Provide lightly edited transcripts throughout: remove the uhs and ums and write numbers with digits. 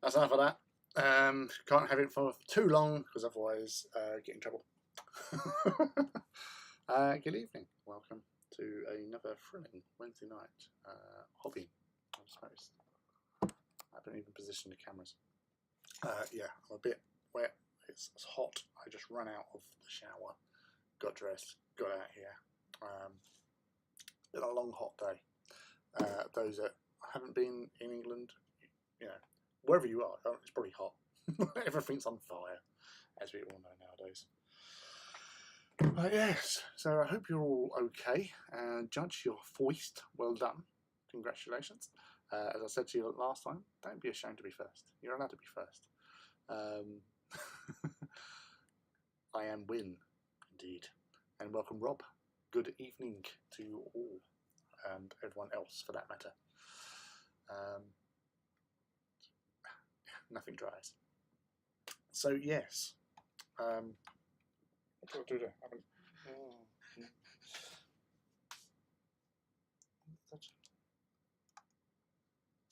That's enough of that. Can't have it for too long because otherwise get in trouble. Good evening. Welcome to another thrilling Wednesday night hobby, I suppose. I haven't even positioned the cameras. Yeah, I'm a bit wet. It's hot. I just ran out of the shower, got dressed, got out here. Been a long hot day. Those that haven't been in England, you know, wherever you are, it's probably hot. Everything's on fire, as we all know nowadays. Yes, so I hope you're all okay. Judge, your foist, well done. Congratulations. As I said to you last time, don't be ashamed to be first. You're allowed to be first. I am Win, indeed. And welcome, Rob. Good evening to you all, and everyone else for that matter. Nothing dries. So yes, what do I do there? I haven't.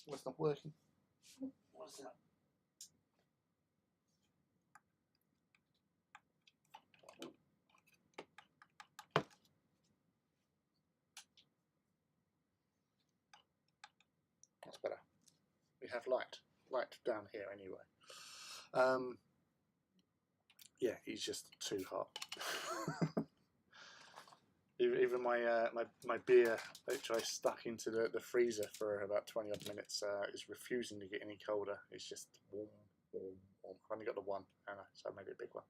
What's not working? What's that? That's better. We have light down here anyway. Yeah, he's just too hot. Even my beer, which I stuck into the freezer for about 20 odd minutes, is refusing to get any colder. It's just warm. I've only got the one, so I made it a big one.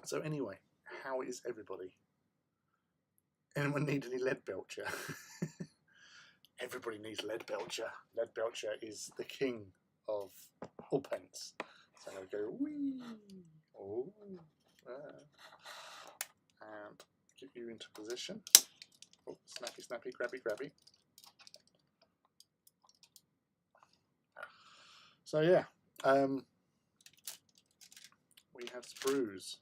So anyway, how is everybody? Anyone need any lead belcher? Everybody needs lead belcher. Lead belcher is the king of all pens. So I'm going to go wee. Oh, and get you into position. Oh, snappy, grabby. So yeah, we have sprues.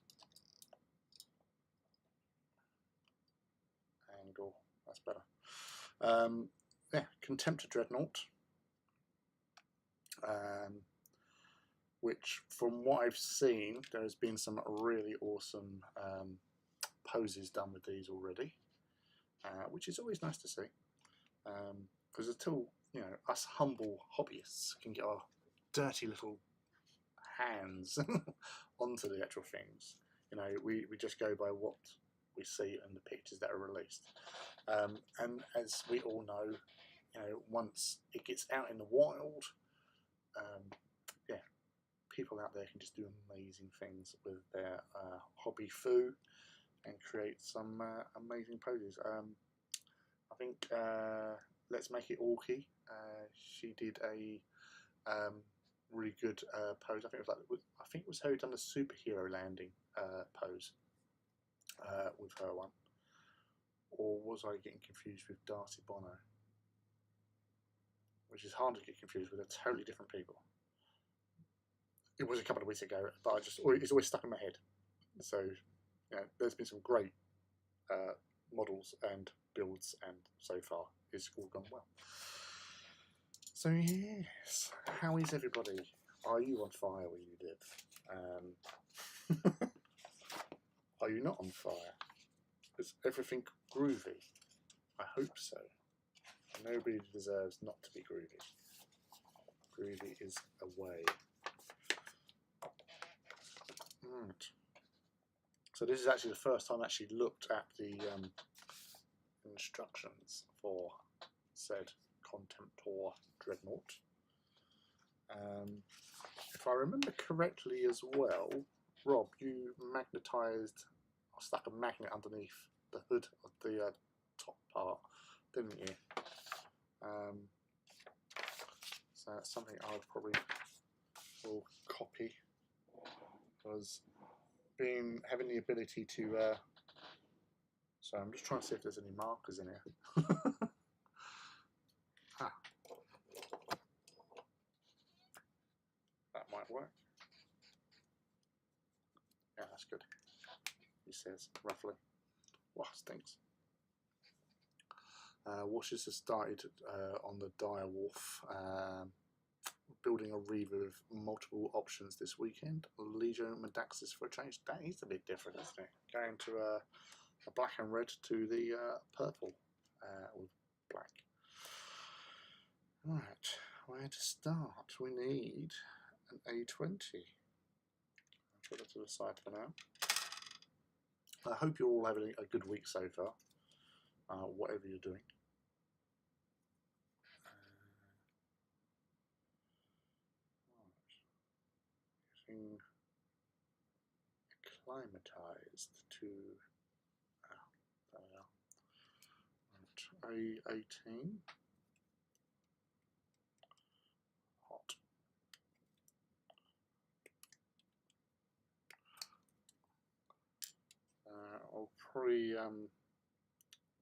Angle, that's better. Yeah, Contemptor Dreadnought. Which, from what I've seen, there has been some really awesome poses done with these already, which is always nice to see. Because until us humble hobbyists can get our dirty little hands onto the actual things, we just go by what we see in the pictures that are released. And as we all know, once it gets out in the wild, people out there can just do amazing things with their hobby foo and create some amazing poses. I think Let's Make It Orky, she did a really good pose. I think it was her who done the superhero landing pose with her one. Or was I getting confused with Darcy Bono? Which is hard to get confused with. They're totally different people. It was a couple of weeks ago, but it's always stuck in my head. So, there's been some great models and builds, and so far it's all gone well. So yes, how is everybody? Are you on fire where you live? Are you not on fire? Is everything groovy? I hope so. Nobody deserves not to be groovy. Groovy is away. Right. So this is actually the first time I actually looked at the instructions for said Contemptor Dreadnought. If I remember correctly as well, Rob, you magnetised or stuck a magnet underneath the hood of the top part, didn't you? So that's something I would probably will copy, because having the ability to so I'm just trying to see if there's any markers in here. That might work. Yeah, that's good. he says, roughly. Wow, stinks. Washers has started on the Dire Wolf, building a Reaver with multiple options this weekend. Legion Madaxis for a change. That is a bit different, isn't it? Going to a black and red to the purple with black. Right, where to start? We need an A20. I'll put it to the side for now. I hope you're all having a good week so far, whatever you're doing. Getting acclimatized to there we are. Right, A18. Hot. I'll probably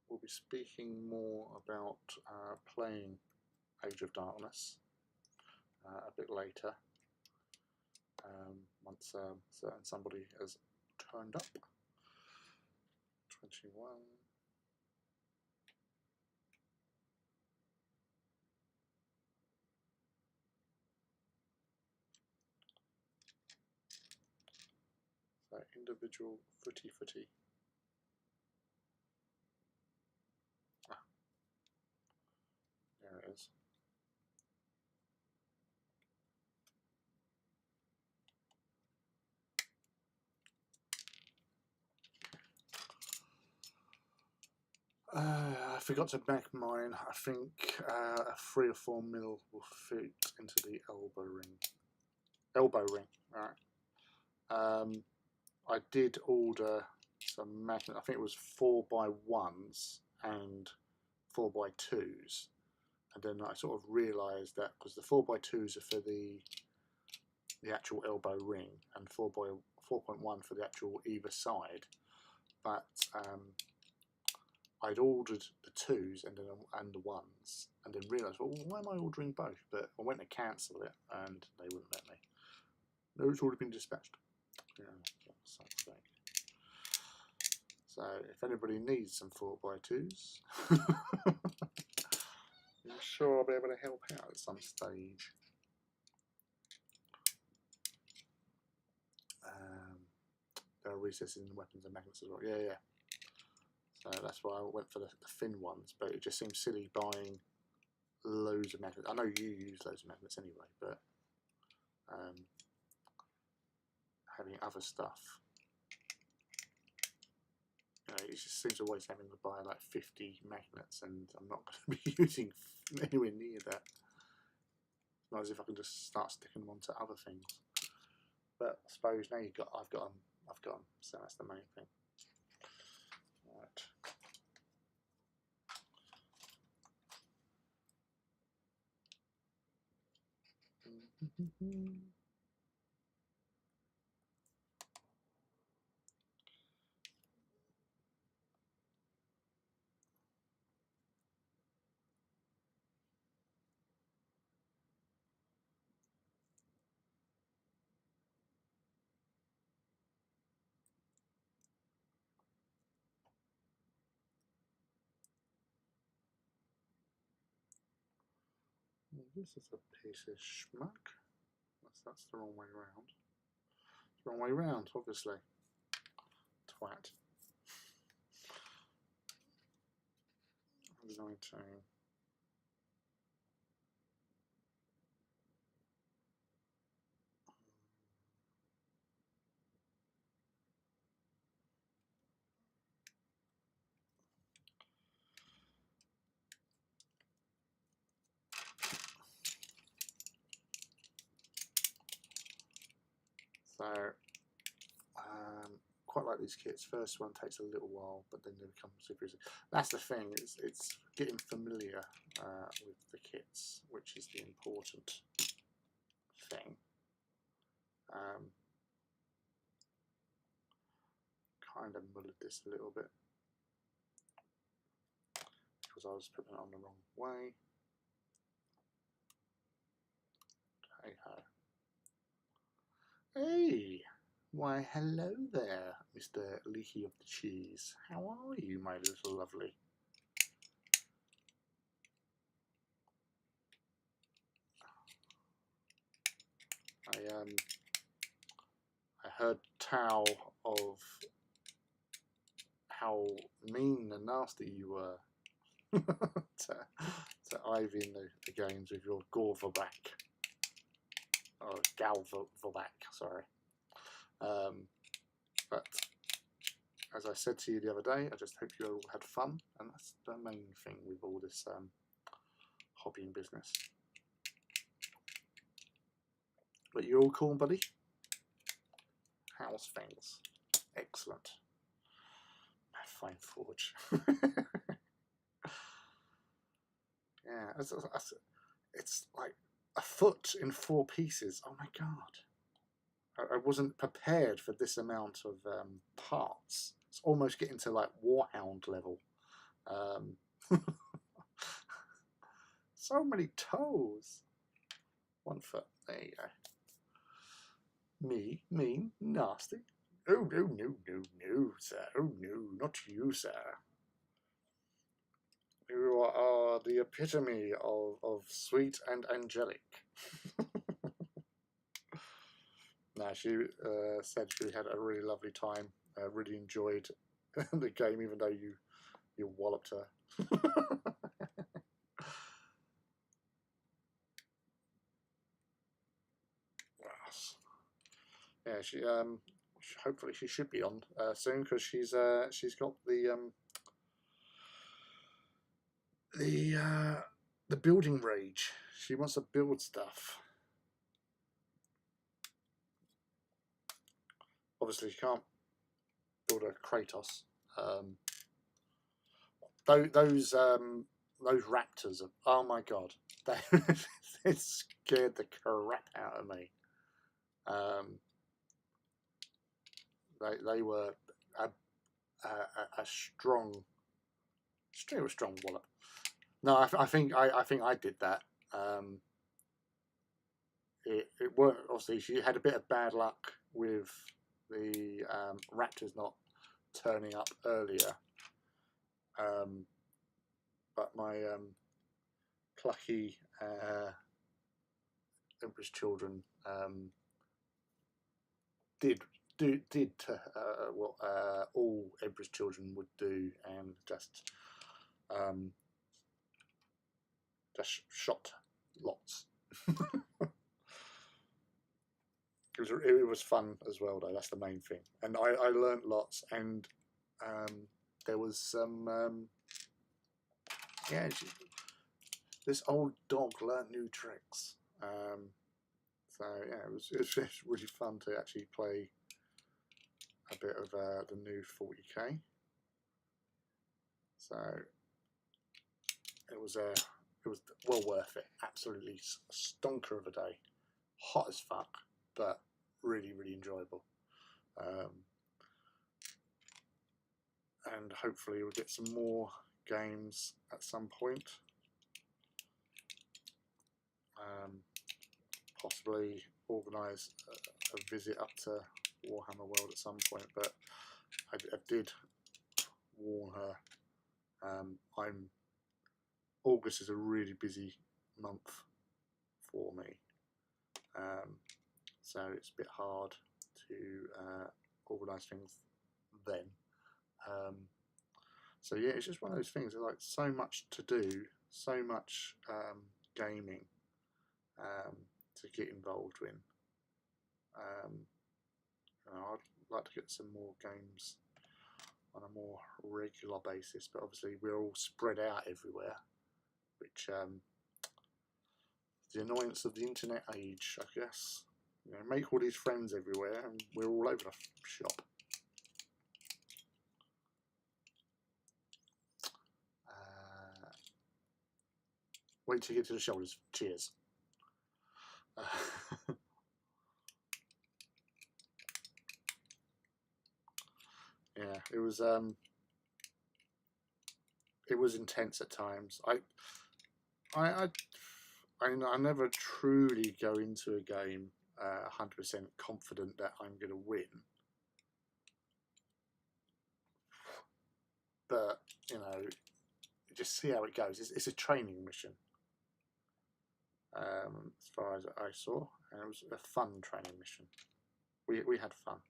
we'll be speaking more about playing Age of Darkness a bit later, once somebody has turned up. 21. So individual footy. Ah, there it is. I forgot to back mine. I think a 3 or 4 mil will fit into the elbow ring. Right. I did order some magnet. I think it was 4x1s and 4x2s, and then I sort of realised that because the 4x2s are for the actual elbow ring, and 4.1 for the actual either side, but I'd ordered the 2s and the 1s, and then realised, well, why am I ordering both? But I went to cancel it, and they wouldn't let me. No, it's already been dispatched. Yeah, for fuck's sake. So if anybody needs some 4x2s, I'm sure I'll be able to help out at some stage. There are recesses in weapons and magnets as well. Yeah. So that's why I went for the thin ones, but it just seems silly buying loads of magnets. I know you use loads of magnets anyway, but having other stuff, you know, it just seems always having to buy like 50 magnets, and I'm not going to be using anywhere near that. It's not as if I can just start sticking them onto other things. But I suppose now I've got them, so that's the main thing. Right. This is a piece of schmuck. That's the wrong way round. It's the wrong way round, obviously. Twat. 19. So, quite like these kits. First one takes a little while, but then they become super easy. That's the thing, it's getting familiar with the kits, which is the important thing. Kind of mullered this a little bit because I was putting it on the wrong way. Hey ho. Hey! Why, hello there, Mr. Leaky of the Cheese. How are you, my little lovely? I heard tell of how mean and nasty you were to Ivy in the games with your Gorvaback. Or Galvaback, sorry. But as I said to you the other day, I just hope you all had fun, and that's the main thing with all this hobby and business. But you're all cool, buddy? How's things? Excellent. Fine forge. Yeah, it's like a foot in 4 pieces. Oh my god. I wasn't prepared for this amount of parts. It's almost getting to like Warhound level. So many toes. 1 foot. There you go. Me, mean, nasty. Oh, no, no, no, no, sir. Oh, no, not you, sir. You are the epitome of sweet and angelic. No, she said she had a really lovely time. Really enjoyed the game, even though you walloped her. Yeah, she hopefully she should be on soon, because she's got the building rage. She wants to build stuff. Obviously, she can't build a Kratos. Those raptors are, oh my god, they scared the crap out of me. They were a strong wallop. No, I think I did that. It weren't, obviously she had a bit of bad luck with the raptors not turning up earlier. But my plucky Emperor's Children did what all Emperor's Children would do, and just shot lots. It was fun as well, though. That's the main thing, and I learnt lots, and there was some yeah, this old dog learnt new tricks. So yeah, it was really fun to actually play a bit of the new 40k. So it was well worth it. Absolutely stonker of a day, hot as fuck, but really enjoyable. And hopefully we'll get some more games at some point. Possibly organise a visit up to Warhammer World at some point, but I did warn her. August is a really busy month for me, so it's a bit hard to organise things then. So yeah, it's just one of those things. There's like so much to do, so much gaming to get involved in. I'd like to get some more games on a more regular basis, but obviously we're all spread out everywhere, which the annoyance of the internet age, I guess. You know, make all these friends everywhere, and we're all over the shop. Wait till you get to the shoulders. Cheers. Yeah, it was intense at times. I never truly go into a game 100% confident that I'm going to win. But, you know, just see how it goes. It's a training mission, as far as I saw, and it was a fun training mission. We had fun,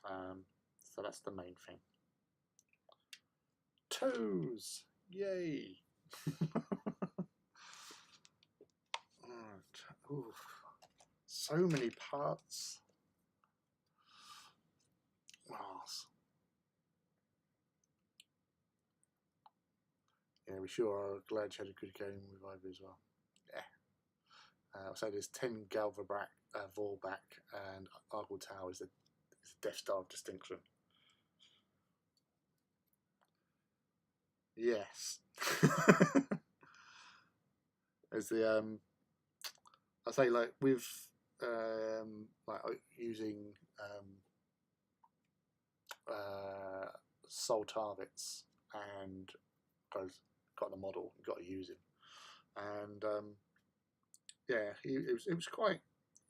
so that's the main thing. Toes, yay! Oof. So many parts. Oh. Yeah, we sure are glad you had a good game with Ivy as well. Yeah. So there's 10 Galvaback, Vorback, and Argle Tower is a Death Star of distinction. Yes. As the I say, like with like using Soul Tarvitz, and got the model, got to use him, and yeah, it was quite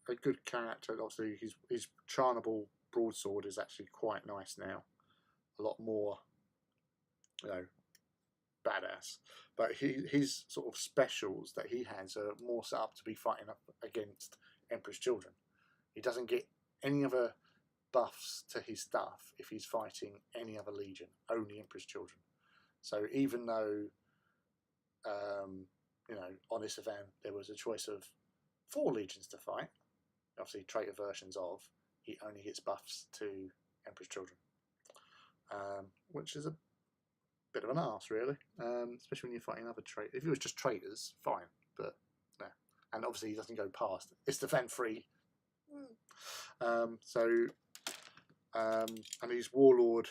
a good character. Obviously, his charnable broadsword is actually quite nice now, a lot more, you know, badass. But his sort of specials that he has are more set up to be fighting up against Emperor's Children. He doesn't get any other buffs to his stuff if he's fighting any other legion, only Emperor's Children. So even though, you know, on this event there was a choice of 4 legions to fight, obviously traitor versions of, he only gets buffs to Emperor's Children, which is a bit of an arse, really, especially when you're fighting other traitors. If it was just traitors, fine, but no. And obviously he doesn't go past. It's defend free. And his Warlord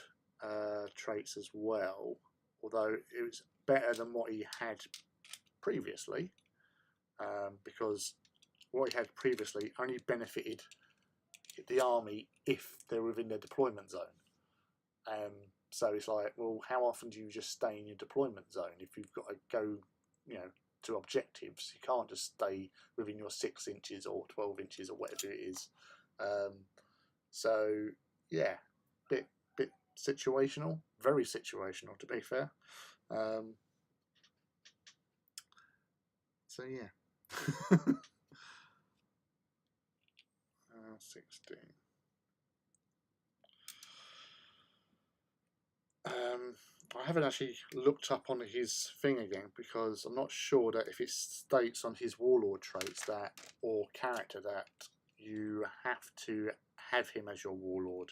traits as well, although it was better than what he had previously, because what he had previously only benefited the army if they're within their deployment zone. So it's like, well, how often do you just stay in your deployment zone if you've got to go, you know, to objectives? You can't just stay within your 6 inches or 12 inches or whatever it is. So yeah, bit situational, very situational, to be fair. So yeah. 16. I haven't actually looked up on his thing again, because I'm not sure that if it states on his Warlord traits that, or character, that you have to have him as your Warlord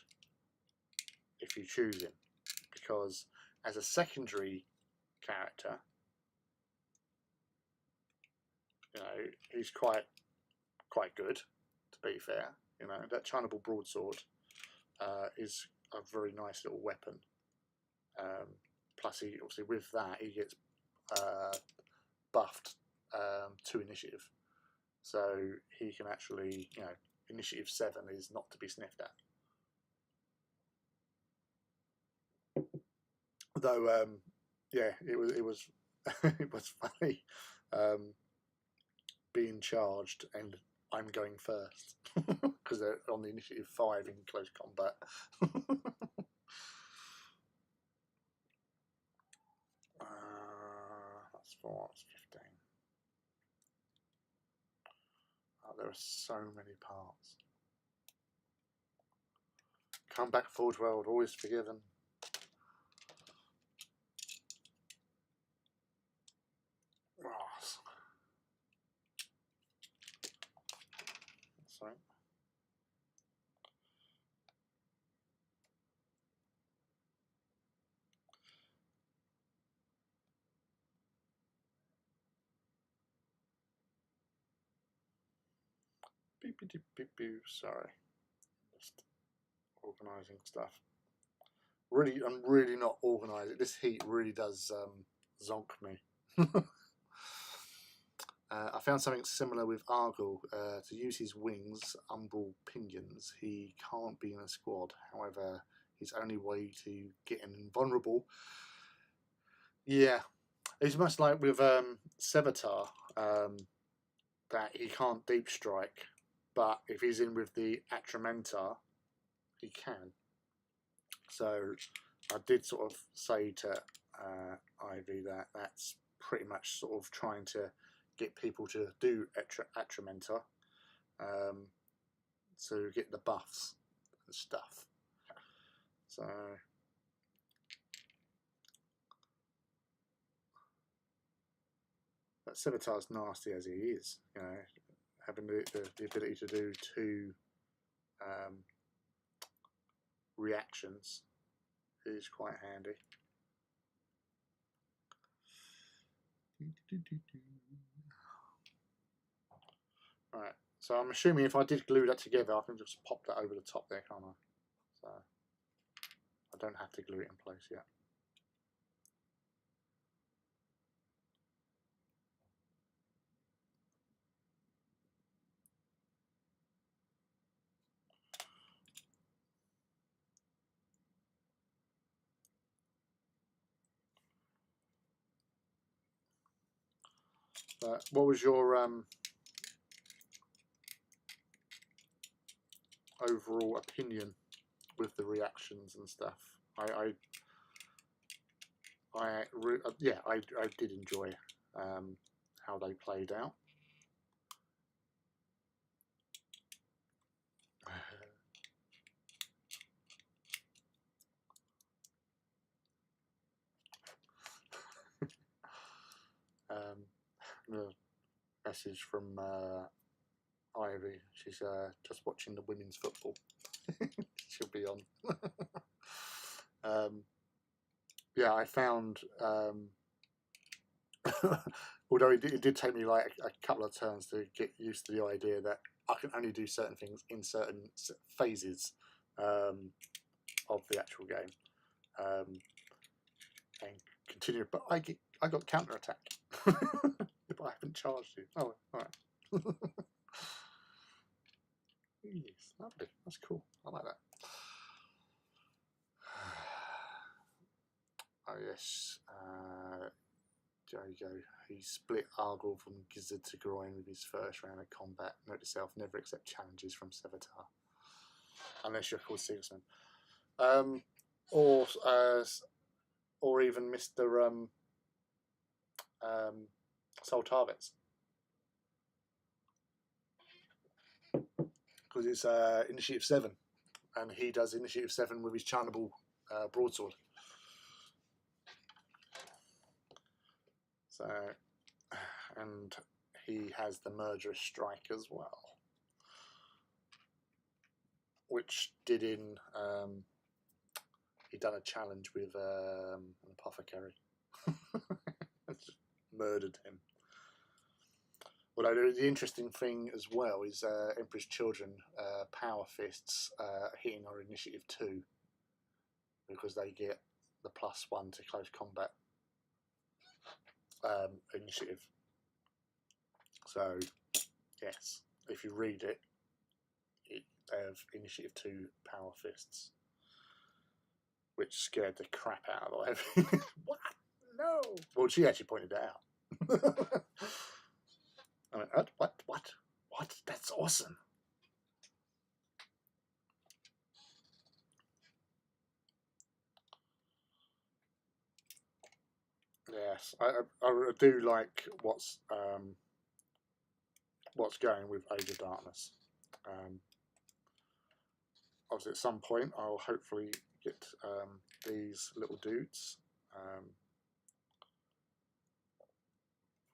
if you choose him, because as a secondary character, you know, he's quite good, to be fair. You know, that charnable broadsword is a very nice little weapon. Plus, he obviously with that he gets buffed to initiative, so he can actually, you know, initiative 7 is not to be sniffed at. Though, yeah, it was it was funny being charged and I'm going first because they're on the initiative 5 in close combat. That's 4, that's 15. Oh, there are so many parts. Come back, Forge World, always forgiven. Sorry. Beep beep beep beep. Sorry, just organising stuff. Really, I'm really not organised. This heat really does zonk me. I found something similar with Argle. To use his wings, umbral pinions, he can't be in a squad. However, his only way to get an invulnerable. Yeah, it's much like with Sevatar, that he can't deep strike but if he's in with the Atramenta, he can. So I did sort of say to Ivy that that's pretty much sort of trying to get people to do Atramenta, to get the buffs and stuff. So but Scimitar's nasty as he is, you know, having the ability to do 2 reactions is quite handy. Right, so I'm assuming if I did glue that together, I can just pop that over the top there, can't I? So I don't have to glue it in place yet. What was your overall opinion with the reactions and stuff? Yeah, I did enjoy how they played out. The message from Ivy. She's just watching the women's football. She'll be on. Yeah, I found, although it did take me like a couple of turns to get used to the idea that I can only do certain things in certain phases of the actual game, and continue. But I got counter attack if I haven't charged you. Oh, all right. Yes, lovely. That's cool. I like that. Oh yes, there you go. He split Argyle from gizzard to groin with his first round of combat. Note to self: never accept challenges from Sevatar, unless you're called Sigismund, or even Mr. Soltarvitz, because it's Initiative 7, and he does Initiative 7 with his Charnable broadsword. So, and he has the Murderous Strike as well, which did in he done a challenge with an apothecary. Murdered him. Although the interesting thing as well is Emperor's Children power fists hitting our Initiative 2, because they get the +1 to close combat initiative. So yes, if you read it, they have Initiative 2 power fists, which scared the crap out of everything. What? No. Well, she actually pointed it out. I went, what? That's awesome. Yes, I do like what's going with Age of Darkness. Obviously, at some point, I'll hopefully get these little dudes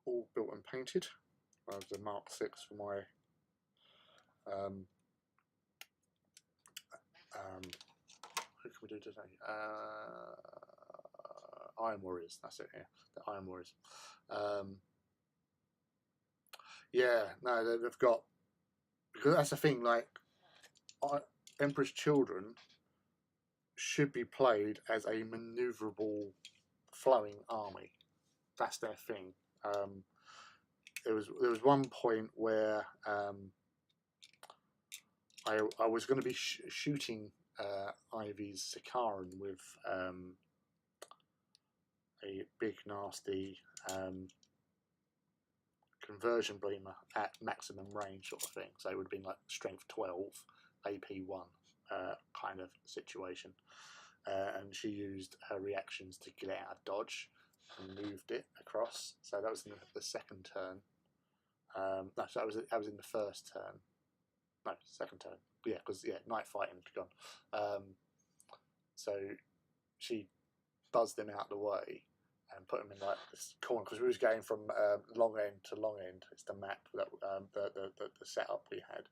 all built and painted. I have the Mark 6 for my who can we do today? Iron Warriors. That's it. Yeah, the Iron Warriors. Yeah, no, they've got, because that's the thing. Like, Emperor's Children should be played as a maneuverable, flowing army. That's their thing. There was one point where I was going to be shooting Ivy's Sikaran with a big nasty conversion beamer at maximum range sort of thing. So it would have been like strength 12, AP 1 kind of situation. And she used her reactions to get it out of dodge and moved it across. So that was in the second turn. No, so that was in the first turn. No, second turn. Yeah, because night fighting had gone. So she buzzed them out of the way and put them in like this corner, because we was going from long end to long end. It's the map that the setup we had.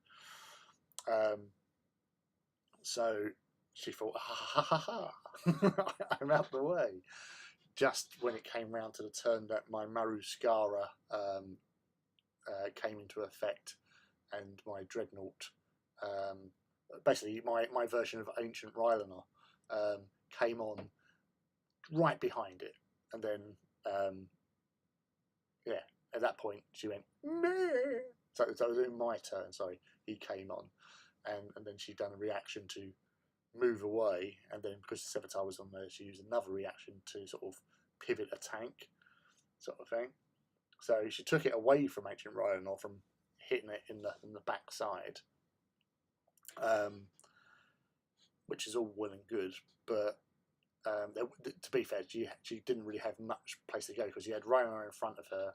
So she thought, ha ha ha ha, I'm out the way. Just when it came round to the turn that my Maruskara came into effect, and my dreadnought, basically my version of Ancient Rylanor, came on right behind it, and then at that point she went meh. So it was in my turn. Sorry, he came on, and then she'd done a reaction to move away, and then because the Sevatar was on there, she used another reaction to sort of pivot a tank, sort of thing. So she took it away from Ancient Rylanor, from hitting it in the back side, which is all well and good, but to be fair, she didn't really have much place to go, because you had Rylanor in front of her.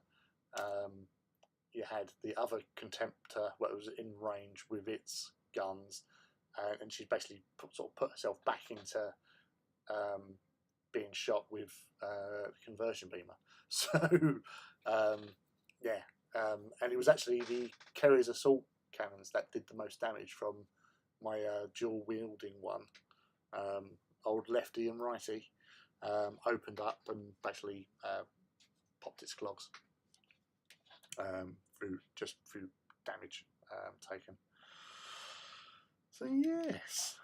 You had the other Contemptor, what was in range with its guns, and she basically put herself back into being shot with the conversion beamer. So and it was actually the Kerry's assault cannons that did the most damage from my dual wielding one. Old lefty and righty opened up and basically popped its clogs through damage taken. So yes,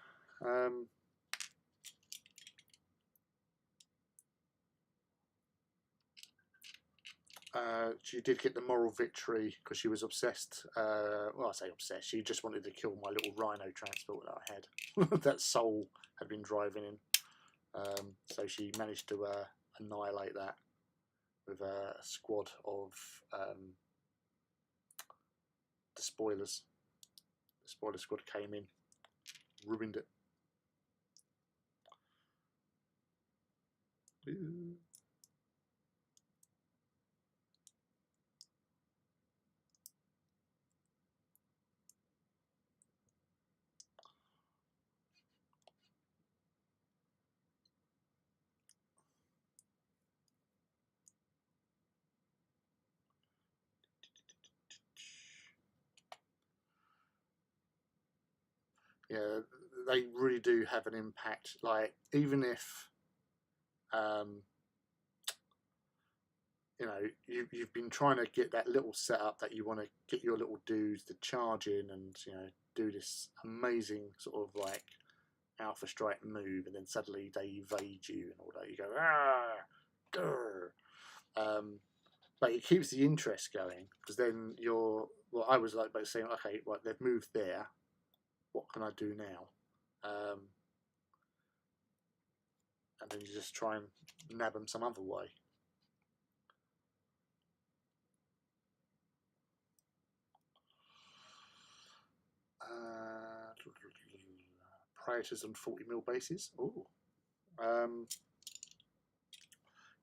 she did get the moral victory because she was obsessed. Well, I say obsessed. She just wanted to kill my little rhino transport that I had. That Soul had been driving in. So she managed to annihilate that with a squad of the spoilers. The spoiler squad came in, ruined it. Yeah, they really do have an impact. Like, even if you've been trying to get that little setup that you want to get your little dudes to charge in and do this amazing sort of like alpha strike move, and then suddenly they evade you and all that. You go but it keeps the interest going, because then I was like saying, okay, right, they've moved there. What can I do now? And then you just try and nab them some other way. Praetors on 40mm bases. Oh,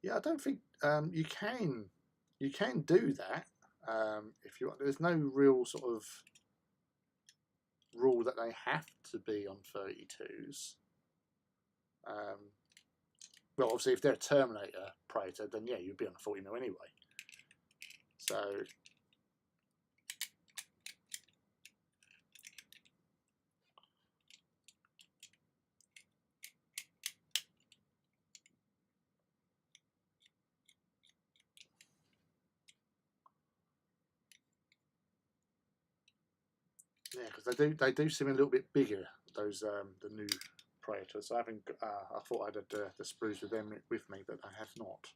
yeah. I don't think you can do that if you want. There's no real sort of rule that they have to be on 32s. Well, obviously, if they're a Terminator Praetor, then yeah, you'd be on a 40mm anyway. So yeah, because they do seem a little bit bigger, those the new Praetors. I haven't. I thought I'd had the sprues with them with me, but I have not.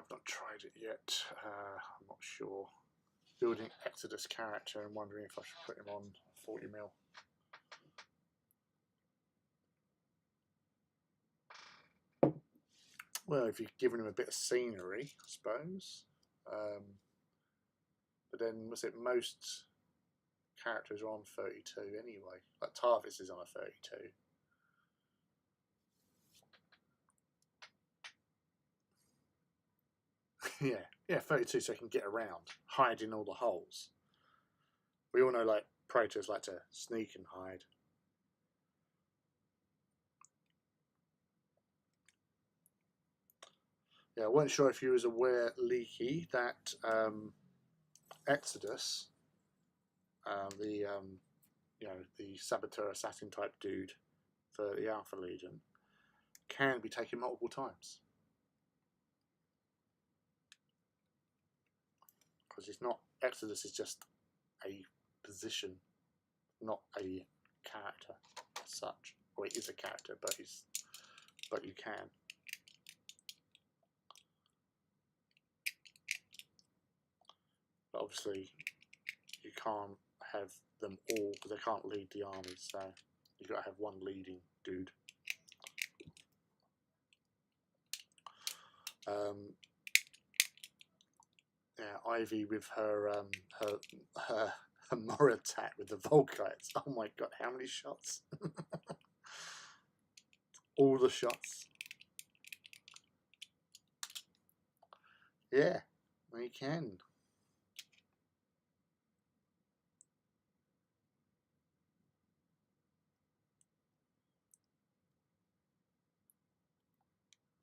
not tried it yet. I'm not sure. Building Exodus character and wondering if I should put him on 40mm. Well, if you've given him a bit of scenery, I suppose. But then, was it most characters are on 32 anyway? Like Tarvis is on a 32. yeah, 32 so he can get around, hide in all the holes. We all know like Praetors like to sneak and hide. Yeah, I wasn't sure if you was aware, Leaky, that Exodus, the saboteur assassin type dude for the Alpha Legion, can be taken multiple times. Because it's not, Exodus is just a position, not a character as such. Or it is a character, but you can. But obviously you can't have them all because they can't lead the army, so you've got to have one leading dude. Yeah, Ivy with her Mora attack with the Volkites. Oh my god, how many shots? All the shots. Yeah, they can.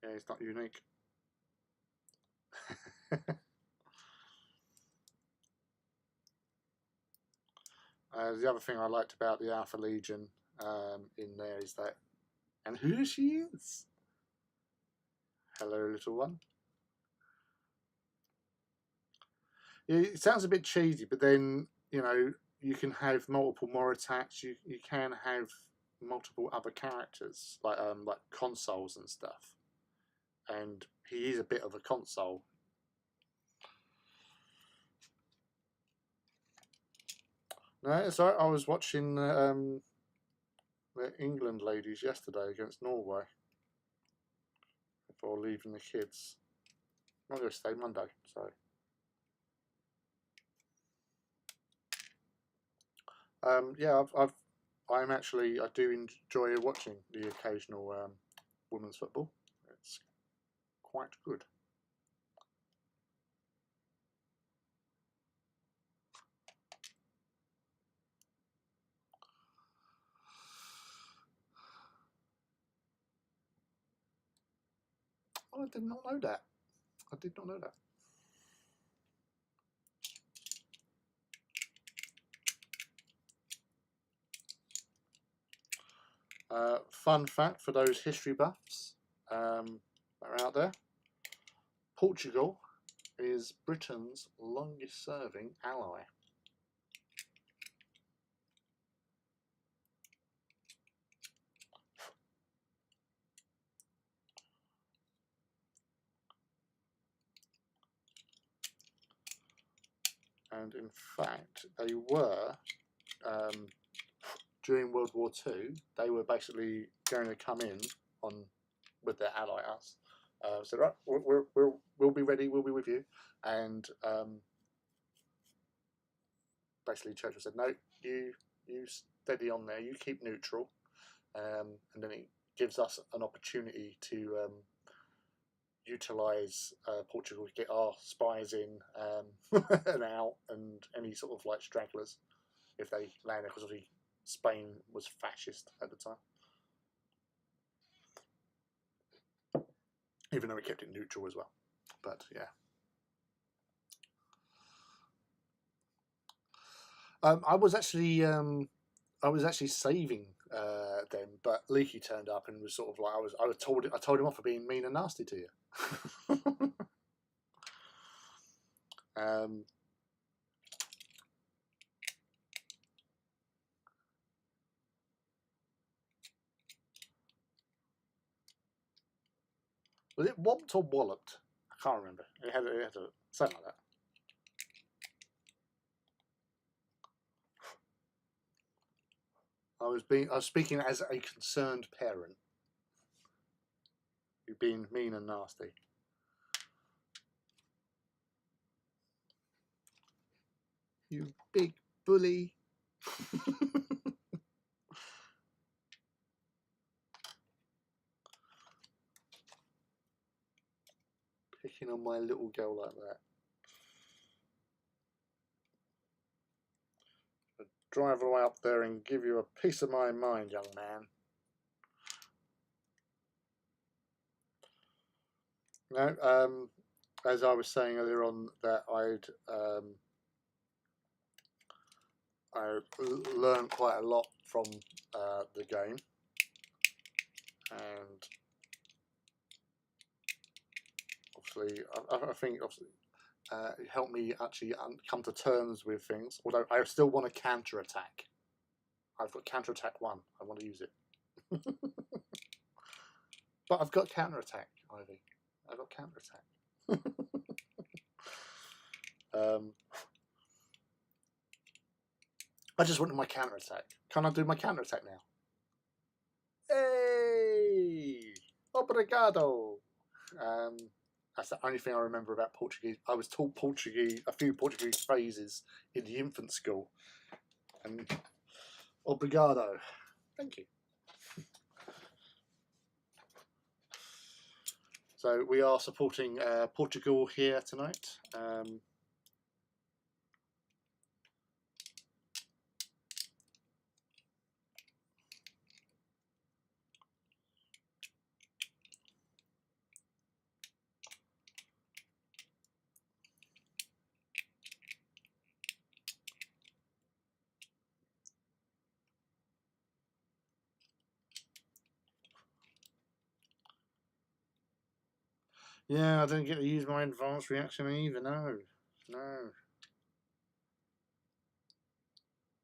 Yeah, it's not unique. The other thing I liked about the Alpha Legion in there is that, and who she is. Hello, little one. Yeah, it sounds a bit cheesy, but then, you know, you can have multiple more attacks. You can have multiple other characters, like consoles and stuff. And he is a bit of a console. No, so I was watching the England ladies yesterday against Norway before leaving the kids. Not yesterday, Monday. Sorry. Yeah, I do enjoy watching the occasional women's football. It's quite good. Oh, I did not know that. I did not know that. Fun fact for those history buffs that are out there: Portugal is Britain's longest-serving ally. And in fact, they were, during World War II, they were basically going to come in with their ally, us. So right, we'll be ready, we'll be with you. And basically Churchill said, no, you steady on there, you keep neutral. And then it gives us an opportunity to utilise Portugal to get our spies in and out, and any sort of like stragglers if they land there, because obviously Spain was fascist at the time, even though it kept it neutral as well. But yeah, I was actually saving them, but Leaky turned up and was sort of like I told him off for being mean and nasty to you. Was it whopped or walloped? I can't remember. It had a something like that. I was speaking as a concerned parent. You've been mean and nasty. You big bully. Picking on my little girl like that. I'd drive away up there and give you a piece of my mind, young man. No, as I was saying earlier on, that I learned quite a lot from the game, and obviously, I think obviously it helped me actually come to terms with things. Although I still want to counter attack. I've got counter attack 1. I want to use it, but I've got counter attack, Ivy. I've got counter attack. I just wanted my counter attack. Can I do my counter attack now? Hey! Obrigado! That's the only thing I remember about Portuguese. I was taught Portuguese, a few Portuguese phrases in the infant school. And obrigado. Thank you. So we are supporting Portugal here tonight. Yeah, I didn't get to use my advanced reaction either. No.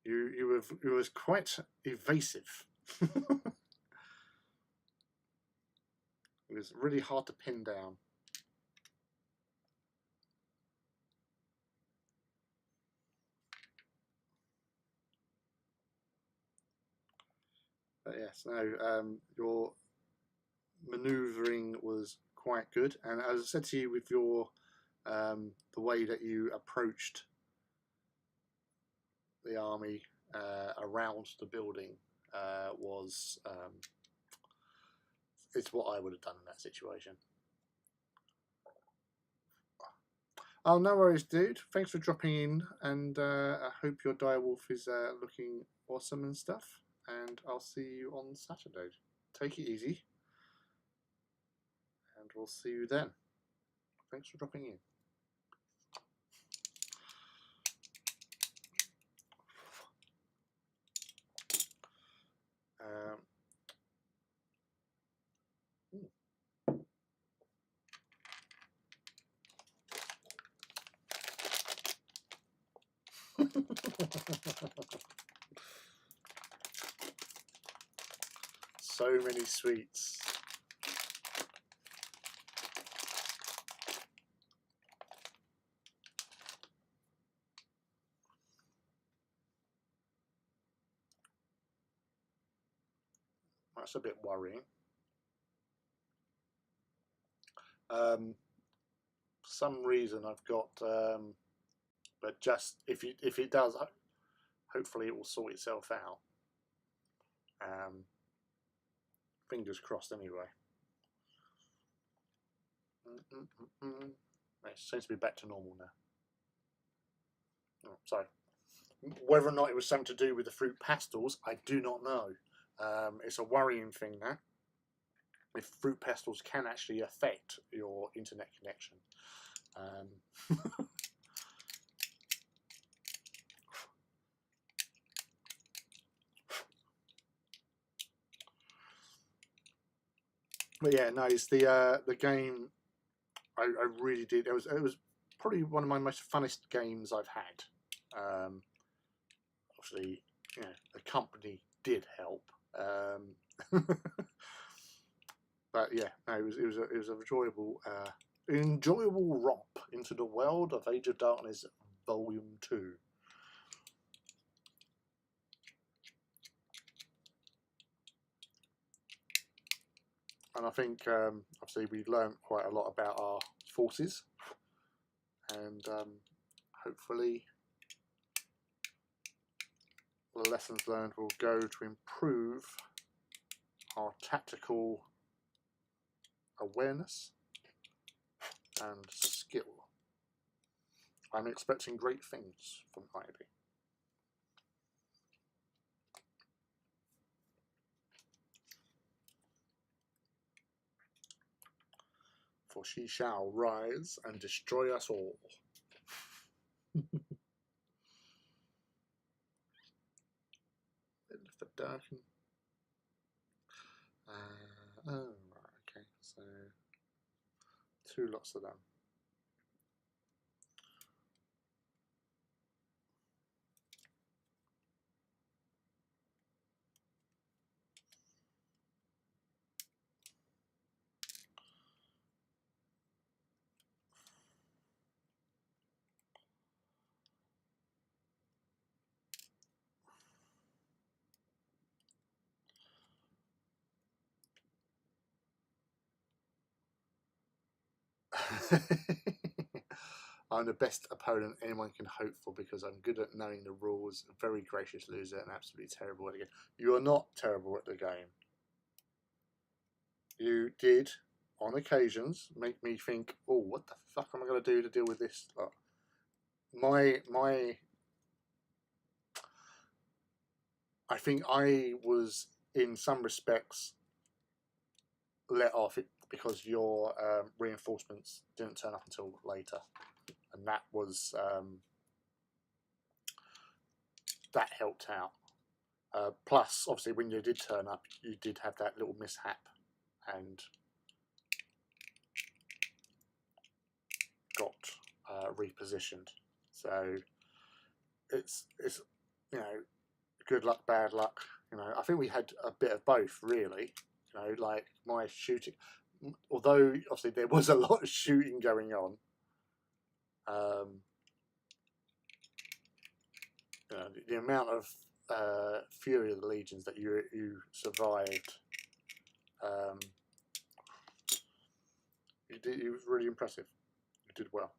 You was quite evasive. It was really hard to pin down. But yes, no, your manoeuvring was quite good, and as I said to you, with your the way that you approached the army around the building was it's what I would have done in that situation. Oh, no worries, dude. Thanks for dropping in, and I hope your direwolf is looking awesome and stuff. And I'll see you on Saturday. Take it easy, and we'll see you then. Thanks for dropping in. So many sweets. That's a bit worrying. For some reason I've got, but just if it does, hopefully it will sort itself out. Fingers crossed anyway. It seems to be back to normal now. Oh, sorry. Whether or not it was something to do with the fruit pastels, I do not know. It's a worrying thing now. If fruit pastels can actually affect your internet connection. But yeah, no, it's the game. I really did. It was probably one of my most funnest games I've had. Obviously, you know, the company did help. But yeah, no, it was an enjoyable enjoyable romp into the world of Age of Darkness Volume 2. And I think, obviously, we've learned quite a lot about our forces, and hopefully the lessons learned will go to improve our tactical awareness and skill. I'm expecting great things from Ivy. For she shall rise and destroy us all. For darken. Oh, right, okay. So 2 lots of them. I'm the best opponent anyone can hope for because I'm good at knowing the rules, a very gracious loser, and absolutely terrible at the game. You are not terrible at the game. You did, on occasions, make me think, oh, what the fuck am I going to do to deal with this? I think I was, in some respects, let off it because your reinforcements didn't turn up until later, and that was that helped out. Plus, obviously, when you did turn up, you did have that little mishap and got repositioned. So it's you know, good luck, bad luck. You know, I think we had a bit of both, really. You know, like my shooting, although obviously there was a lot of shooting going on. You know, the amount of Fury of the Legions that you survived, it was really impressive. You did well.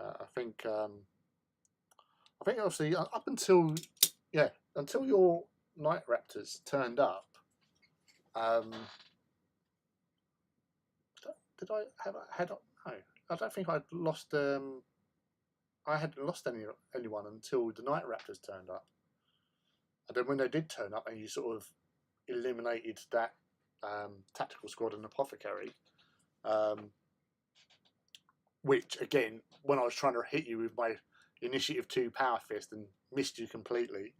I think obviously up until your Night Raptors turned up. Did I have had no? I don't think I'd lost. I hadn't lost anyone until the Night Raptors turned up, and then when they did turn up, and you sort of eliminated that tactical squad and apothecary, which again, when I was trying to hit you with my Initiative 2 Power Fist and missed you completely.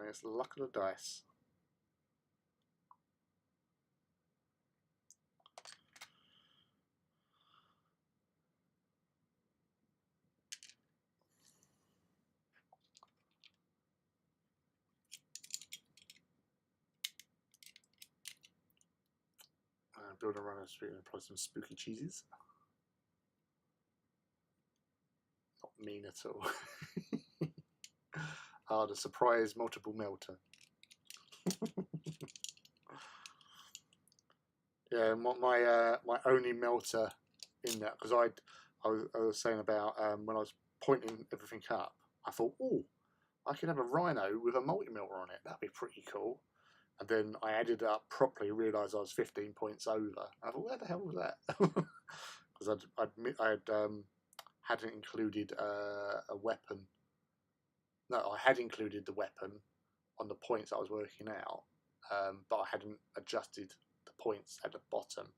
It's the luck of the dice. Build a runner street and apply some spooky cheeses. Not mean at all. The surprise multiple melter. Yeah, my only melter in that, because I was saying about when I was pointing everything up, I thought, oh, I could have a rhino with a multi-melter on it. That'd be pretty cool. And then I added it up properly, realised I was 15 points over. I thought, where the hell was that? Because I hadn't included a weapon. No, I had included the weapon on the points I was working out, but I hadn't adjusted the points at the bottom.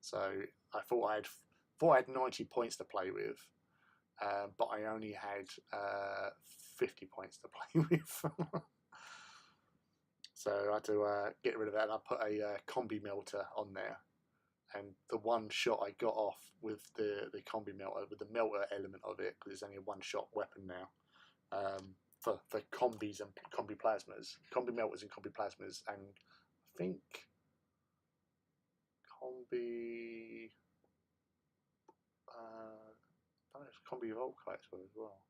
So I thought I had 90 points to play with, but I only had 50 points to play with. So I had to get rid of that, and I put a combi melter on there. And the one shot I got off with the combi melter, with the melter element of it, because it's only a one-shot weapon now, for combis and combi plasmas, combi melters and combi plasmas, and I think combi, I don't know if combi volkites were as well.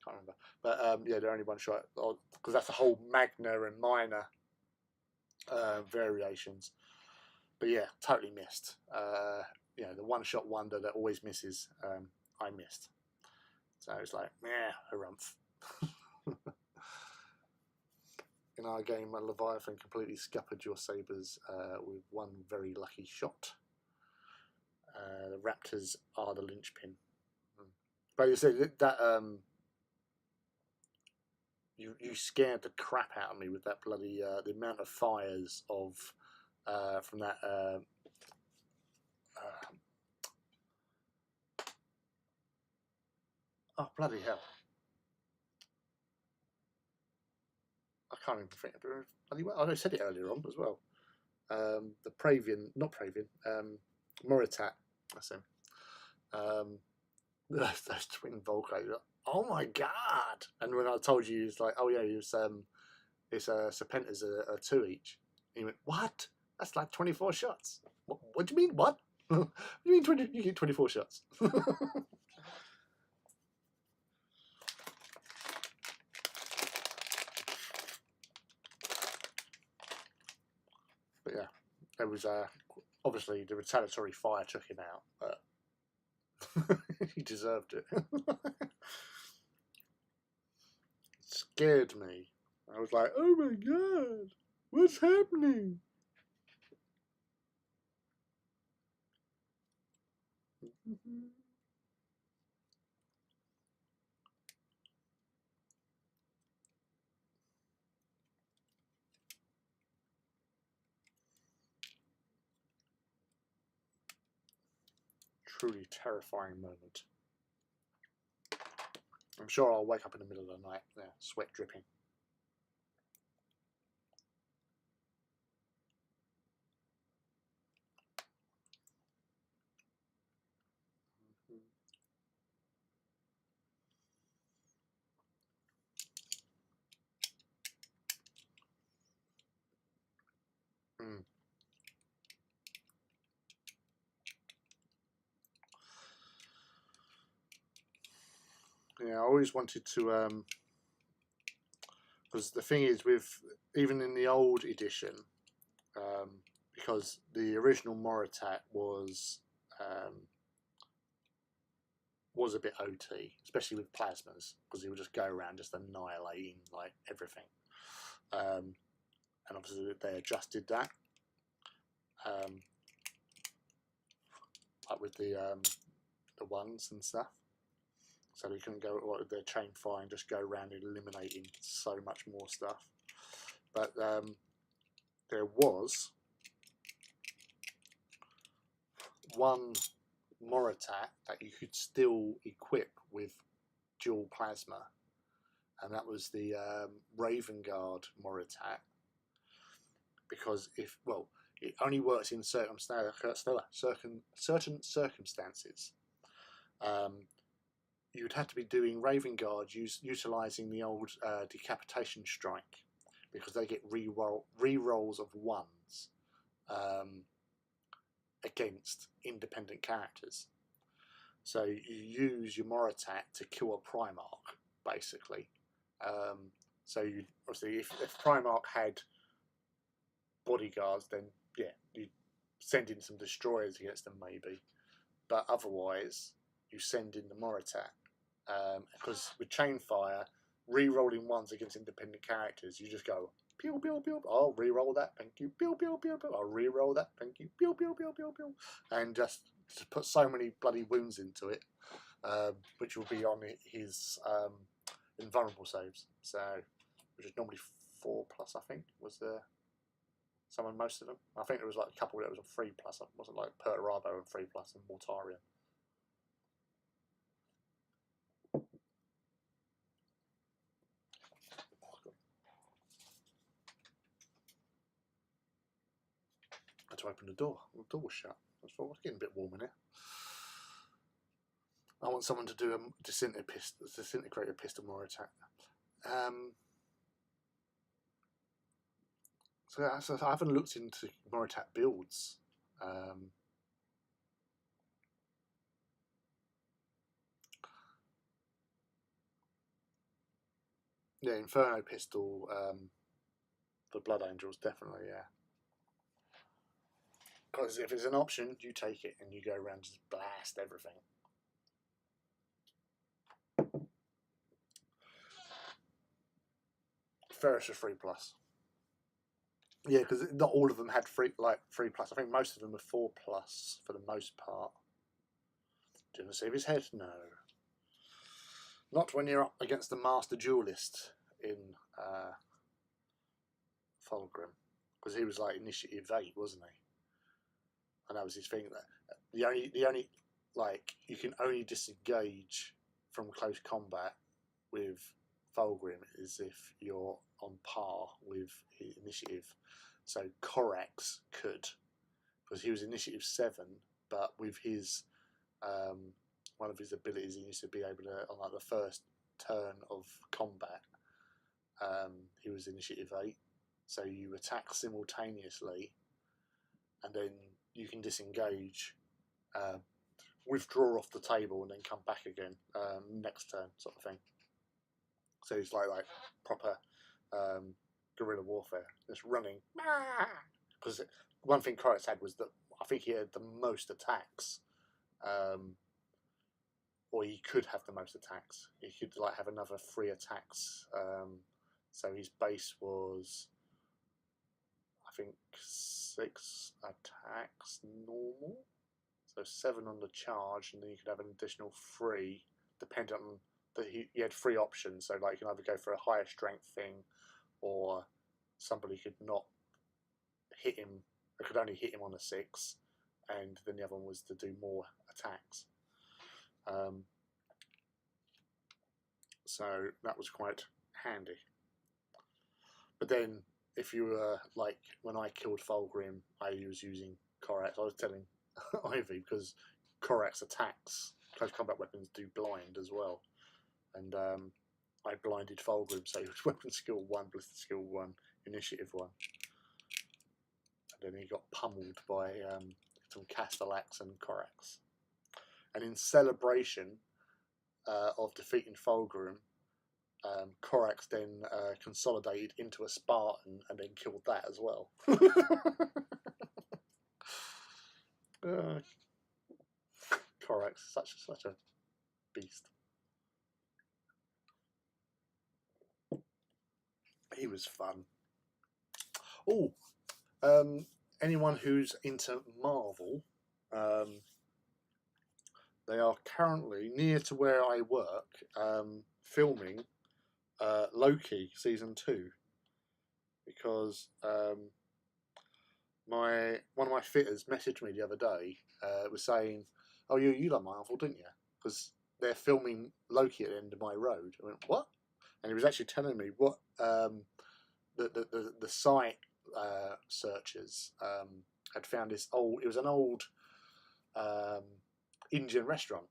Can't remember, but yeah, they're only one shot, because that's the whole magna and minor variations. But yeah, totally missed. You know, the one-shot wonder that always misses, I missed. So it's like, harumph. In our game, a Leviathan completely scuppered your sabres with one very lucky shot. The Raptors are the linchpin. But you see that you scared the crap out of me with that bloody the amount of fires of from that oh bloody hell! I can't even think. I said it earlier on as well. The Pravian, not Pravian, Moritat. That's him. Those twin Volcos. Oh my god! And when I told you, it's like, oh yeah, it's Serpentas are 2 each. And you went, what? That's like 24 shots. What do you mean? What? What do you mean 20? You get 24 shots. But yeah, it was obviously the retaliatory fire took him out, but he deserved it. It scared me. I was like, oh my god, what's happening? Truly terrifying moment. I'm sure I'll wake up in the middle of the night, sweat dripping. Yeah, I always wanted to, because the thing is, with even in the old edition, because the original Moritat was a bit OT, especially with plasmas, because he would just go around just annihilating like everything. And obviously they adjusted that, like with the ones and stuff. So they couldn't go with their chain fire and just go around eliminating so much more stuff. But there was one Moritat that you could still equip with dual plasma, and that was the Raven Guard Moritat. Because it only works in certain circumstances. You'd have to be doing Raven Guard utilising the old Decapitation Strike, because they get re-rolls of ones against independent characters. So you use your Moritat to kill a Primarch, basically. So you obviously, if Primarch had bodyguards, then yeah, you send in some destroyers against them maybe, but otherwise you send in the Moritat. Because with chainfire, re-rolling ones against independent characters, you just go pew pew pew. I'll re-roll that, thank you. Pew pew pew pew. I'll re-roll that, thank you. Pew pew pew pew pew. And just put so many bloody wounds into it, which will be on his invulnerable saves. So, which is normally 4+, I think, was the most of them. I think there was like a couple that was a 3+. Wasn't like Perturabo and 3+ and Mortarion. had to open the door. The door was shut. I thought, it's getting a bit warm in here. I want someone to do a disintegrator pistol more attack. So I haven't looked into more attack builds. Yeah, Inferno pistol for Blood Angels, definitely, yeah. Because if it's an option, you take it and you go around and just blast everything. Ferris was 3+. Yeah, because not all of them had 3+. I think most of them were 4+ for the most part. Didn't save his head? No. Not when you're up against the Master Duelist in Fulgrim, because he was like Initiative 8, wasn't he? And that was his thing. That the only like you can only disengage from close combat with Fulgrim is if you're on par with Initiative. So Corax could, because he was Initiative 7, but with his one of his abilities, he used to be able to, on like the first turn of combat, he was Initiative 8. So you attack simultaneously, and then you can disengage, withdraw off the table, and then come back again next turn, sort of thing. So it's like proper guerrilla warfare, just running. Because one thing Corax had was that I think he had the most attacks, or he could have the most attacks. He could like have another 3 attacks. So his base was, I think, 6 attacks normal. So 7 on the charge, and then you could have an additional 3, depending on that. He had 3 options. So like you can either go for a higher strength thing, or somebody could not hit him. They could only hit him on a 6, and then the other one was to do more attacks. So that was quite handy. But then, if you were like when I killed Fulgrim, I was using Corax. I was telling Ivy because Corax attacks, close combat weapons do blind as well, and I blinded Fulgrim, so he was weapon skill 1, ballistic skill 1, initiative 1, and then he got pummeled by some Castellax and Corax. And in celebration of defeating Fulgrim, Corax then consolidated into a Spartan and then killed that as well. Corax, such a beast. He was fun. Oh, anyone who's into Marvel, they are currently near to where I work, filming Loki season 2, because one of my fitters messaged me the other day, was saying, "Oh, you like Marvel, didn't you? Because they're filming Loki at the end of my road." I went, "What?" And he was actually telling me what the site searchers had found this old. It was an old Indian restaurant,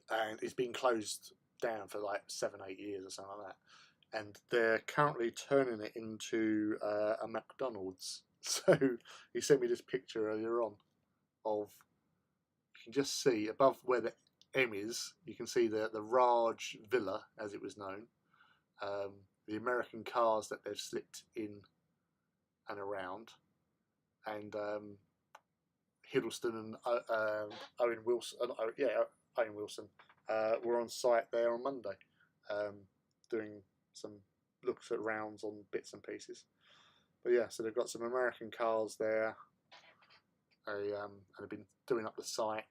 and it's been closed down for like 7-8 years or something like that. And they're currently turning it into a McDonald's. So he sent me this picture earlier on of, you can just see above where the M is, you can see the Raj Villa, as it was known, the American cars that they've slipped in and around, and Hiddleston and Owen Wilson, Owen Wilson were on site there on Monday, doing some looks at rounds on bits and pieces. But yeah, so they've got some American cars there. And they've been doing up the site.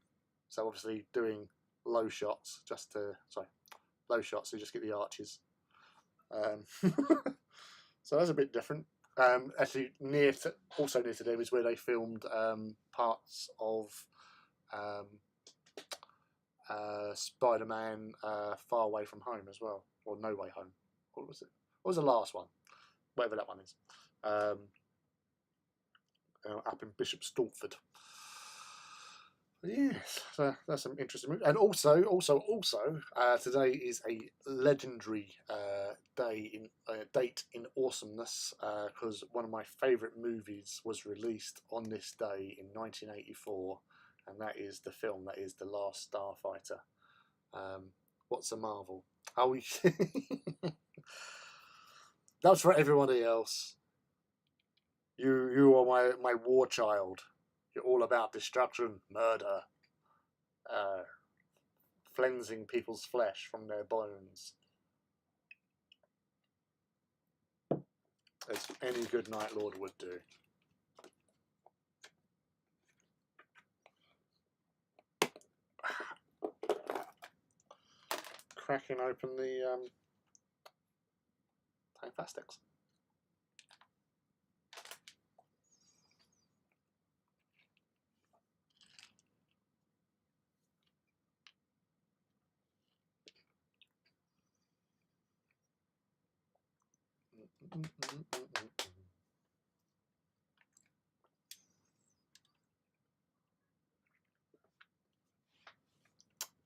So obviously doing low shots, so you just get the arches. So that's a bit different. Actually, also near to them is where they filmed parts of Spider-Man Far Away From Home as well, or No Way Home. What was it? What was the last one? Whatever that one is. up in Bishop Stortford. Yes, so that's some interesting movie. And also, today is a legendary date in awesomeness, because one of my favourite movies was released on this day in 1984, and that is the film that is The Last Starfighter. What's a marvel? Oh, that's for everybody else. You are my war child. You're all about destruction, murder, cleansing people's flesh from their bones. As any good Night Lord would do. Cracking open the plastics.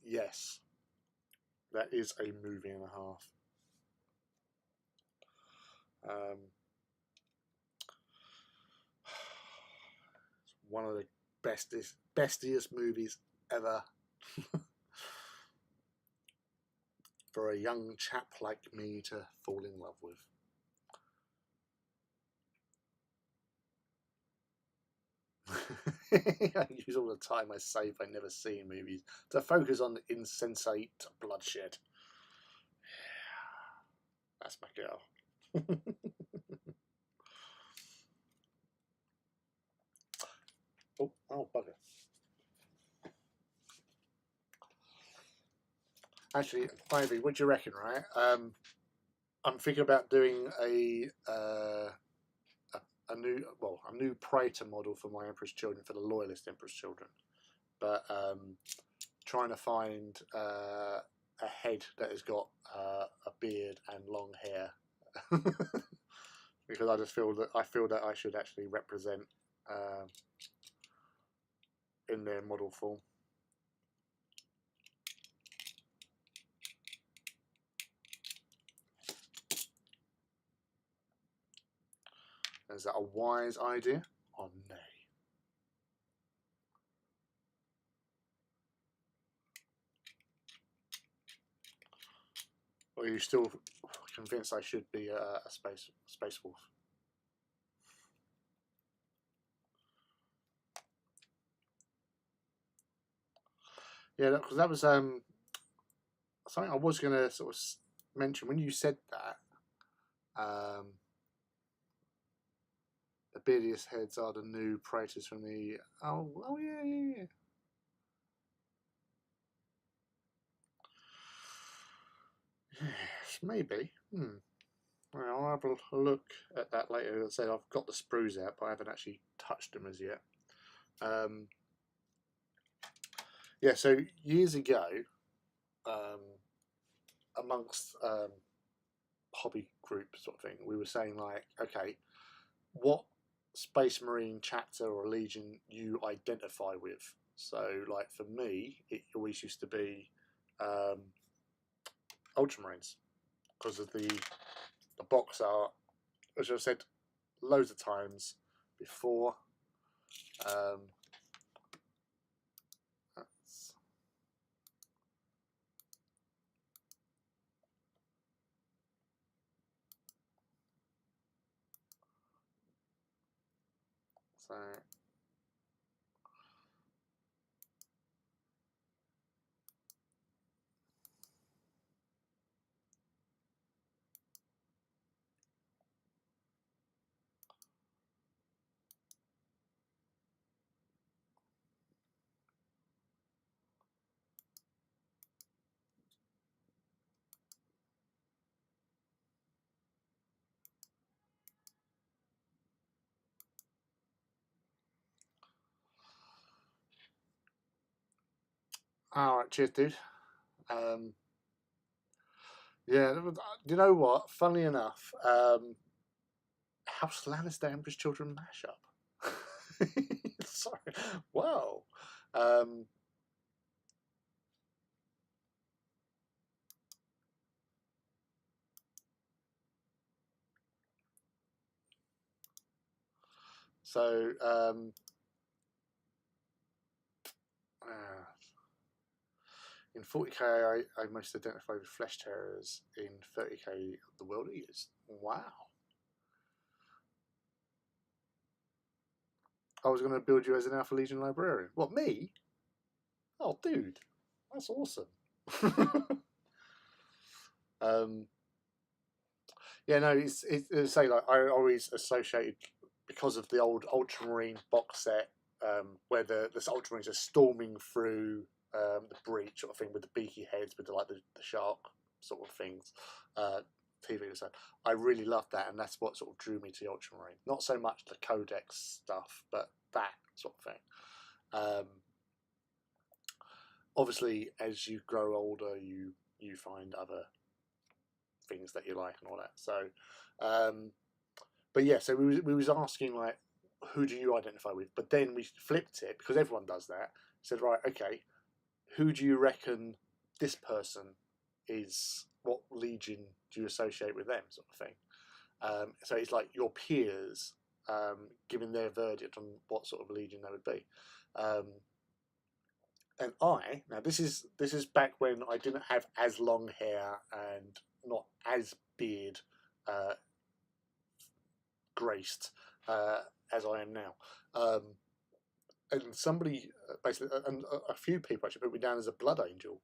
Yes, that is a movie and a half. One of the bestiest movies ever for a young chap like me to fall in love with. I use all the time I save by never seeing movies to focus on insensate bloodshed. That's my girl. Oh, bugger. Actually, Ivy, what do you reckon, right? I'm thinking about doing a new Praetor model for my Emperor's Children, for the Loyalist Emperor's Children. But trying to find a head that has got a beard and long hair. Because I feel that I should actually represent in their model form. Is that a wise idea or nay? Or are you still convinced I should be a space wolf? Yeah, because that was something I was going to sort of mention when you said that. The beardiest heads are the new Praetors from the. Oh yeah. Yes, maybe. Well, I'll have a look at that later. As I said, I've got the sprues out, but I haven't actually touched them as yet. Yeah, so years ago, amongst hobby group sort of thing, we were saying like, okay, what Space Marine chapter or legion you identify with. So, like for me, it always used to be Ultramarines, because of the box art, as I've said loads of times before. So alright, cheers dude. Yeah, you know what? Funnily enough, House Lannister Emperor's Children mashup. Sorry. Wow. So in 40k, I most identify with flesh terrors. In 30k, the world eaters. Wow. I was going to build you as an Alpha Legion librarian. What, me? Oh, dude, that's awesome. Yeah, no, it's say like I always associated because of the old Ultramarine box set where the Ultramarines are storming through the breach sort of thing with the beaky heads with the shark sort of things. TV so I really loved that, and that's what sort of drew me to the Ultramarine. Not so much the Codex stuff, but that sort of thing. Obviously, as you grow older, you find other things that you like and all that. So, but yeah, so we was asking like, who do you identify with? But then we flipped it because everyone does that. Said, right, okay, who do you reckon this person is? What legion do you associate with them, sort of thing? So it's like your peers giving their verdict on what sort of legion they would be. And now this is back when I didn't have as long hair and not as beard graced as I am now. And somebody basically, and a few people actually put me down as a blood angel.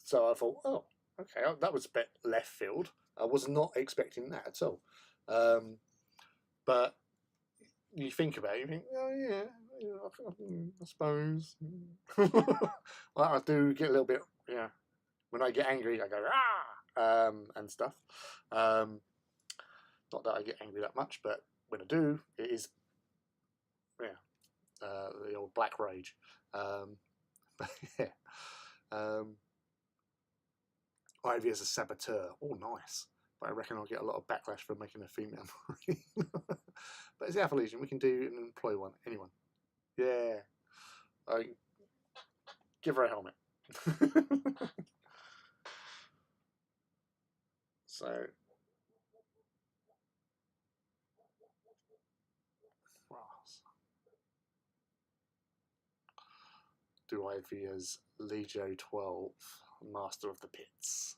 So I thought, oh, okay, that was a bit left field. I was not expecting that at all. But you think about it, you think, oh yeah, I suppose. I do get a little bit, when I get angry, I go, ah, and stuff. Not that I get angry that much, but when I do, it is, the old black rage. But yeah. Ivy as a saboteur. Oh, nice. But I reckon I'll get a lot of backlash for making a female Marine. But as the Alpha Legion, we can do and employ one. Anyone. Yeah. Give her a helmet. So. Do Ivy as Legio 12, Master of the Pits.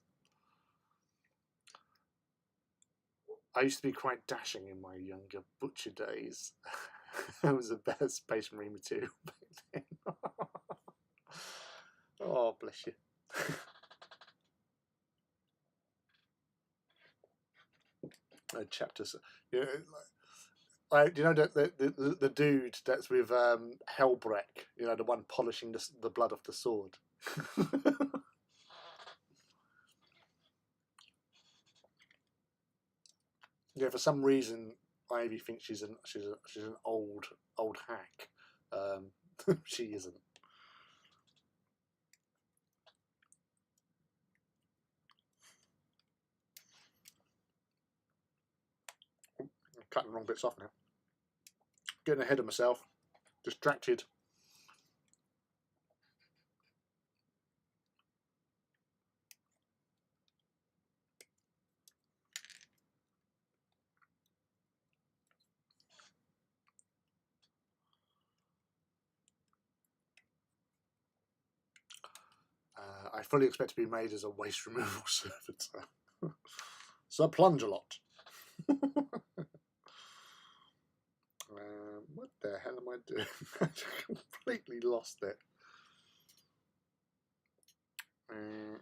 I used to be quite dashing in my younger butcher days. I was a better Space Marine material back then. Oh, bless you. Chapters. You know the dude that's with Helbreck. You know, the one polishing the blood off the sword. Yeah, for some reason, Ivy thinks she's an old hack. She isn't. I'm cutting the wrong bits off now. Getting ahead of myself. Distracted. I fully expect to be made as a waste removal servitor. So I plunge a lot. What the hell am I doing? I completely lost it. And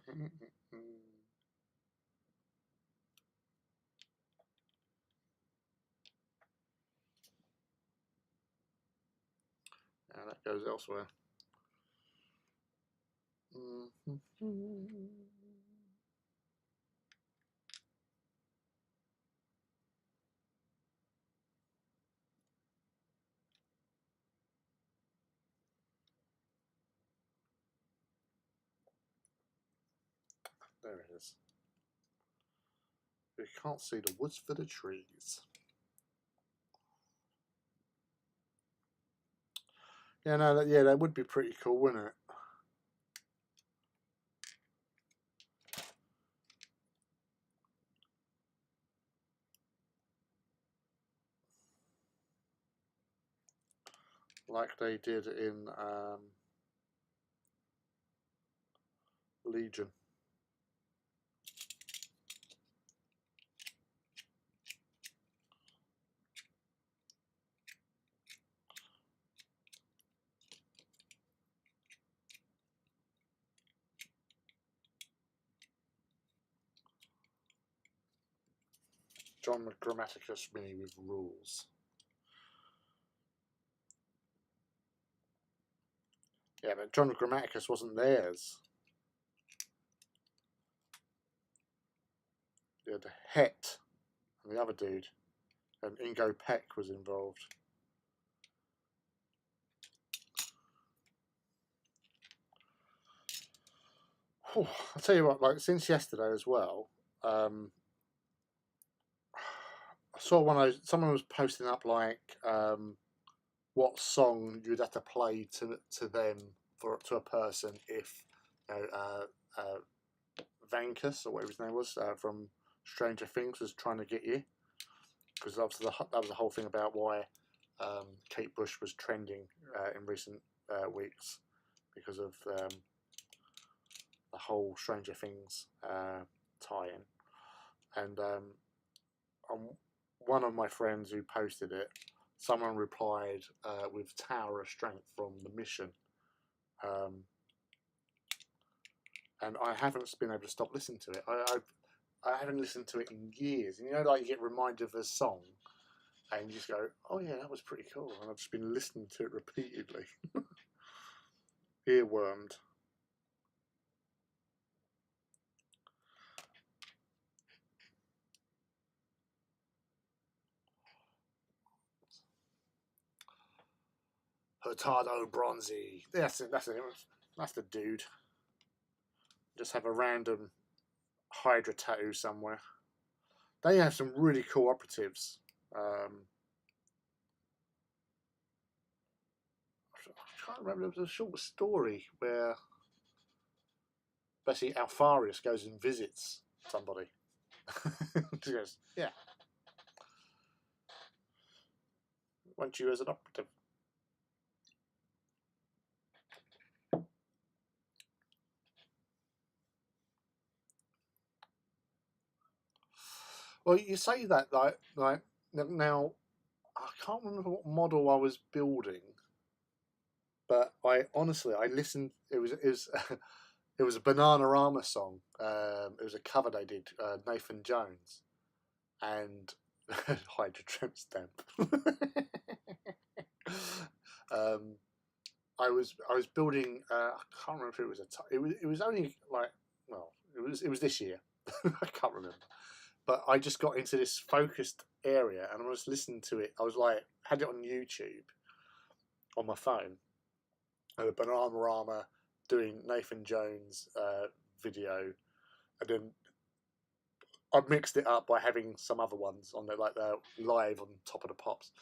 that goes elsewhere. There it is. You can't see the woods for the trees. Yeah, no, that would be pretty cool, wouldn't it? Like they did in Legion. John Grammaticus mini with rules. Yeah, but John Grammaticus wasn't theirs. You had Het and the other dude, and Ingo Peck was involved. Whew, I'll tell you what, like since yesterday as well, I saw someone was posting up like what song you'd have to play to them to a person if you know Vankus or whatever his name was from Stranger Things was trying to get you, because obviously that was the whole thing about why Kate Bush was trending in recent weeks because of the whole Stranger Things tie-in, and one of my friends who posted it, someone replied with Tower of Strength from The Mission, and I haven't been able to stop listening to it. I haven't listened to it in years, and you know, like you get reminded of a song, and you just go, "Oh yeah, that was pretty cool," and I've just been listening to it repeatedly. Earwormed. Hurtado Bronzy. That's it. That's it. That's the dude. Just have a random Hydra tattoo somewhere. They have some really cool operatives. I can't remember. There was a short story where basically Alfarius goes and visits somebody. She goes, "Yeah, want you as an operative." Well, you say that like now. I can't remember what model I was building, but I honestly I listened. It was it was a Bananarama song. It was a cover they did, Nathan Jones and Hydra Tramp Stamp. I was building. I can't remember if it was it was only like, well, it was this year. I can't remember, but I just got into this focused area and I was listening to it. I was like, had it on YouTube on my phone. Bananarama doing Nathan Jones video, and then I mixed it up by having some other ones on there, like they're live on Top of the Pops.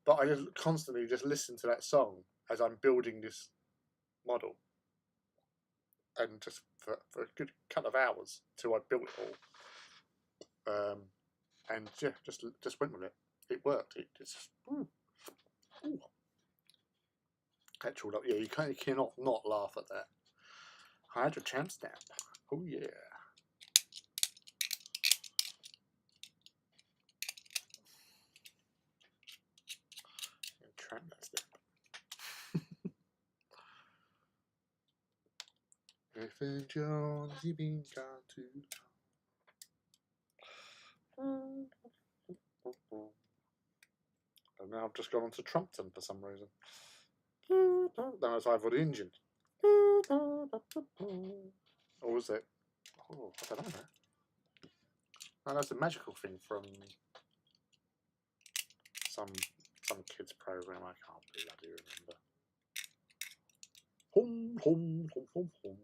But I just constantly just listen to that song as I'm building this model, and just for a good couple of hours till I built it all. And yeah, just went with it. It worked. It's ooh. Petrol. Yeah, you cannot not laugh at that. Hydra Champ Stamp. Oh yeah. Tramp that stamp. Nathan Jones, he been gone too long. And now I've just gone on to Trumpton for some reason. That was either the engine. Or was it? Oh, I don't know. No, that's a magical thing from some kids program. I can't bloody remember. Home, home, home, home, home.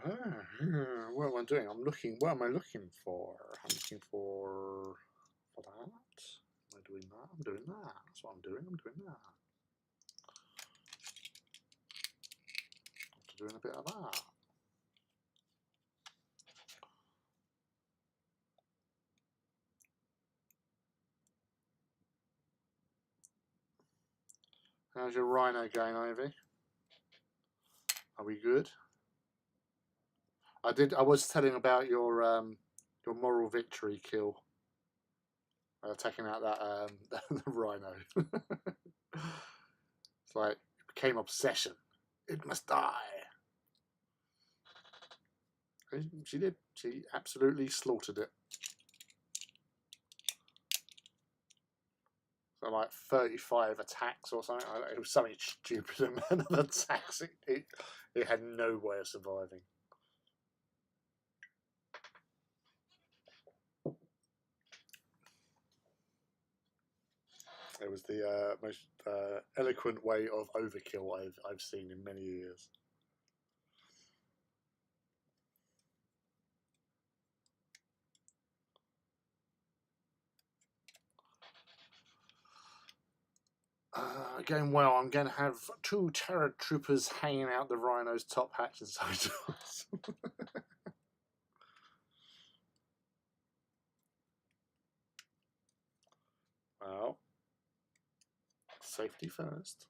What am I doing? I'm looking. What am I looking for? I'm looking for that. Am I doing that? I'm doing that. That's what I'm doing. I'm doing that. I'm doing a bit of that. How's your rhino going, Ivy? Are we good? I was telling about your moral victory kill, taking out that the rhino. It's like it became obsession. It must die. She did. She absolutely slaughtered it. So like 35 attacks or something. It was something stupid amount of attacks. It had no way of surviving. It was the most eloquent way of overkill I've seen in many years. Going well. I'm going to have 2 terror troopers hanging out the rhino's top hatch and side doors. Well, safety first.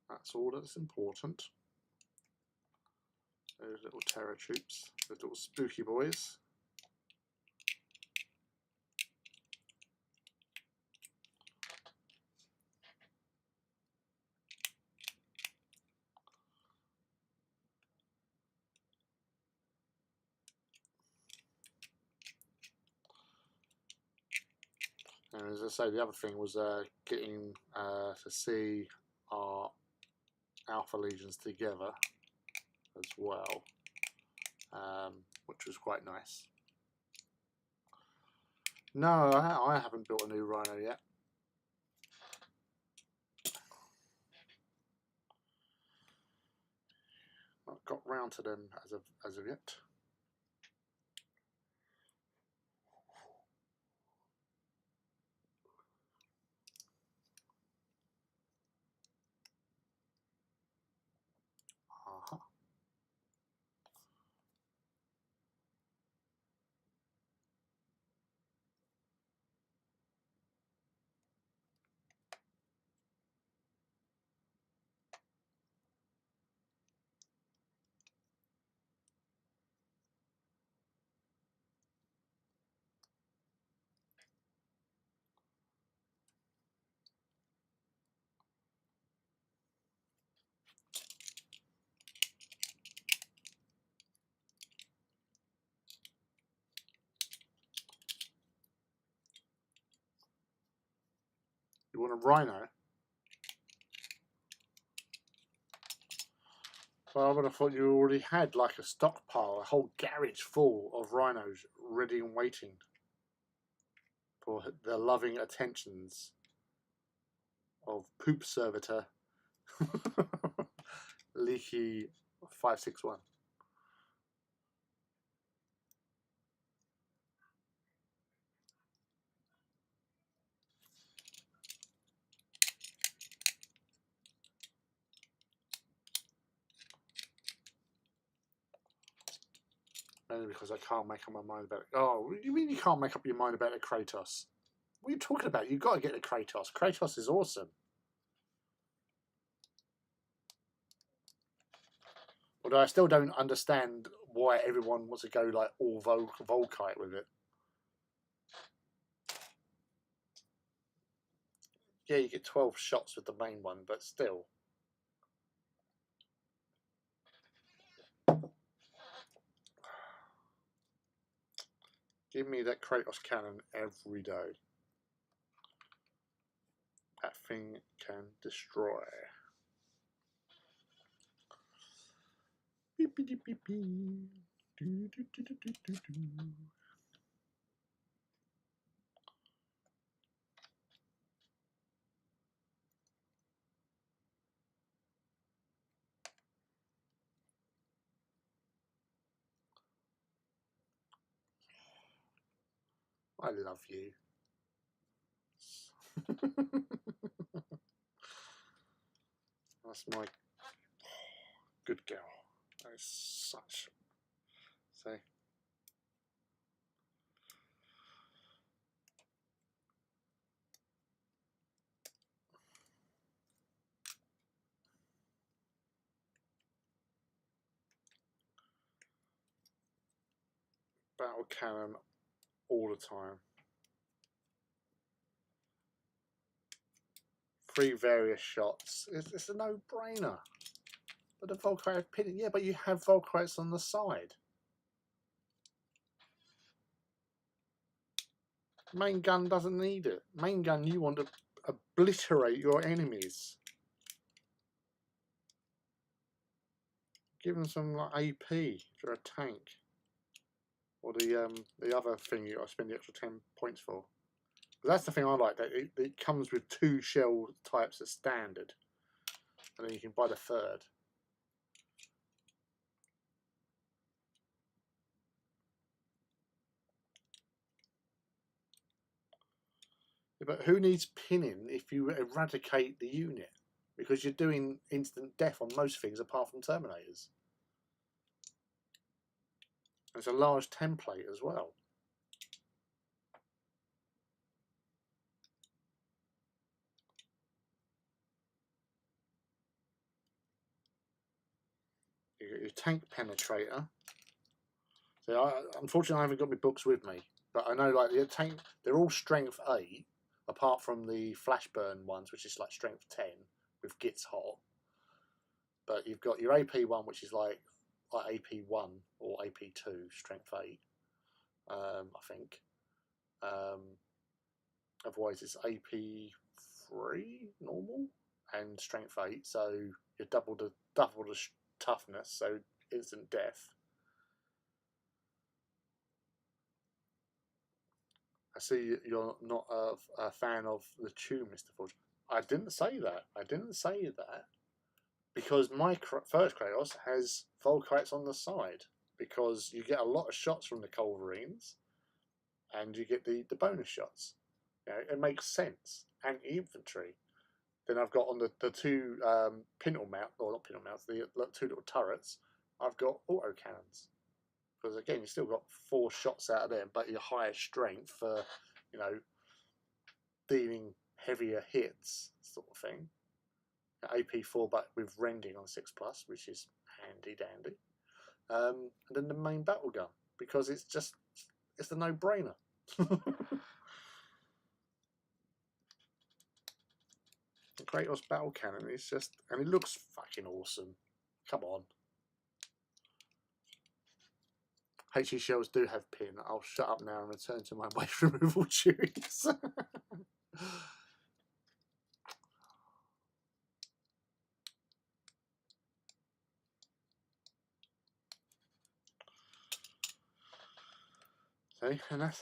That's all that's important. Those little terror troops, those little spooky boys. And as I say, the other thing was getting to see our Alpha Legions together as well, which was quite nice. No, I haven't built a new Rhino yet. Not got round to them as of yet. You want a Rhino? Well, I would have thought you already had like a stockpile, a whole garage full of rhinos ready and waiting for the loving attentions of Poop Servitor Leaky 561. Mainly because I can't make up my mind about it. Oh, what do you mean you can't make up your mind about the Kratos? What are you talking about? You've got to get the Kratos. Kratos is awesome. Although I still don't understand why everyone wants to go like all Volkite with it. Yeah, you get 12 shots with the main one, but still. Give me that Kratos cannon every day. That thing can destroy. Beep, beep, beep, beep. Do, do, do, do, do, do, do. I love you. That's my good girl. That is such. So. Battle cannon all the time. 3 various shots. It's a no-brainer. But the Volkite pin, yeah, but you have Volkites on the side. Main gun doesn't need it. Main gun, you want to obliterate your enemies. Give them some like AP for a tank, or the other thing you got to spend the extra 10 points for. But that's the thing I like. That it comes with 2 shell types as standard, and then you can buy the 3rd. Yeah, but who needs pinning if you eradicate the unit? Because you're doing instant death on most things apart from Terminators. It's a large template as well. You got your tank penetrator. So unfortunately I haven't got my books with me, but I know like the tank, they're all strength 8, apart from the flashburn ones, which is like strength 10 with gets hot. But you've got your AP one, which is like AP 1 or AP 2, strength 8, I think. Otherwise it's AP 3 normal and strength 8, so you're double the toughness, so instant death. I see you're not a fan of the tune, Mr. Forge. I didn't say that. I didn't say that. Because my first Kratos has Volkites on the side. Because you get a lot of shots from the Culverines. And you get the bonus shots. You know, it makes sense. And infantry. Then I've got on the 2 pintle mount, or not pintle mounts, the 2 little turrets, I've got autocannons. Because again, you still got 4 shots out of them, but your higher strength for, you know, dealing heavier hits, sort of thing. AP4, but with rending on 6+, which is handy dandy. And then the main battle gun, because it's a no-brainer. The Kratos battle cannon is just, and it looks fucking awesome. Come on. HE shells do have pin. I'll shut up now and return to my waste removal tunes. See, and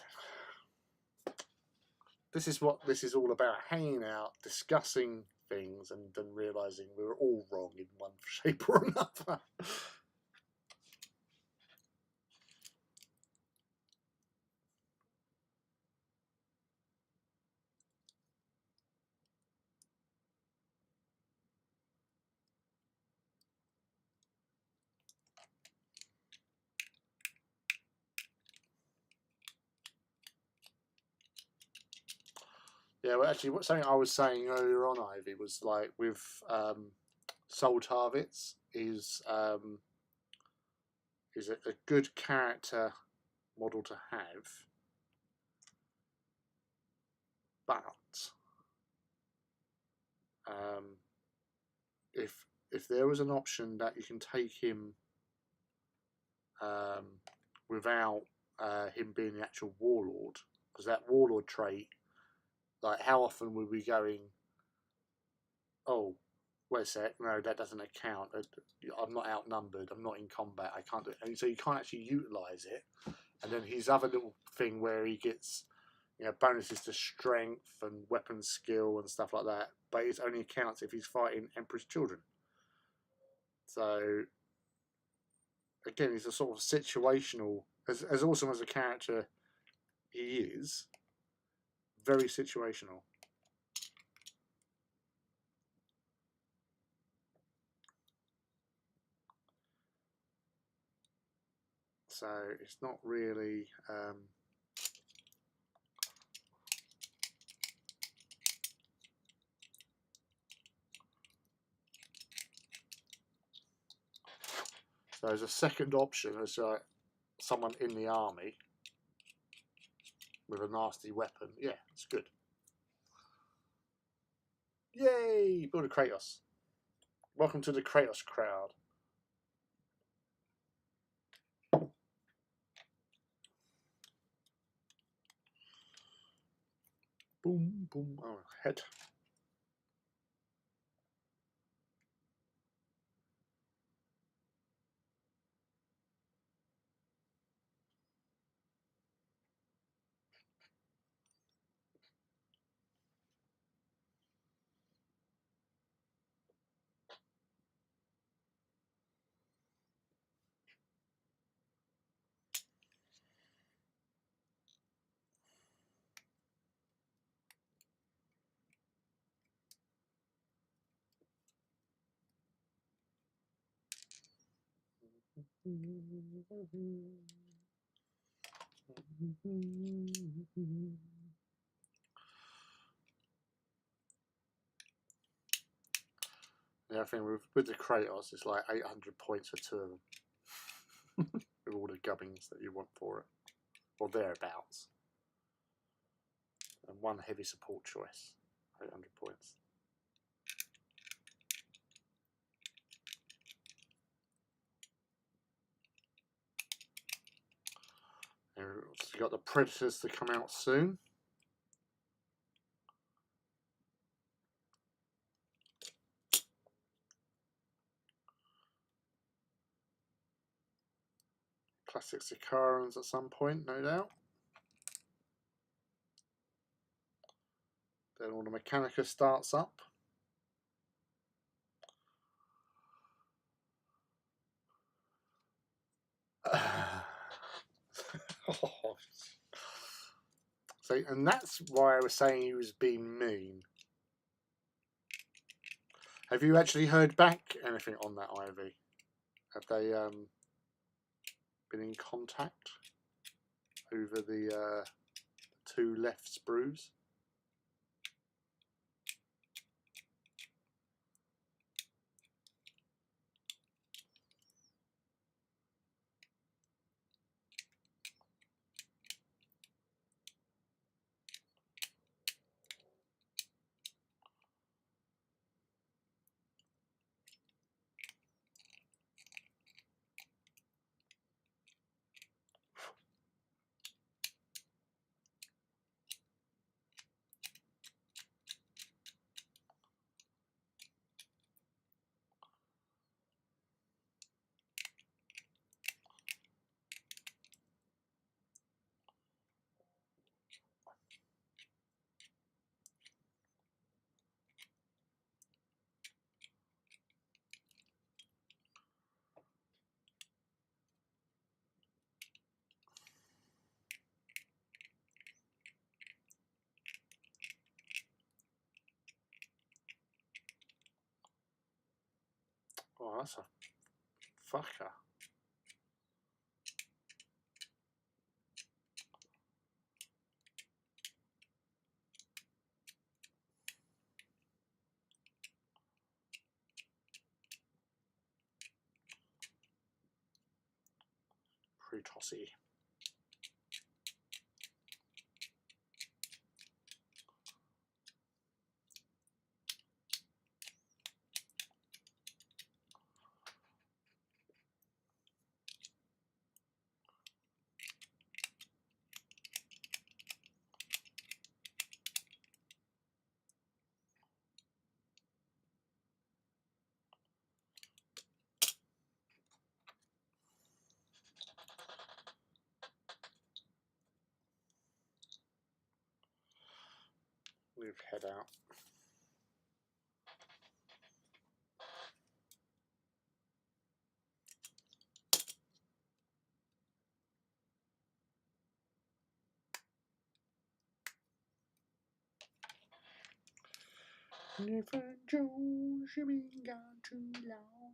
this is what this is all about: hanging out, discussing things, and then realizing we were all wrong in one shape or another. Yeah, well, actually, something I was saying earlier on, Ivy, was like with Soul Targets is a good character model to have, but if there was an option that you can take him without him being the actual warlord, because that warlord trait, like how often would we going, oh, wait a sec, no, that doesn't account. I'm not outnumbered. I'm not in combat. I can't do it. And so you can't actually utilise it. And then his other little thing where he gets, you know, bonuses to strength and weapon skill and stuff like that. But it only counts if he's fighting Emperor's children. So again, he's a sort of situational. As awesome as a character he is very situational. So it's not really so as a second option as someone in the army with a nasty weapon. Yeah, it's good. Yay! Build a Kratos. Welcome to the Kratos crowd. Boom, boom. Oh, head. Yeah, I think with the Kratos, it's like 800 points for 2 of them. With all the gubbins that you want for it. Or thereabouts. And 1 heavy support choice. 800 points. So you've got the Predators to come out soon. Classic Sicarans at some point, no doubt. Then all the Mechanica starts up. So, and that's why I was saying he was being mean. Have you actually heard back anything on that, Ivy? Have they been in contact over the 2 left sprues? Oh, that's a fucker. Pretty tossy. Move head out. Different Jones, you've been gone too long.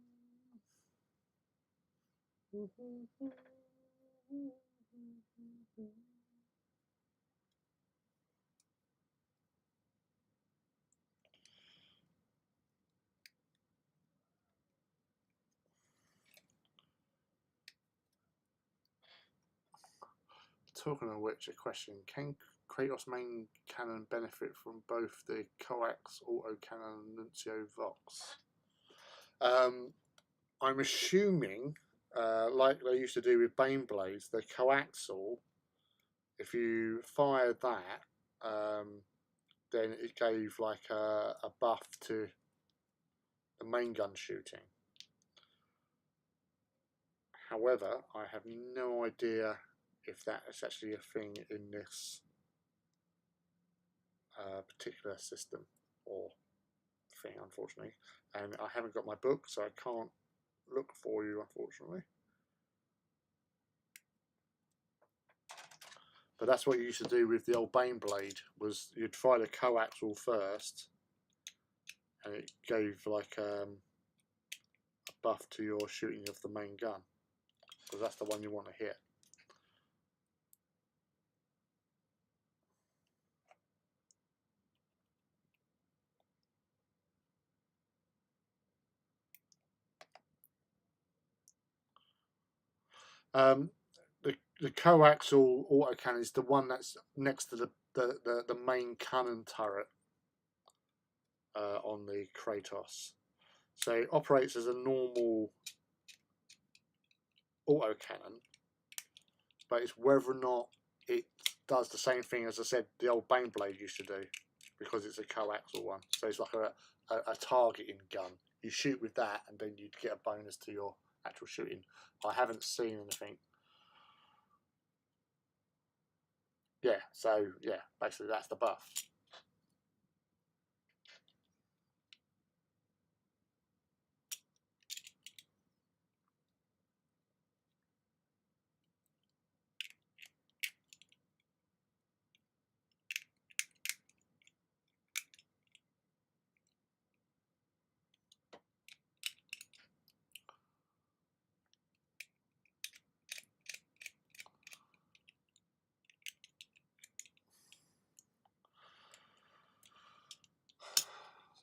Talking of which, a question: can Kratos' main cannon benefit from both the coax autocannon and Nuncio Vox? I'm assuming, like they used to do with Baneblades, the coaxial, if you fired that, then it gave like a buff to the main gun shooting. However, I have no idea if that is actually a thing in this particular system or thing, unfortunately. And I haven't got my book, so I can't look for you, unfortunately. But that's what you used to do with the old Baneblade, was you'd fire the coaxial first, and it gave like a buff to your shooting of the main gun, because that's the one you want to hit. The coaxial autocannon is the one that's next to the main cannon turret on the Kratos. So it operates as a normal autocannon, but it's whether or not it does the same thing as I said the old Baneblade used to do, because it's a coaxial one. So it's like a targeting gun. You shoot with that, and then you'd get a bonus to your actual shooting. I haven't seen anything. Yeah, so yeah, basically that's the buff.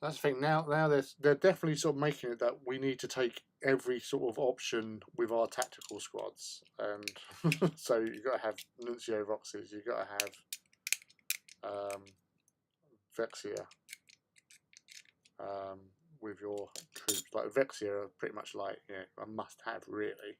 That's the thing. Now they're definitely sort of making it that we need to take every sort of option with our tactical squads, and so you've got to have Nuncio Voxes, you've got to have Vexia with your troops. Like Vexia are pretty much like, you know, a must-have, really.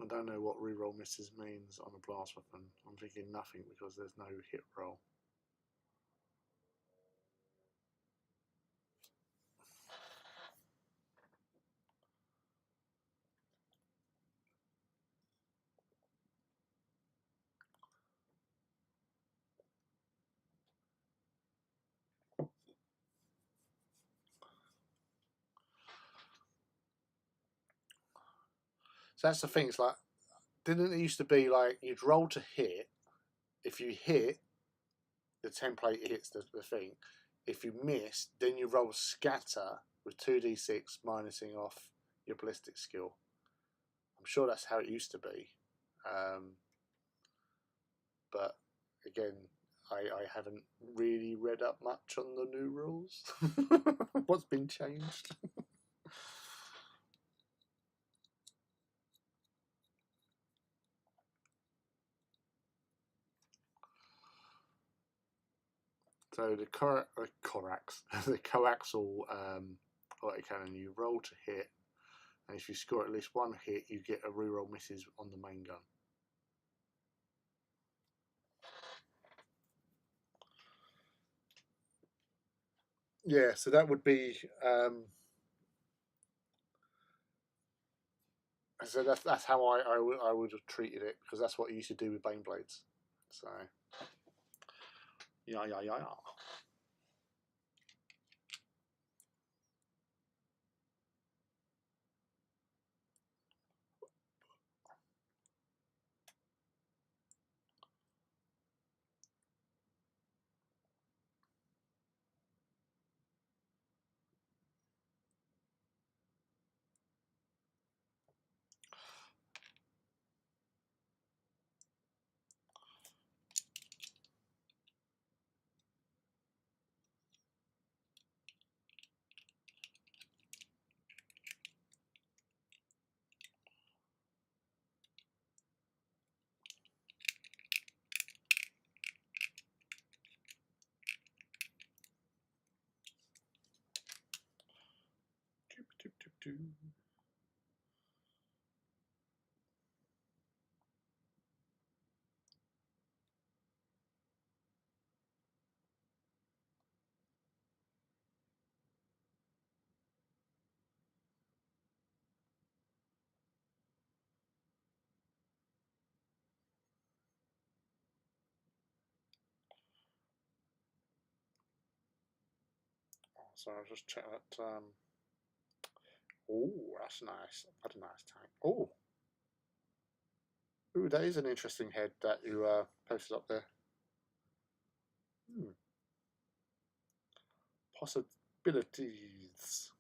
I don't know what reroll misses means on a blast weapon. I'm thinking nothing because there's no hit roll. So that's the thing. It's like, didn't it used to be like you'd roll to hit? If you hit, the template hits the thing. If you miss, then you roll scatter with 2d6 minusing off your ballistic skill. I'm sure that's how it used to be. But again, I haven't really read up much on the new rules. What's been changed? So the corax, the coaxial autocannon, you roll to hit, and if you score at least one hit, you get a reroll misses on the main gun. Yeah, so that would be. So that's how I would have treated it, because that's what you used to do with Baneblades. So yeah. So I'll just check that. Oh, that's nice. What a nice tank. Oh, ooh, that is an interesting head that you posted up there. Possibilities.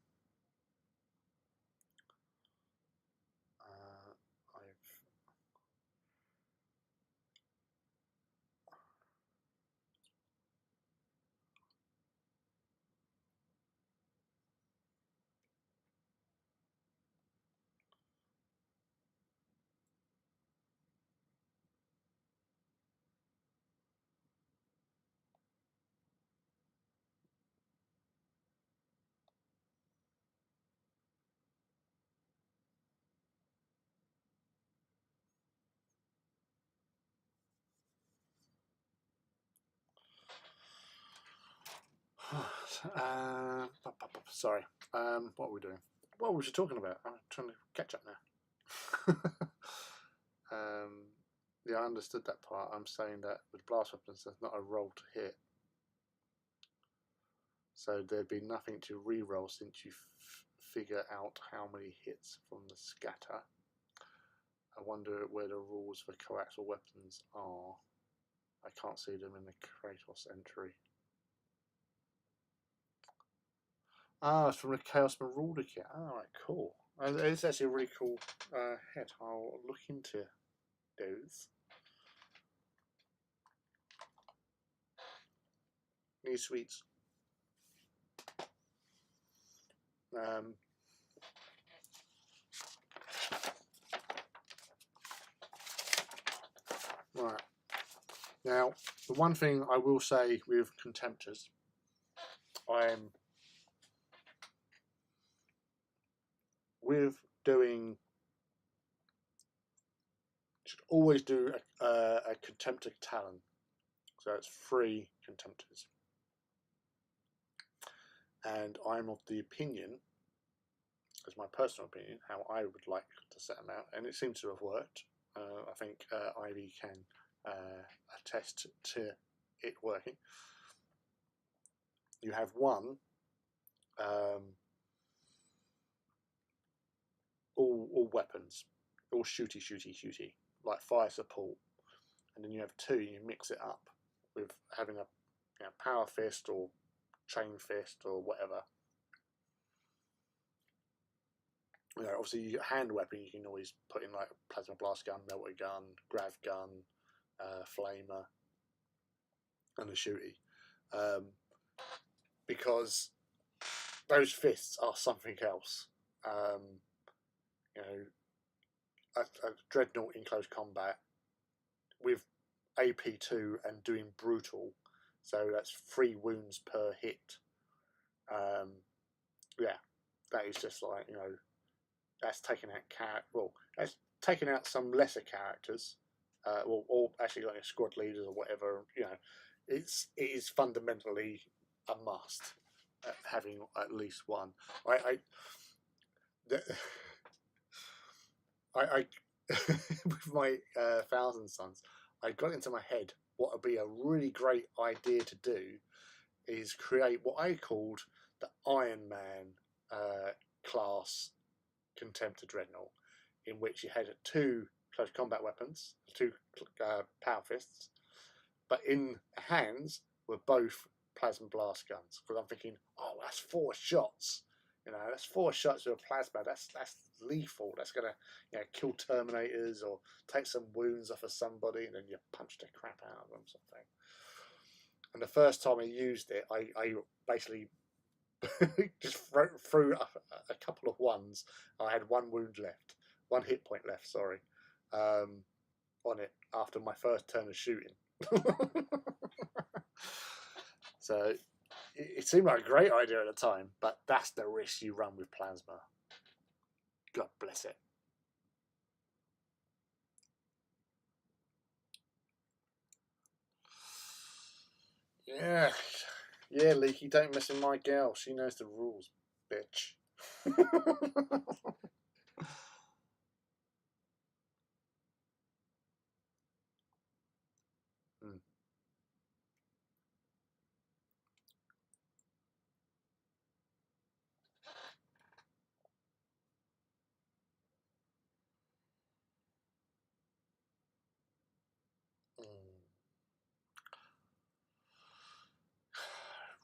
I've sorry. What are we doing? What was you talking about? I'm trying to catch up now. Yeah, I understood that part. I'm saying that with blast weapons, there's not a roll to hit, so there'd be nothing to re-roll since you figure out how many hits from the scatter. I wonder where the rules for coaxial weapons are. I can't see them in the Kratos entry. Ah, it's from the Chaos Marauder kit. Alright, cool. It's actually a really cool head. I'll look into those. New sweets. Right. Now, the one thing I will say with Contemptors, with doing, should always do a Contemptor Talon. So it's 3 Contemptors. And I'm of the opinion, as my personal opinion, how I would like to set them out, and it seems to have worked. I think Ivy can attest to it working. You have one all weapons, all shooty, like fire support, and then you have 2. You mix it up with having a power fist or chain fist or whatever. Obviously you get hand weapon. You can always put in like plasma blast gun, melter gun, grav gun, flamer, and a shooty, because those fists are something else. A dreadnought in close combat with AP2 and doing brutal So that's 3 wounds per hit. Yeah, that is just like, you know, that's taking out that's taking out some lesser characters, or actually like squad leaders or whatever. You know, it is fundamentally a must having at least one. I with my Thousand Sons, I got into my head what would be a really great idea to do is create what I called the Iron Man class Contemptor Dreadnought, in which you had 2 close combat weapons, 2 power fists, but in hands were both plasma blast guns. Because I'm thinking, oh, that's 4 shots. You know, that's 4 shots with a plasma. That's lethal. That's gonna, you know, kill Terminators or take some wounds off of somebody, and then you punch the crap out of them, something. And the first time I used it, I basically just threw a couple of ones. I had 1 wound left, 1 hit point left. Sorry, on it after my first turn of shooting. So it seemed like a great idea at the time, but that's the risk you run with plasma. God bless it. Yeah, yeah, Leaky, don't mess with my girl. She knows the rules, bitch. Mm.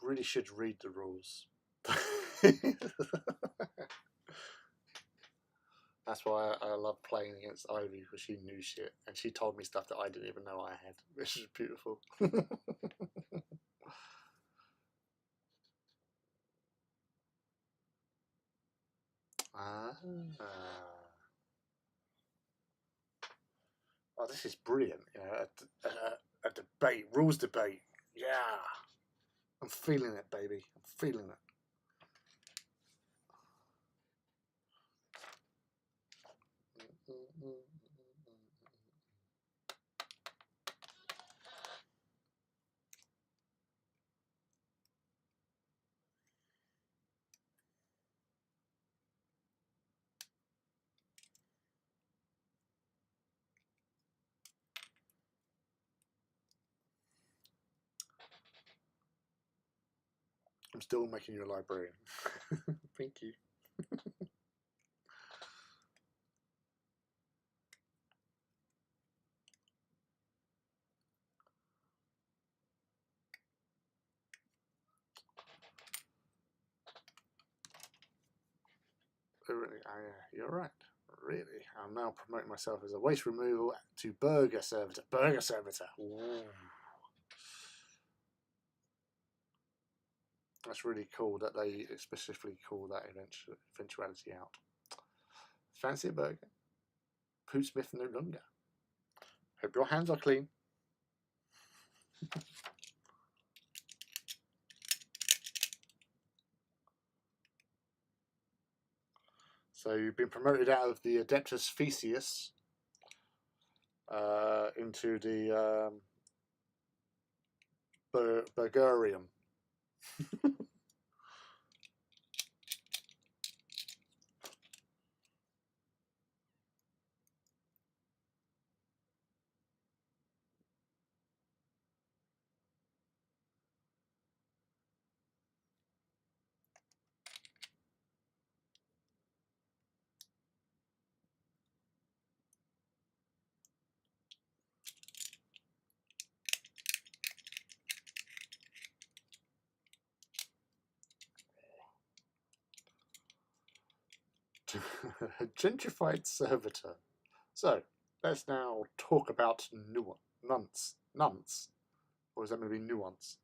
Really should read the rules. That's why I love playing against Ivy, because she knew shit and she told me stuff that I didn't even know I had, which is beautiful. Oh, this is brilliant! You know, a debate, rules debate. Yeah, I'm feeling it, baby. I'm feeling it. I'm still making you a librarian. Thank you. Really, you're right. Really, I'm now promoting myself as a waste removal to burger servitor. Burger servitor. Ooh. That's really cool that they specifically call that eventuality out. Fancy a burger? Pooh Smith no longer. Hope your hands are clean. So you've been promoted out of the Adeptus Theseus into the Burgarium. Gentrified servitor. So let's now talk about nuance. Nunts. Or is that going to be nuance?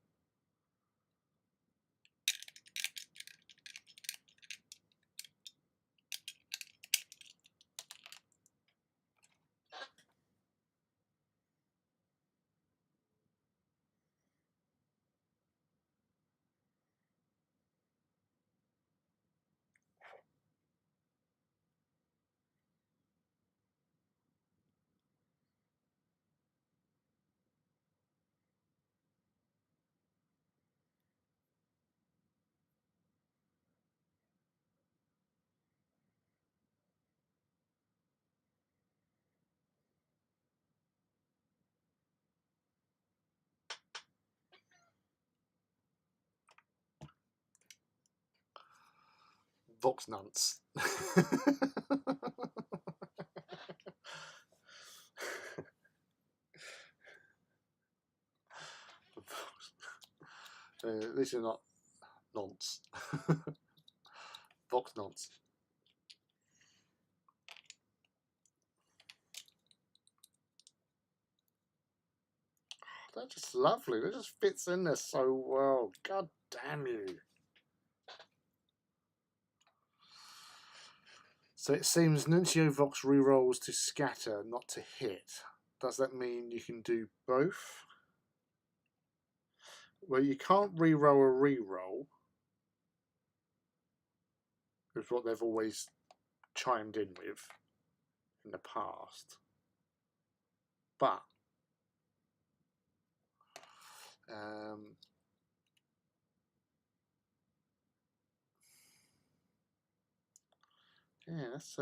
Vox nunts. These are not nonce. Vox nonce. They're just lovely. They just fits in there so well. God damn you. So it seems Nuncio Vox rerolls to scatter, not to hit. Does that mean you can do both? Well, you can't reroll a reroll. Is what they've always chimed in with in the past. But yeah, that's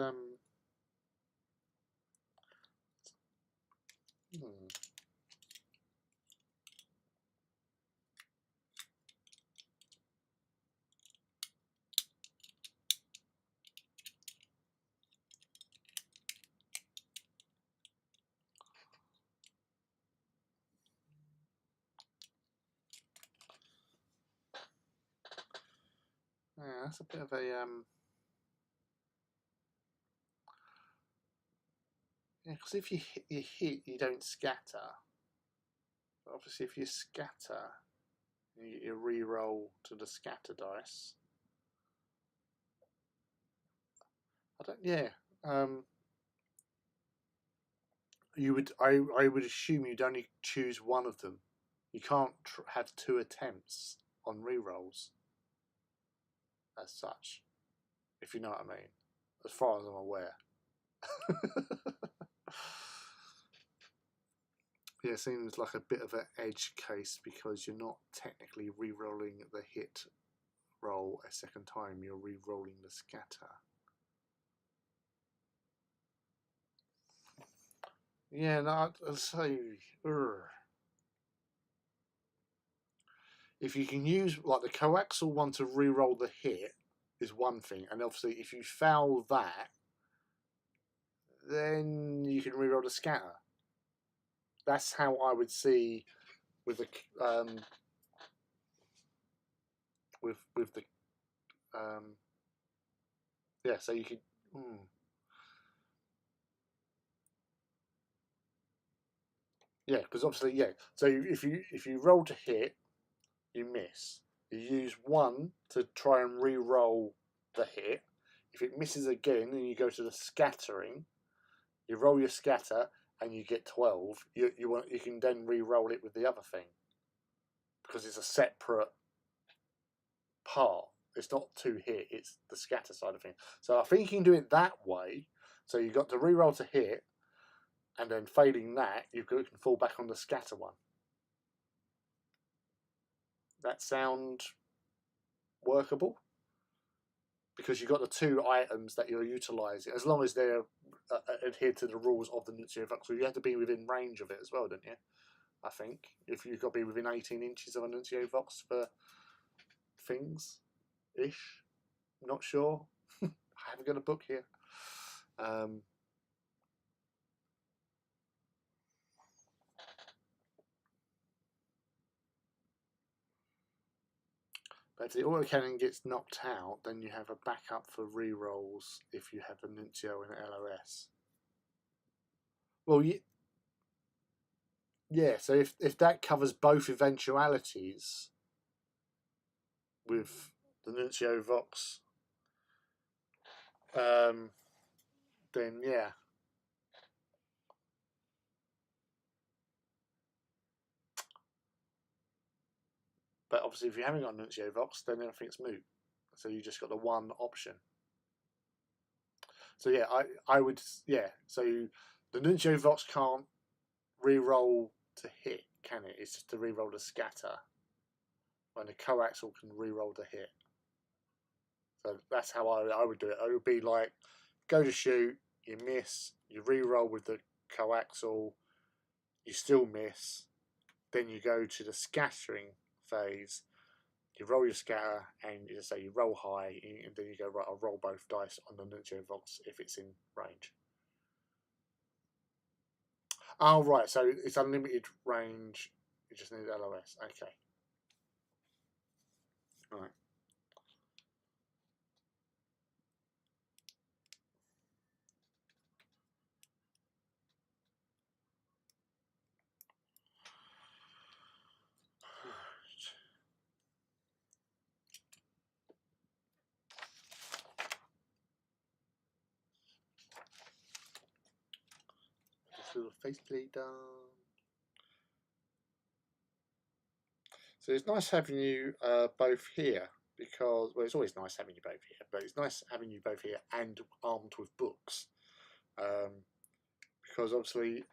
yeah, that's a bit of a yeah, because if you hit, you don't scatter. But obviously, if you scatter, you re-roll to the scatter dice. I don't. Yeah. You would. I would assume you'd only choose one of them. You can't have two attempts on re-rolls as such, if you know what I mean. As far as I'm aware. Yeah, it seems like a bit of an edge case because you're not technically re-rolling the hit roll a second time, you're re-rolling the scatter. Yeah, no, I'd say, if you can use like the coaxial one to re-roll the hit is one thing, and obviously if you foul that, then you can re-roll the scatter. That's how I would see with the with the yeah. So you could. Yeah, because obviously, yeah. So if you roll to hit, you miss. You use one to try and re-roll the hit. If it misses again, and you go to the scattering, you roll your scatter and you get 12. You can then re-roll it with the other thing because it's a separate part. It's not two hit. It's the scatter side of things. So I think you can do it that way. So you've got to re-roll to hit, and then failing that, you can fall back on the scatter one. That sound workable? Because you've got the two items that you're utilising, as long as they're adhere to the rules of the Nuncio Vox. So you have to be within range of it as well, don't you? I think if you've got to be within 18 inches of a Nuncio Vox for things, ish. Not sure. I haven't got a book here. But if the autocannon gets knocked out, then you have a backup for re-rolls if you have a Nuncio and an LOS. Well, yeah. So if that covers both eventualities with the Nuncio Vox, then yeah. But obviously, if you haven't got a Nuncio Vox, then everything's moot. So you just got the one option. So yeah, I would, yeah. So the Nuncio Vox can't re-roll to hit, can it? It's just to re-roll the scatter. When the coaxial can re-roll the hit. So that's how I would do it. I would be like, go to shoot, you miss, you re-roll with the coaxial, you still miss, then you go to the scattering phase, you roll your scatter, and you say you roll high, and then you go, right, I'll roll both dice on the Nuncio Vox if it's in range. Oh, right, so it's unlimited range, you just need LOS, okay. Right. This little faceplate done. So it's nice having you both here, because, well, it's always nice having you both here, but it's nice having you both here and armed with books, because obviously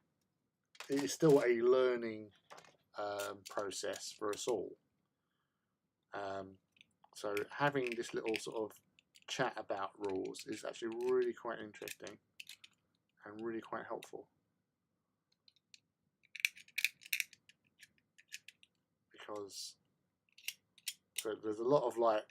it is still a learning process for us all. So having this little sort of chat about rules is actually really quite interesting and really quite helpful, because so there's a lot of like,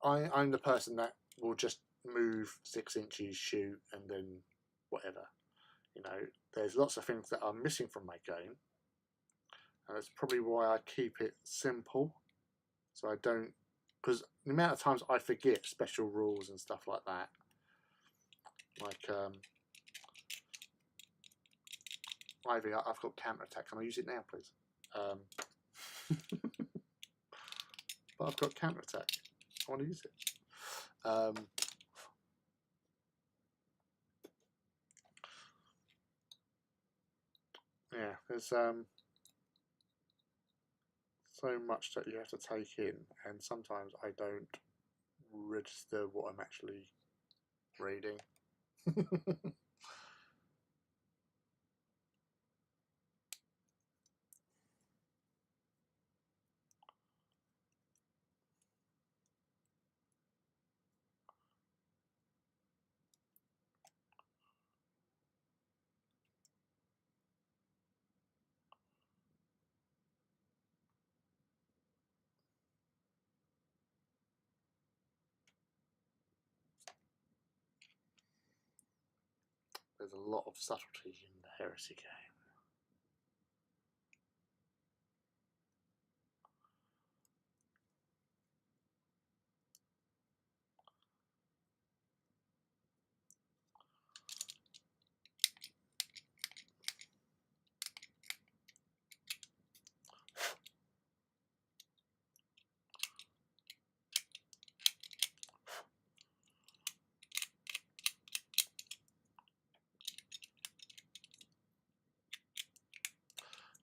I'm the person that will just move 6 inches, shoot, and then whatever. You know, there's lots of things that I'm missing from my game, and that's probably why I keep it simple, so I don't, because the amount of times I forget special rules and stuff like that, like Ivy, I've got counter attack. Can I use it now, please? But I've got counter attack. I want to use it. Yeah, there's so much that you have to take in, and sometimes I don't register what I'm actually reading. There's a lot of subtlety in the Heresy game.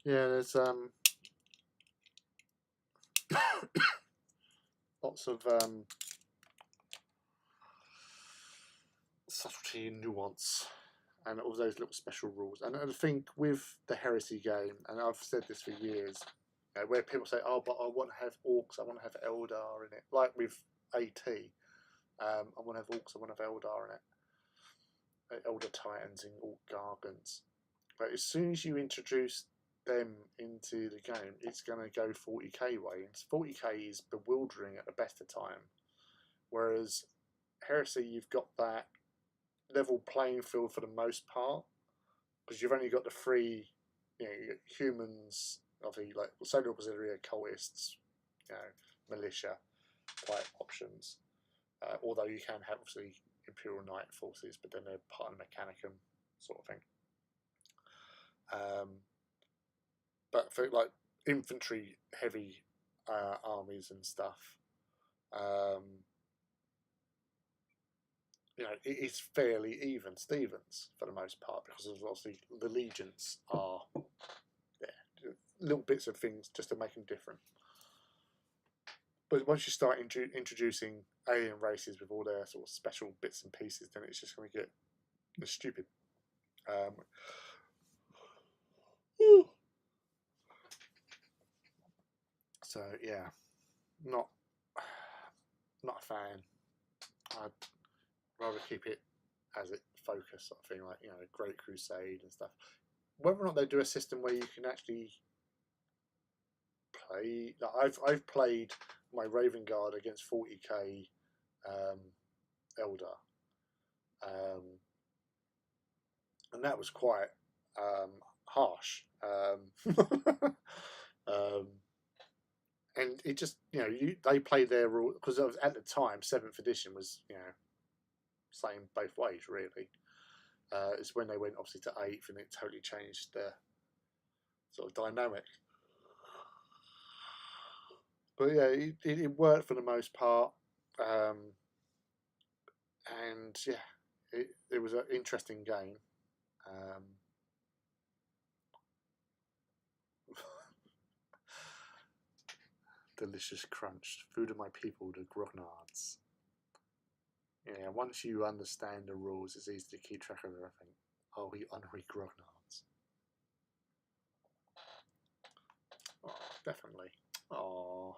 Yeah, there's lots of subtlety and nuance, and all those little special rules. And I think with the Heresy game, and I've said this for years, where people say, "Oh, but I want to have orcs, I want to have Eldar in it," like with AT, I want to have orcs, I want to have Eldar in it, Elder Titans and Orc Gargants. But as soon as you introduce them into the game, it's going to go 40k way, and 40k is bewildering at the best of time. Whereas Heresy, you've got that level playing field for the most part, because you've only got the 3, you know, humans, obviously, like Solar Auxiliary, cultists, you know, militia type options. Although you can have obviously Imperial Knight forces, but then they're part of the Mechanicum sort of thing. But for like infantry heavy armies and stuff, you know, it is fairly even Stevens for the most part, because obviously the legions are little bits of things just to make them different. But once you start introducing alien races with all their sort of special bits and pieces, then it's just going to get stupid. So yeah, not a fan. I'd rather keep it as it focus sort of thing, like, you know, Great Crusade and stuff. Whether or not they do a system where you can actually gameplay. Like, I've played my Raven Guard against 40k Elder, and that was quite harsh. And it just, you know, they play their rule, because at the time 7th edition was, you know, same both ways really. It's when they went obviously to 8th and it totally changed the sort of dynamic. But yeah, it worked for the most part, and yeah, it was an interesting game. Delicious crunch, food of my people, the grognards. Yeah, once you understand the rules, it's easy to keep track of everything. Oh, we honorary grognards. Oh, definitely. Oh,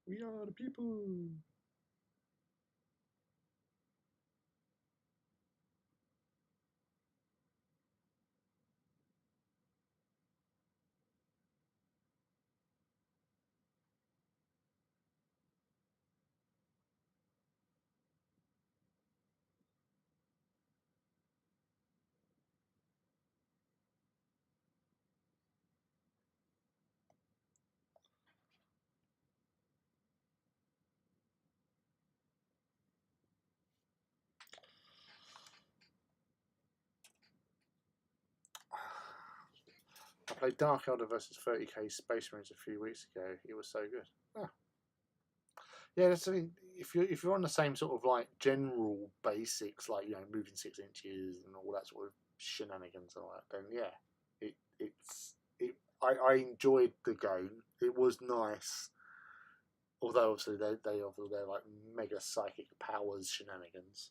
we are the people. I played Dark Elder versus 30k Space Marines a few weeks ago. It was so good. Oh. Yeah, that's, I mean, if you're on the same sort of like general basics, like, you know, moving 6 inches and all that sort of shenanigans and all that, then yeah, I enjoyed the game. It was nice, although obviously they offer their like mega psychic powers shenanigans.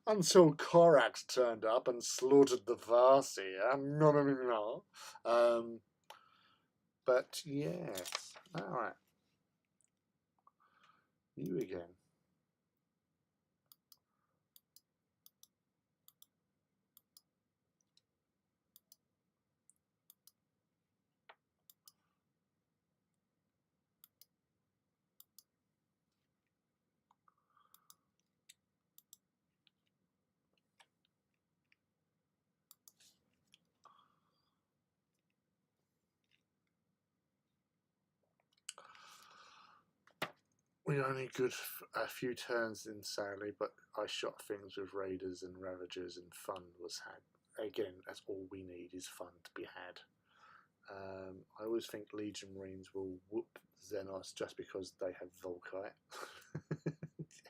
Until Korax turned up and slaughtered the Varsia. No, no, no, no. But yes, all right. You again. We only good a few turns in, sadly, but I shot things with Raiders and Ravagers, and fun was had. Again, that's all we need, is fun to be had. I always think Legion Marines will whoop Xenos just because they have Volkite.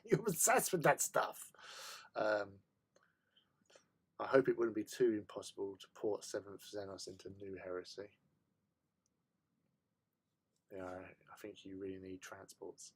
You're obsessed with that stuff. I hope it wouldn't be too impossible to port 7th Xenos into New Heresy. Yeah, I think you really need transports.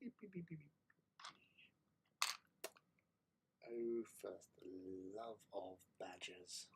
Beep, beep, beep, beep, beep. Oh, first, the love of badgers.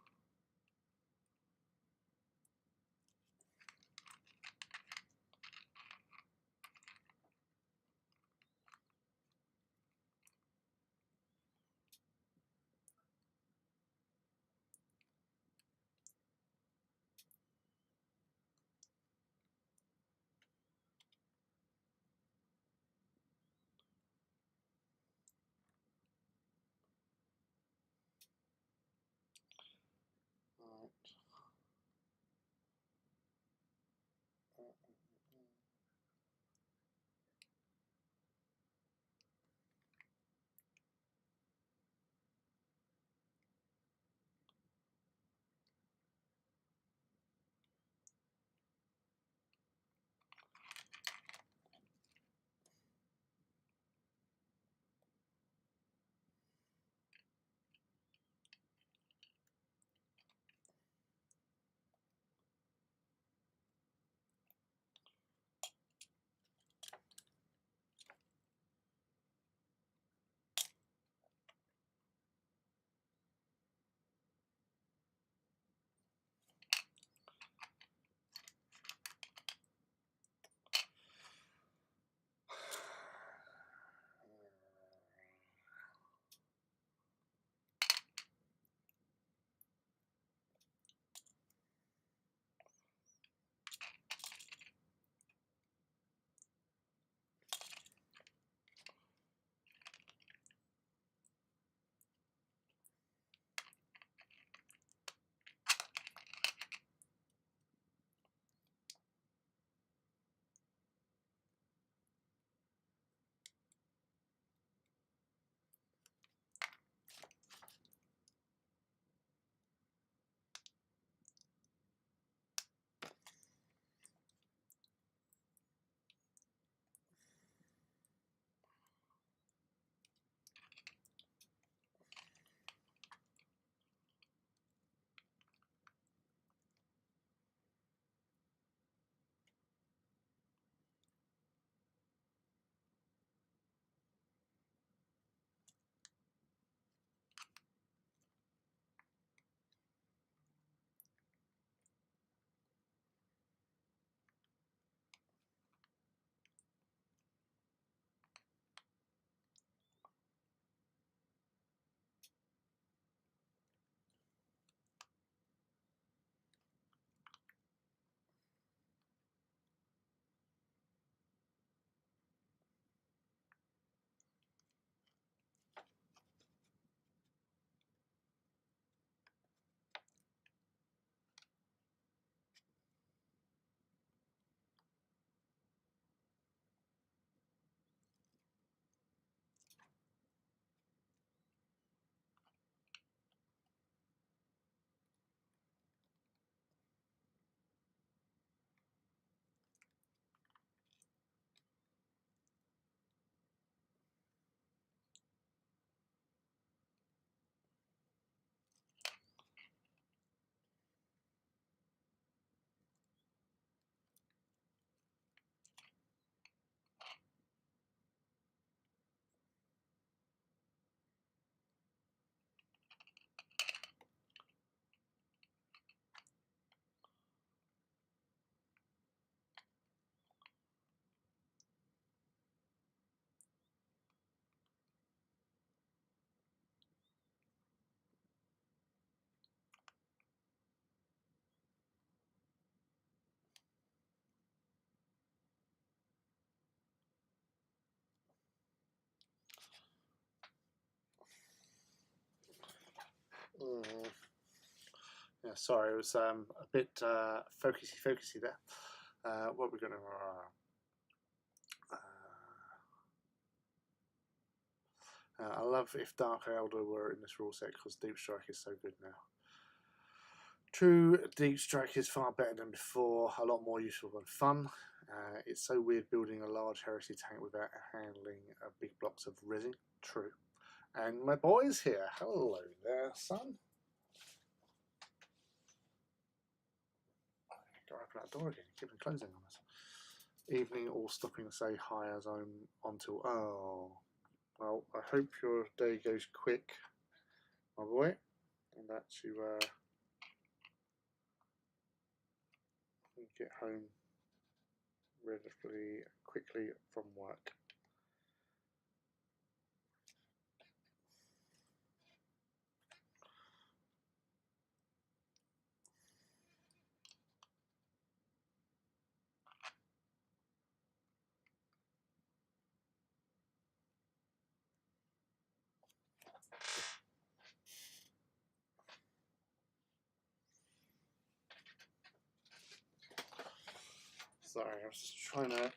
Yeah, sorry, it was a bit focusy there. What we're going to... I love if Dark Elder were in this rule set because Deep Strike is so good now. True, Deep Strike is far better than before, a lot more useful and fun. It's so weird building a large Heresy tank without handling big blocks of resin. True. And my boy's here. Hello there, son. Gotta open that door again. Keep it closing on us. Evening, all stopping to say hi as I'm on till. Oh, well, I hope your day goes quick, my boy, and that you get home relatively quickly from work. Sorry, I was just trying to.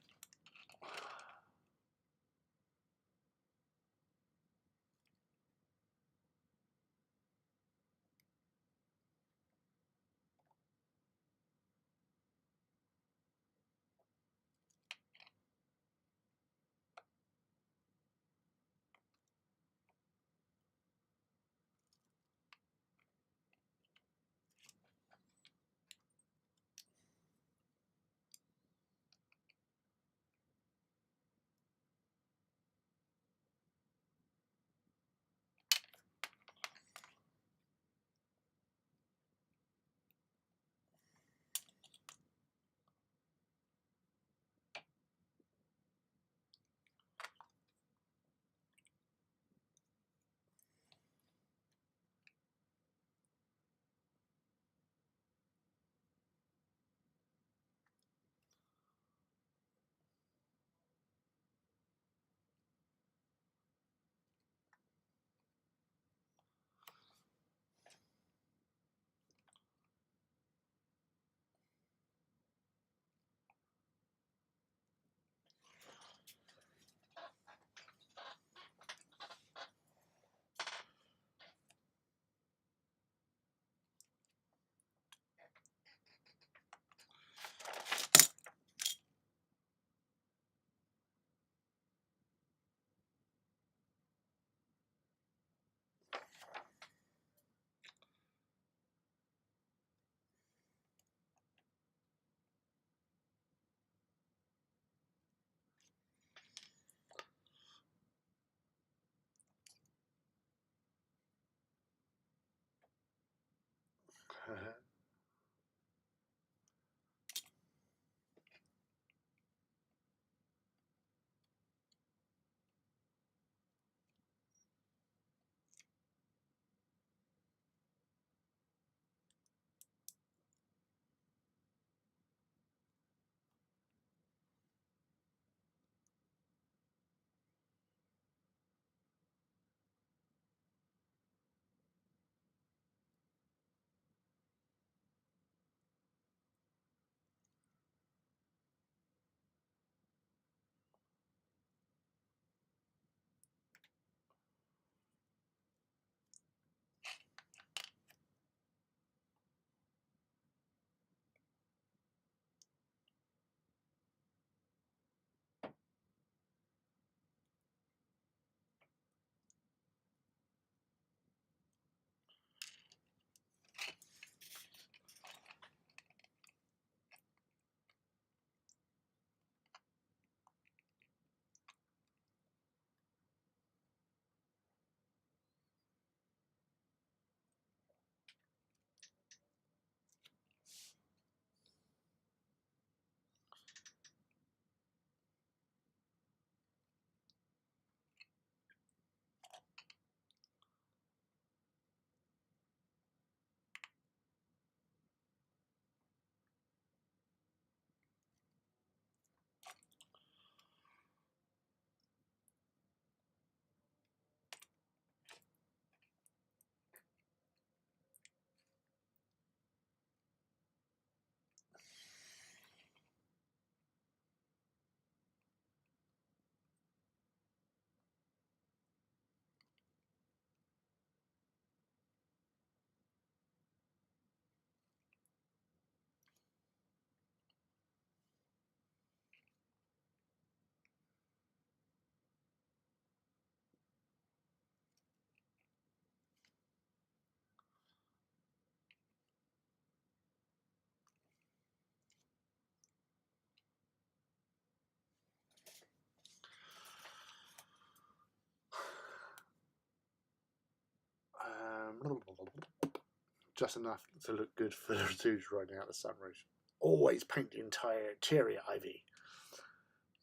just enough to look good for the dudes riding out the sunroof. Always paint the entire interior, Ivy.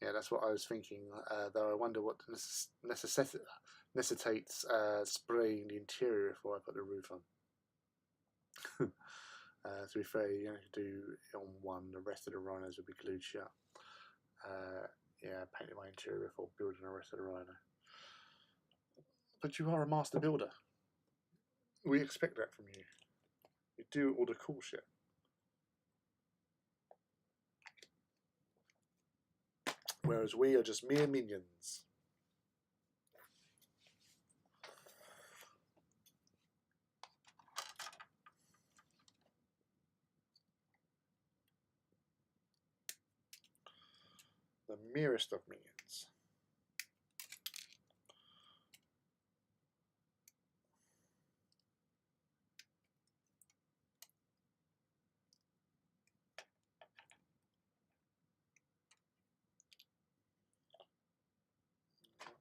Yeah, that's what I was thinking, though I wonder what necessitates spraying the interior before I put the roof on. To be fair, you only do it on one, the rest of the rhinos will be glued shut. Yeah, painting my interior before building the rest of the rhino. But you are a master builder. We expect that from you. You do all the cool shit. Whereas we are just mere minions. The merest of minions.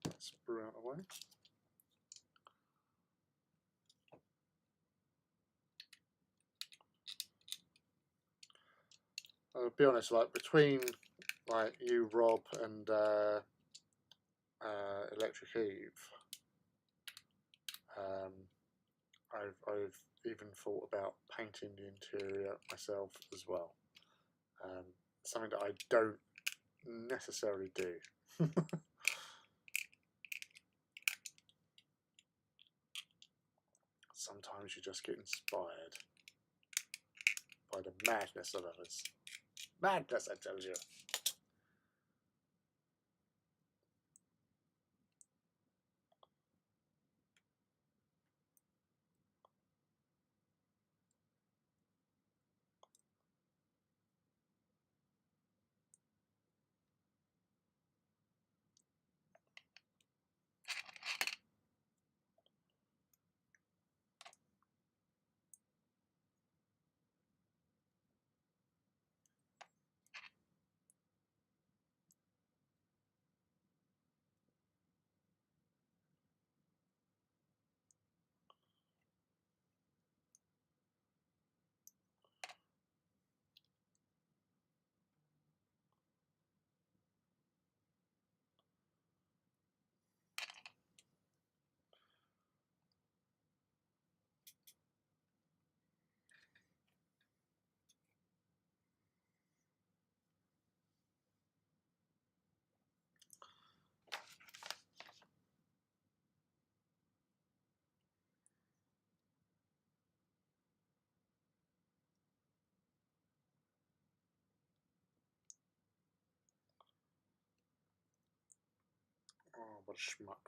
Let's brew out away. I'll be honest, like between like you, Rob, and Electric Eve, I've even thought about painting the interior myself as well. Something that I don't necessarily do. Sometimes you just get inspired by the madness of others. Madness, I tell you. Oh, what a schmuck.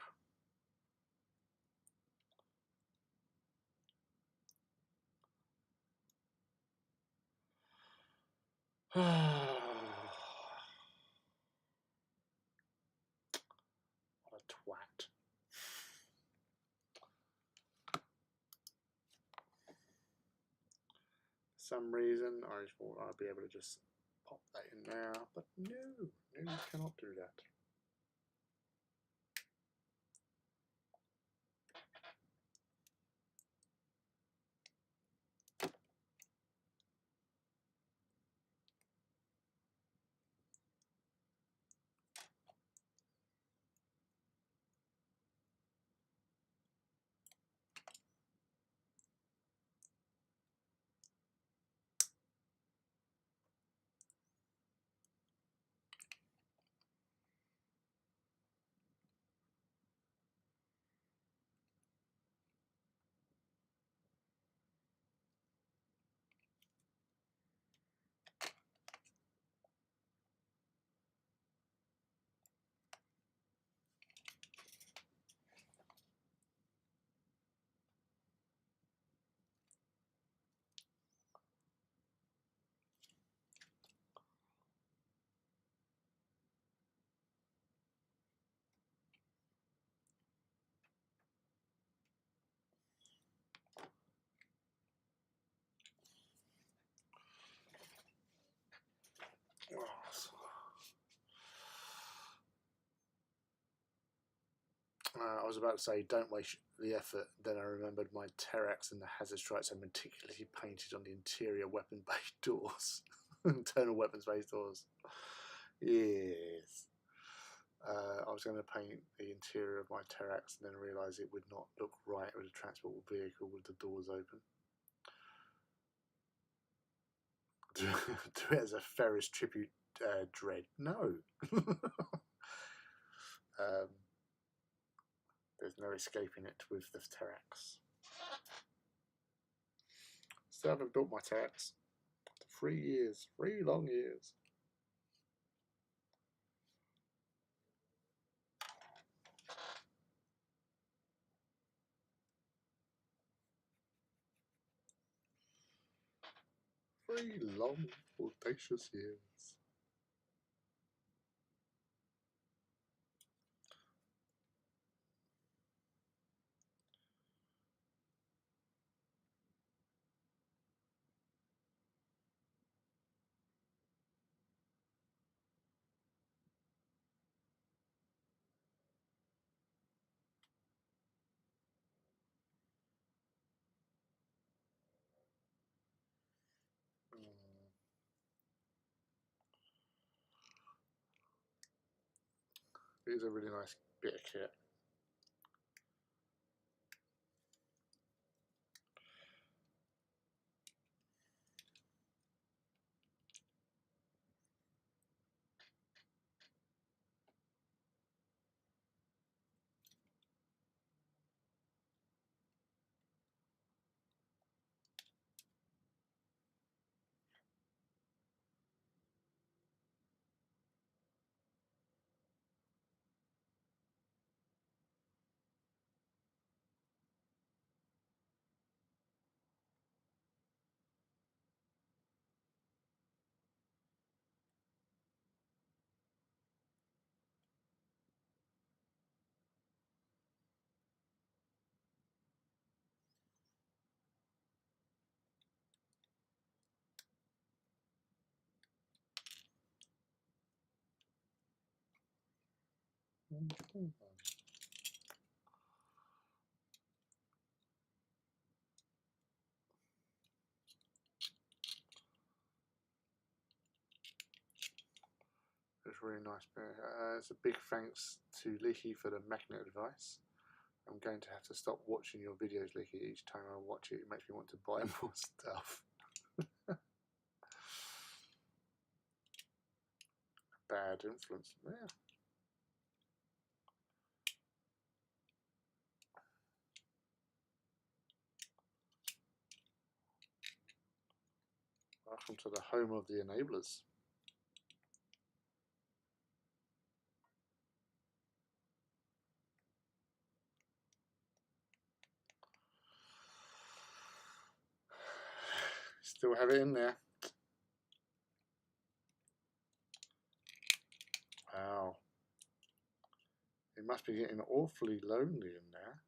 What a twat. For some reason, I thought I'd be able to just pop that in there, but no, you cannot do that. I was about to say, don't waste the effort. Then I remembered my Terrax and the hazard strikes are meticulously painted on the interior weapon-based doors. Internal weapons-based doors. Yes. I was going to paint the interior of my Terrax and then realise it would not look right with a transport vehicle with the doors open. Do it as a Ferris tribute dread. No. There's no escaping it with the Terrax. Still haven't built my Terrax. 3 years. 3 long years. Three long, audacious years. It is a really nice bit of kit. It's really nice. It's a big thanks to Leaky for the magnet advice. I'm going to have to stop watching your videos, Leaky. Each time I watch it, it makes me want to buy more stuff. Bad influence. Yeah. Welcome to the home of the enablers. Still have it in there. Wow. It must be getting awfully lonely in there.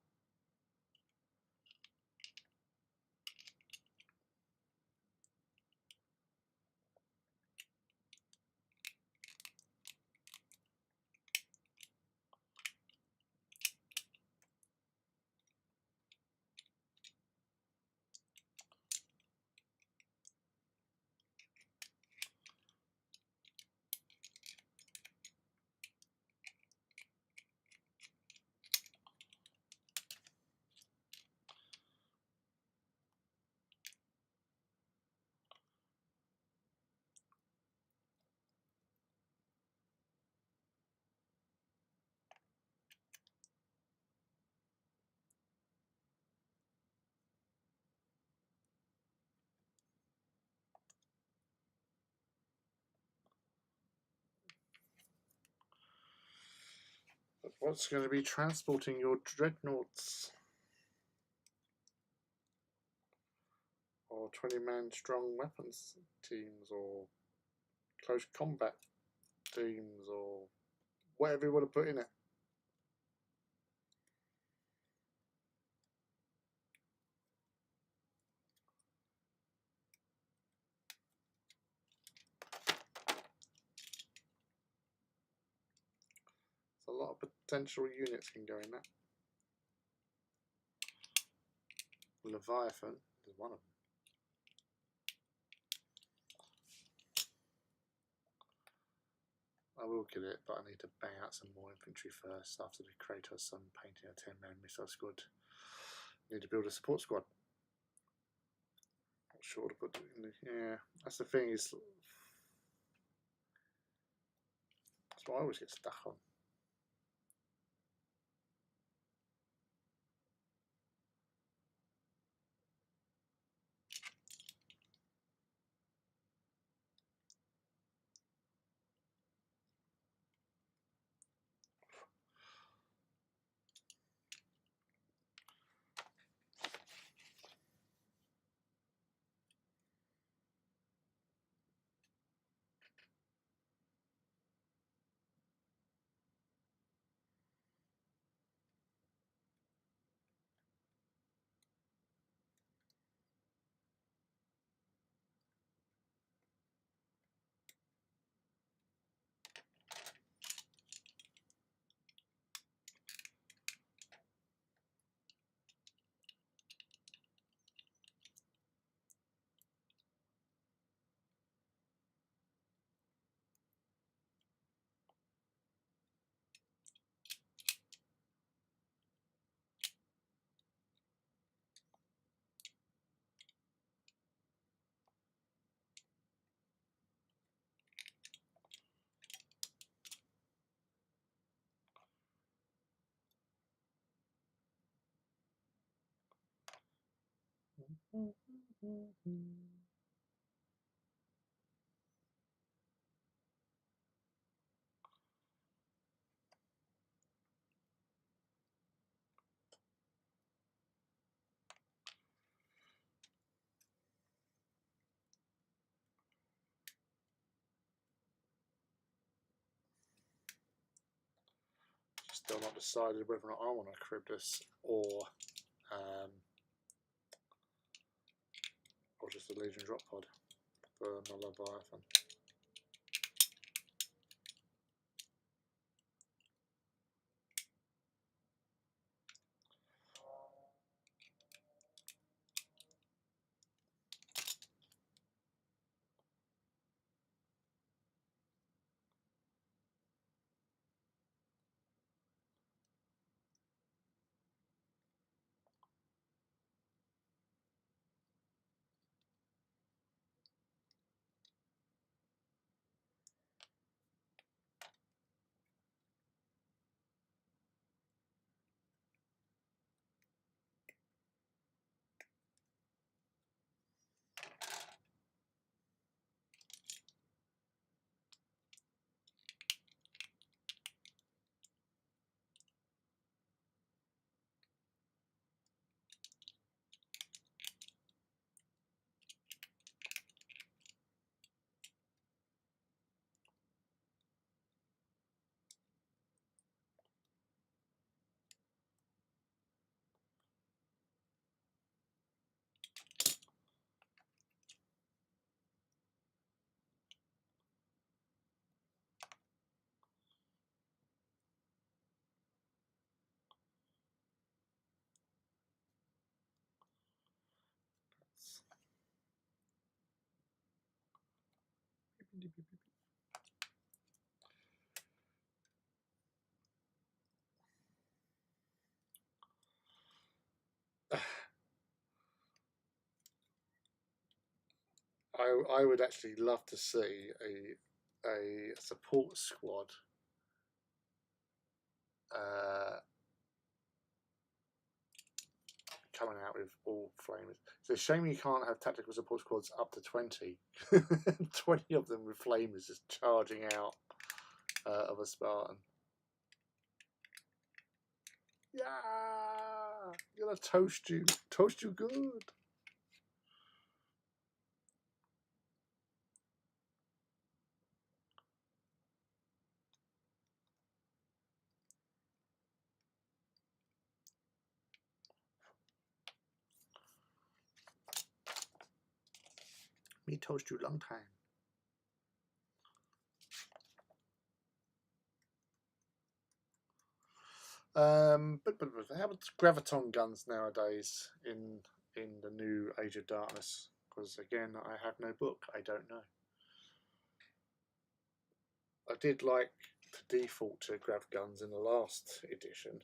But what's going to be transporting your dreadnoughts? Or 20-man strong weapons teams, or close combat teams, or whatever you want to put in it. It's a lot of potential units can go in that. Leviathan is one of them. I will get it, but I need to bang out some more infantry first after the Kratos Sun painting a 10-man missile squad. Need to build a support squad. Not sure to put in the, yeah, that's the thing, is that's what I always get stuck on. Still not decided whether or not I want to crib this or just a Legion drop pod for my Leviathan. I would actually love to see a support squad coming out with all flamers. It's a shame you can't have tactical support squads up to 20. 20 of them with flamers just charging out of a Spartan. Yeah, gonna toast you good. Me toast you long time. But how about graviton guns nowadays in the new Age of Darkness? Because again, I have no book. I don't know. I did like to default to grav guns in the last edition.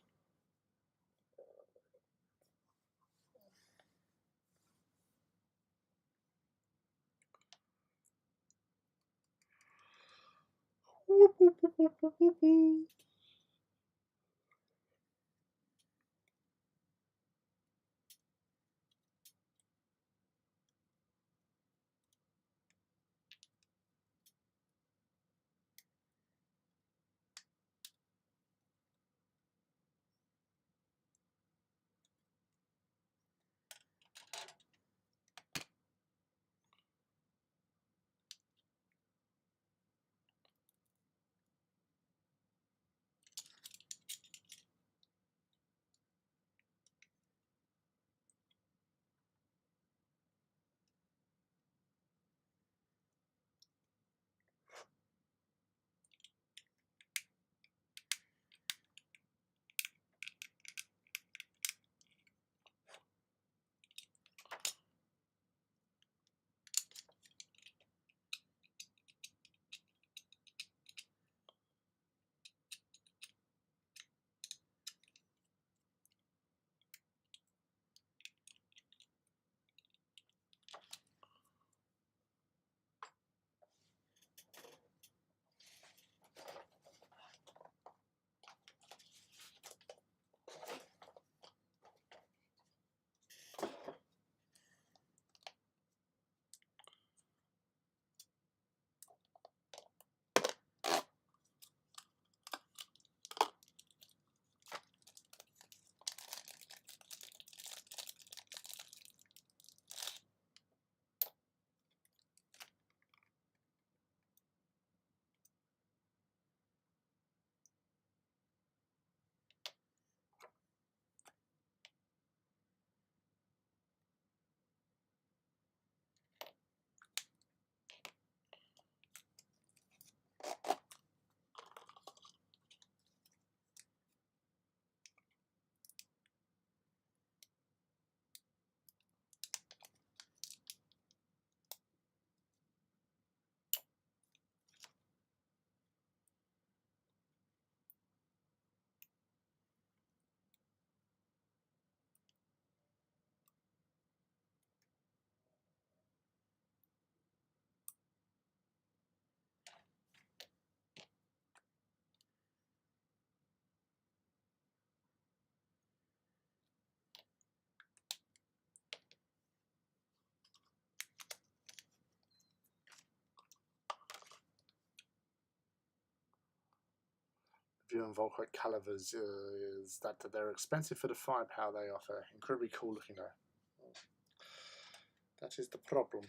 View and Volkite calibers is that they're expensive for the firepower they offer. Incredibly cool looking though. That is the problem.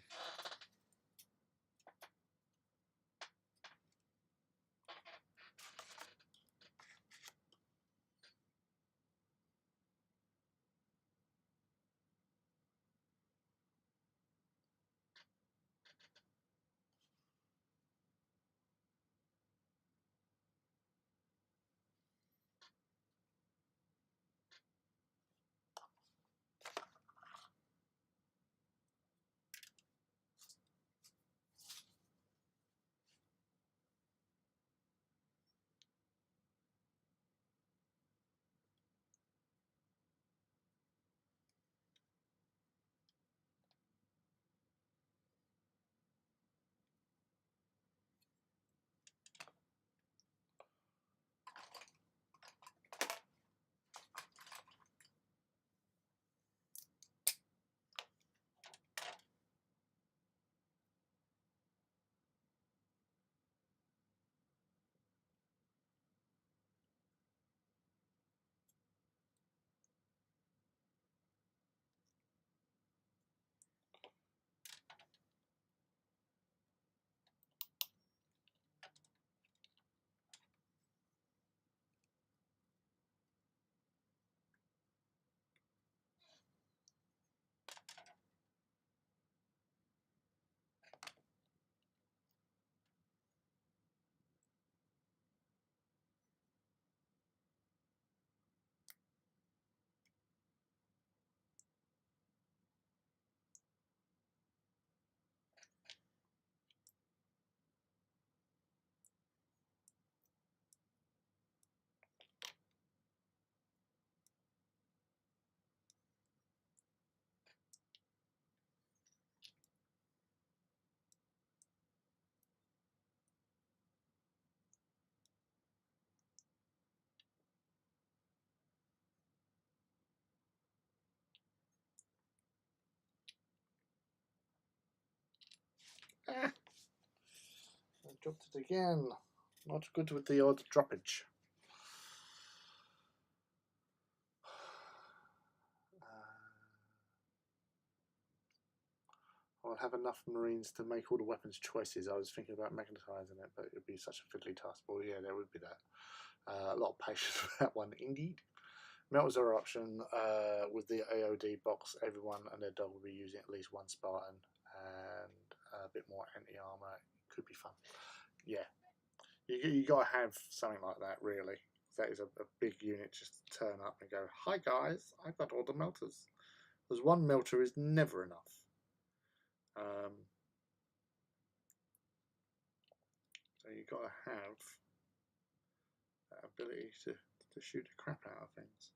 I dropped it again. Not good with the odd droppage. I'll have enough Marines to make all the weapons choices. I was thinking about magnetising it, but it would be such a fiddly task. Well, yeah, there would be that. A lot of patience for that one, indeed. Metals are an option. With the AOD box, everyone and their dog will be using at least one Spartan and a bit more anti-armour. Could be fun. Yeah, you got to have something like that, really. That is a big unit just to turn up and go, hi guys, I've got all the melters. Because one melter is never enough. So you've got to have that ability to shoot the crap out of things.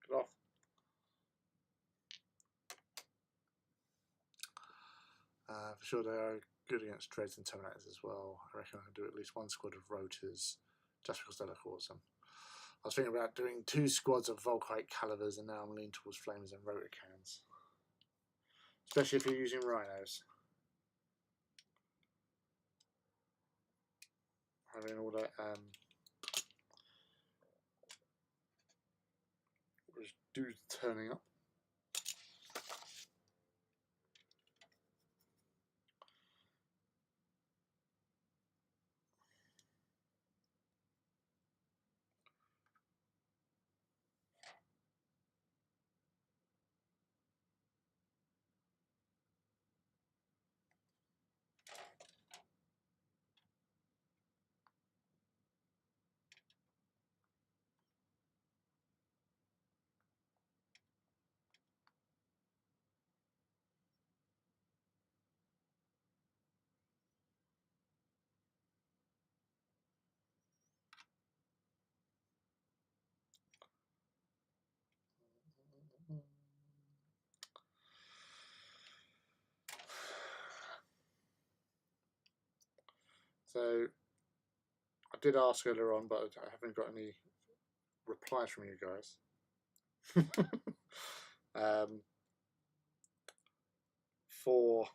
Get off. For sure, they are good against Dreads and Terminators as well. I reckon I can do at least one squad of Rotors just because they look awesome. I was thinking about doing 2 squads of Volkite Calibers, and now I'm leaning towards Flames and Rotor Cans. Especially if you're using Rhinos. Having all that dudes turning up. So I did ask earlier on, but I haven't got any replies from you guys. For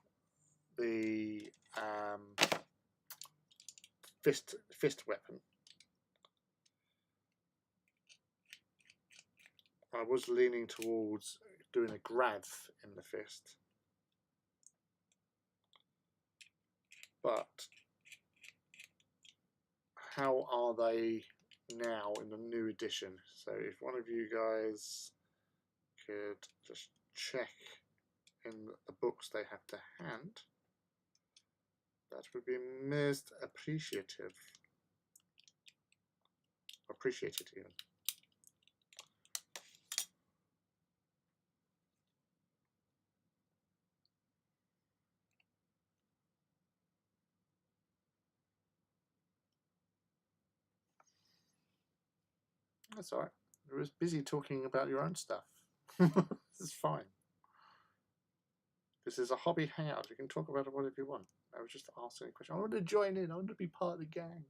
the fist weapon, I was leaning towards doing a Grav in the fist, but how are they now in the new edition? So if one of you guys could just check in the books they have to hand, that would be most appreciated even. That's alright. You were busy talking about your own stuff. This is fine. This is a hobby hangout. You can talk about it whatever you want. I was just asking a question. I want to join in. I want to be part of the gang.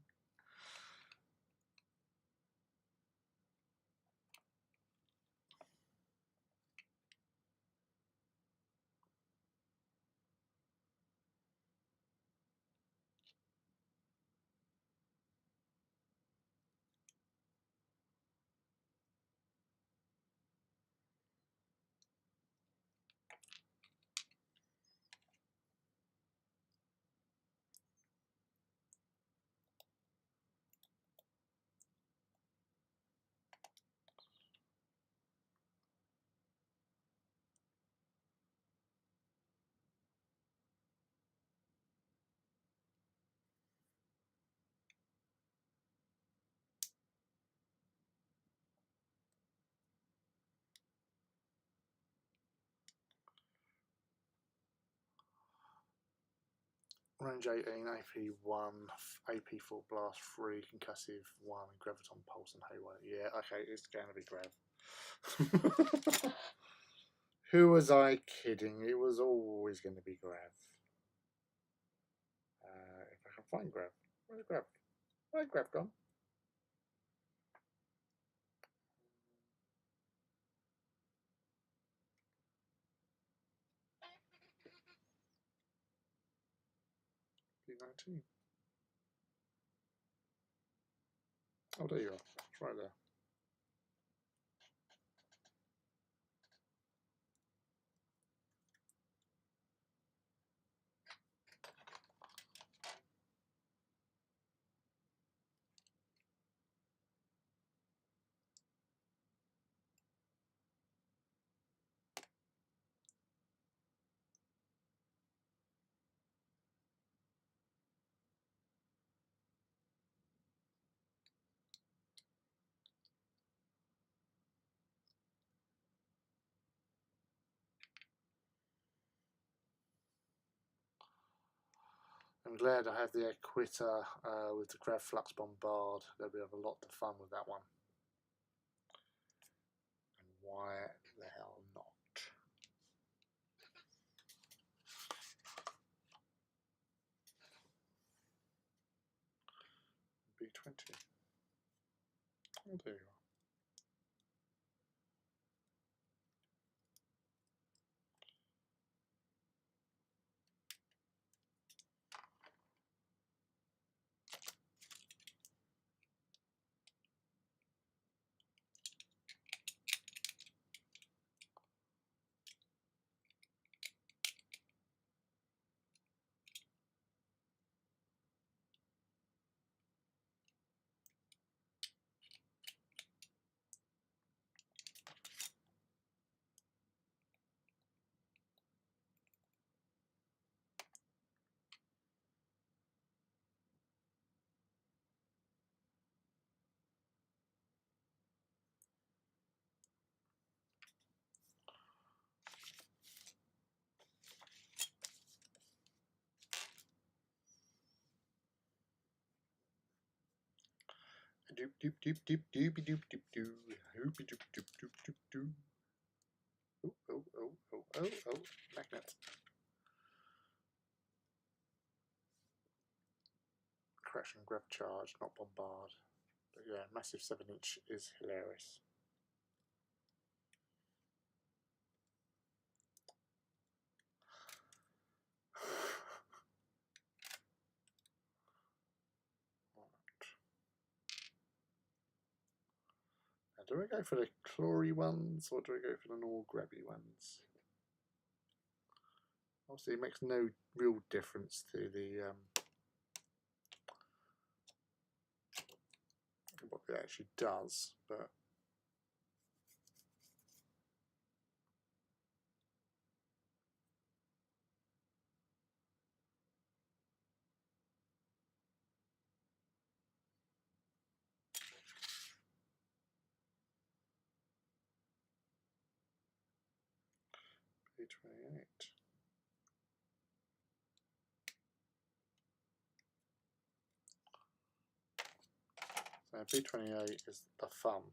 Range 18, AP 1, AP full blast 3, concussive 1, graviton pulse and haywire. Yeah, okay, it's going to be Grav. Who was I kidding? It was always going to be Grav. If I can find Grav. Where's Grav? Where's Grav gone? P19. Oh, there you are. It's right there. I'm glad I have the Equitter with the Grav Flux Bombard. They'll be have a lot of fun with that one. And why the hell not? B20. Oh, there you are. Doop doop doop doop doopy doop doop doo. Hoopy doop doop doop doop doo. Oh, oh, oh, oh, oh, oh, magnet. Crash and grab charge, not bombard. But yeah, massive 7-inch is hilarious. Now, do I go for the clory ones or do I go for the normal grabby ones? Obviously, it makes no real difference to the what it actually does, but B28. So B28 is the thumb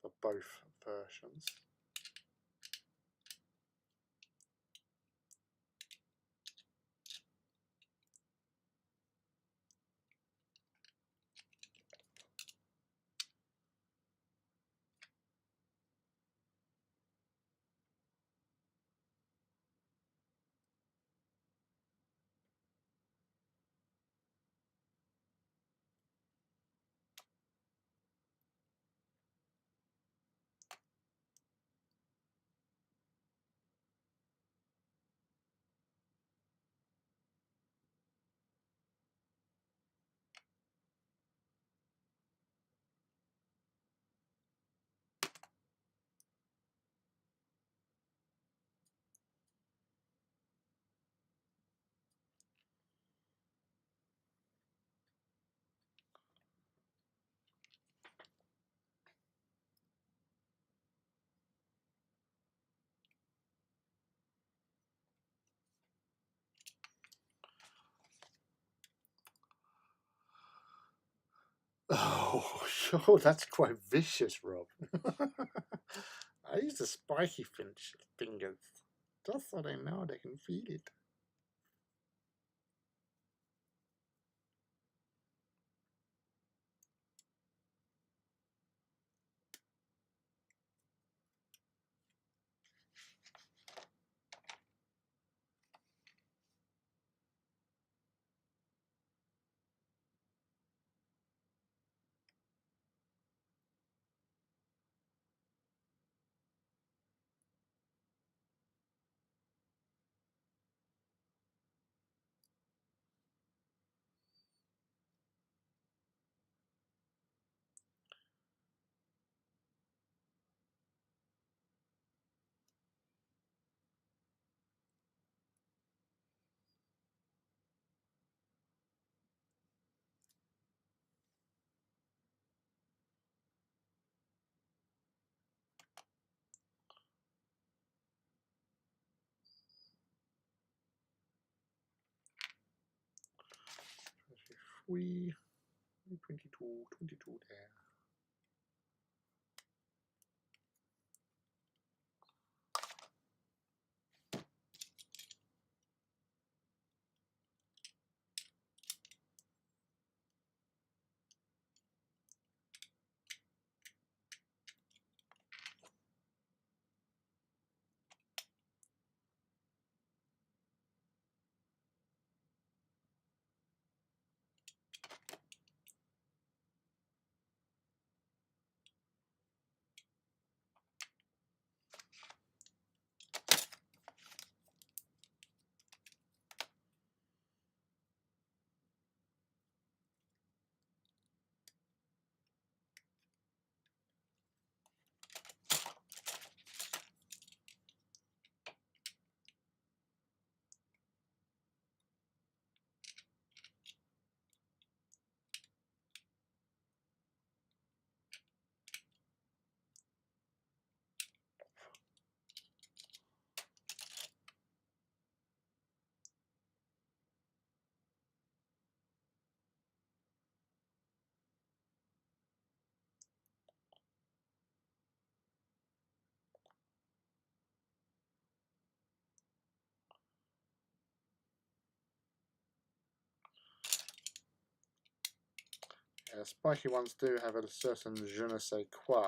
for both versions. Oh, sure, that's quite vicious, Rob. I use the spiky fingers just so they know they can feed it. We 22 there. Yeah, spiky ones do have a certain je ne sais quoi.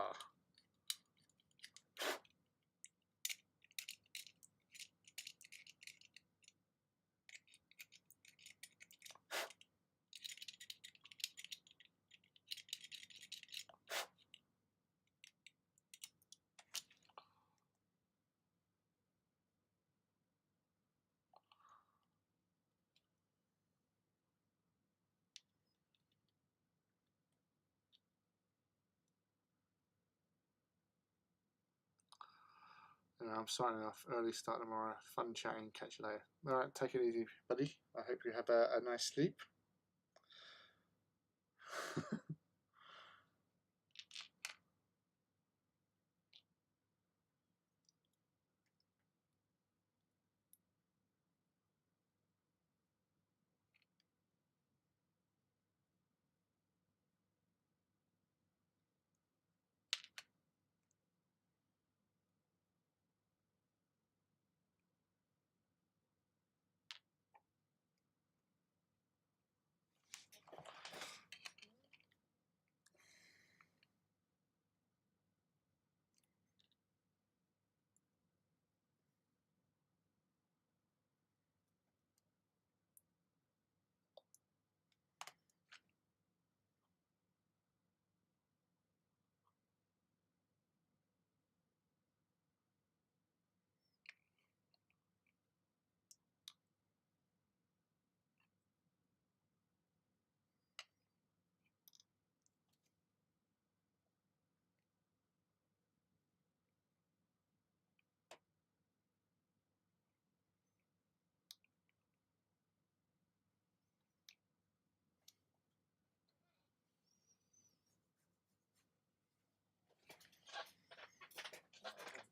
I'm signing off early start tomorrow. Fun chatting. Catch you later. Alright, take it easy, buddy. I hope you have a nice sleep.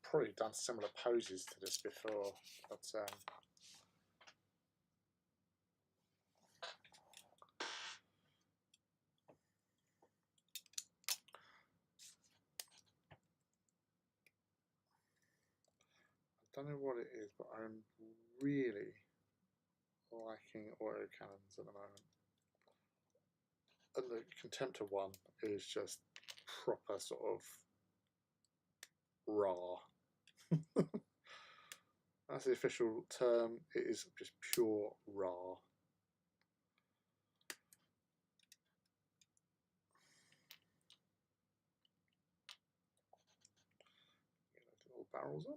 Probably done similar poses to this before, but don't know what it is, but I'm really liking autocannons at the moment. And the Contemptor one is just proper sort of raw. That's the official term. It is just pure raw. Get those little barrels on.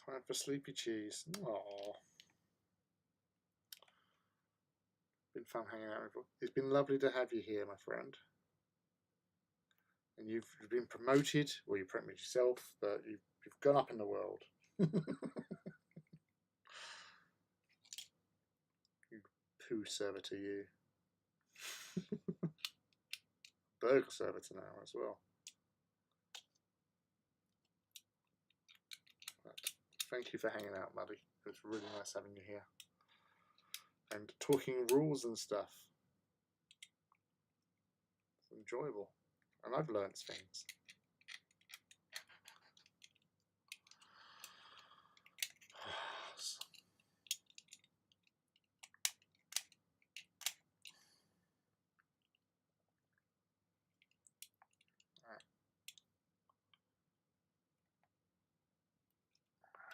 Time for sleepy cheese. Aww. Been fun hanging out with you. It's been lovely to have you here, my friend. And you've been promoted, well, you promoted yourself, but you've gone up in the world. You poo servitor, you. Burger servitor now as well. But thank you for hanging out, Muddy. It was really nice having you here. And talking rules and stuff. It's enjoyable. And I've learnt things.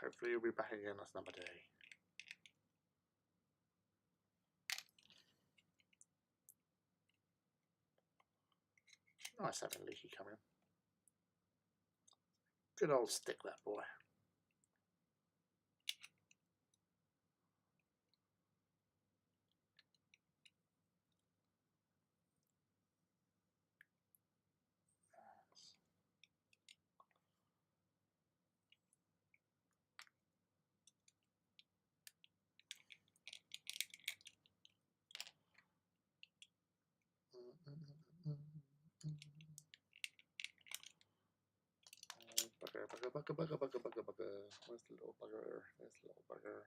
Hopefully you'll be back again another day. Nice having Leaky come in. Good old stick, that boy. Bugger. Where's the little bugger? There's the little bugger.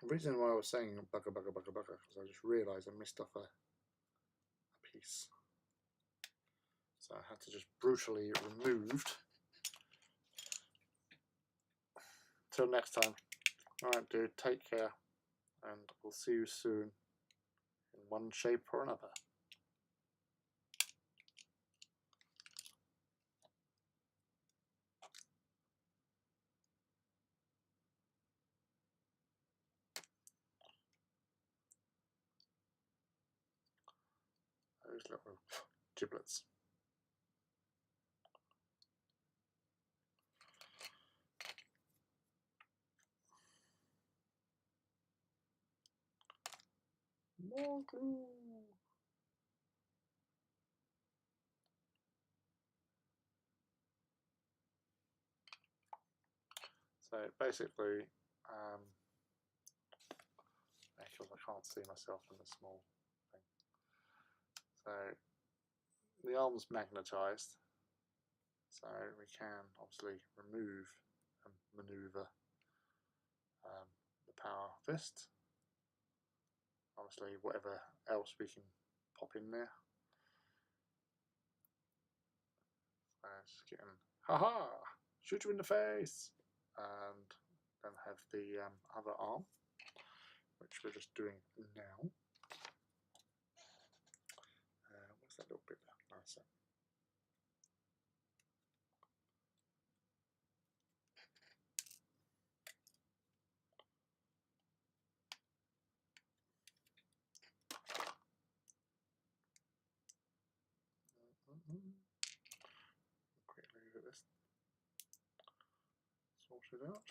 The reason why I was saying bugger, because I just realised I missed off a piece. So I had to just brutally removed. Till next time. Alright, dude, take care. And we'll see you soon. In one shape or another. Those little giblets. More glue. So basically, because I can't see myself in the small thing. So the arm's magnetised, so we can obviously remove and manoeuvre the power fist. Obviously, whatever else we can pop in there. Just getting, haha, shoot you in the face, and then have the other arm, which we're just doing now. What's that little bit there? Nice. Quickly get this sorted out.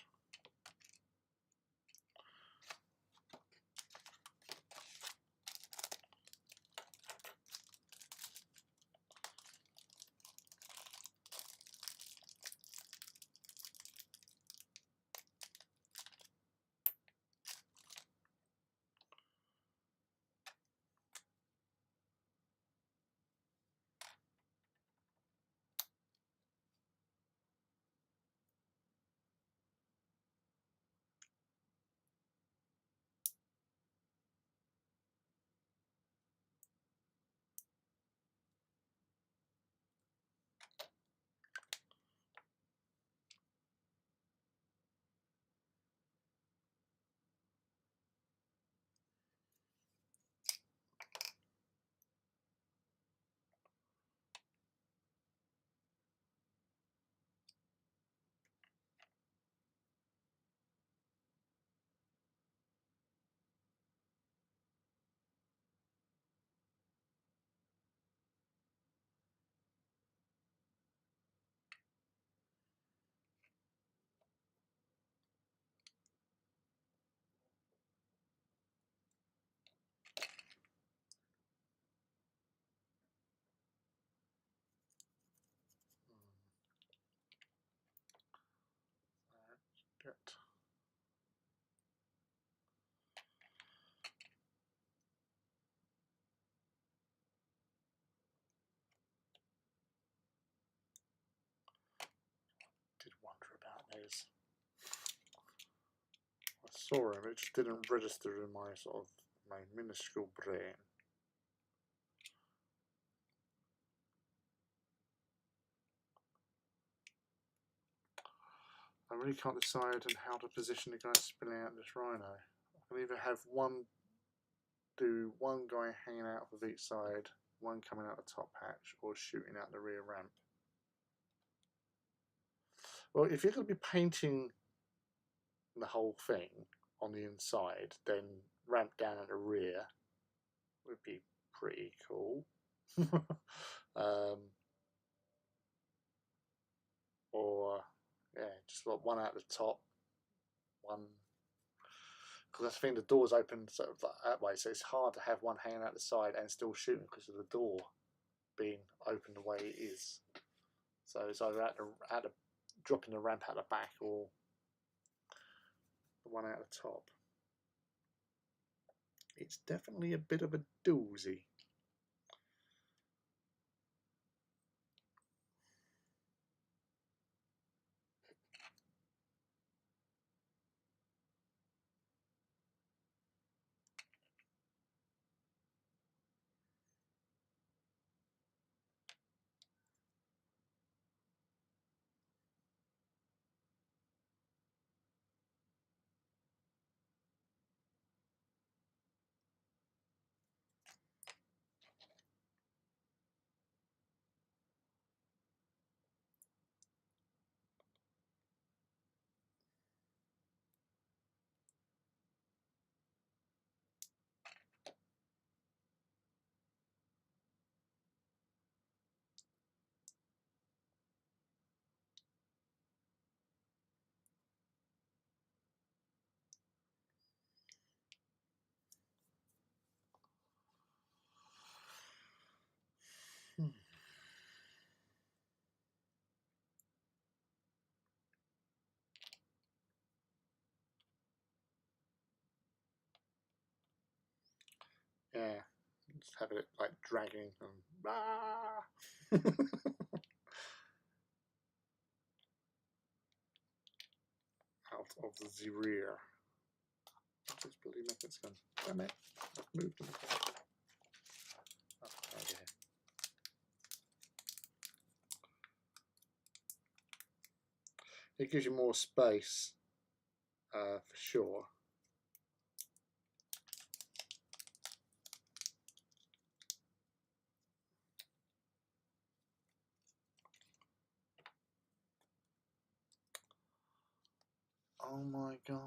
Get did wonder about those. I saw him, it just didn't register in my sort of my minuscule brain. I really can't decide on how to position the guy spilling out this rhino. I can either have do one guy hanging out of each side, one coming out the top hatch, or shooting out the rear ramp. Well, if you're going to be painting the whole thing on the inside, then ramp down at the rear would be pretty cool. Or yeah, just got one out the top, one, because I think the door's open sort of that way, so it's hard to have one hanging out the side and still shooting because of the door being open the way it is. So it's either dropping the ramp out the back or the one out the top. It's definitely a bit of a doozy. Yeah, just have it like dragging and out of the rear. This bloody magnet's gone. Damn it! I've moved them again. Oh, over here. It gives you more space, for sure. Oh my god.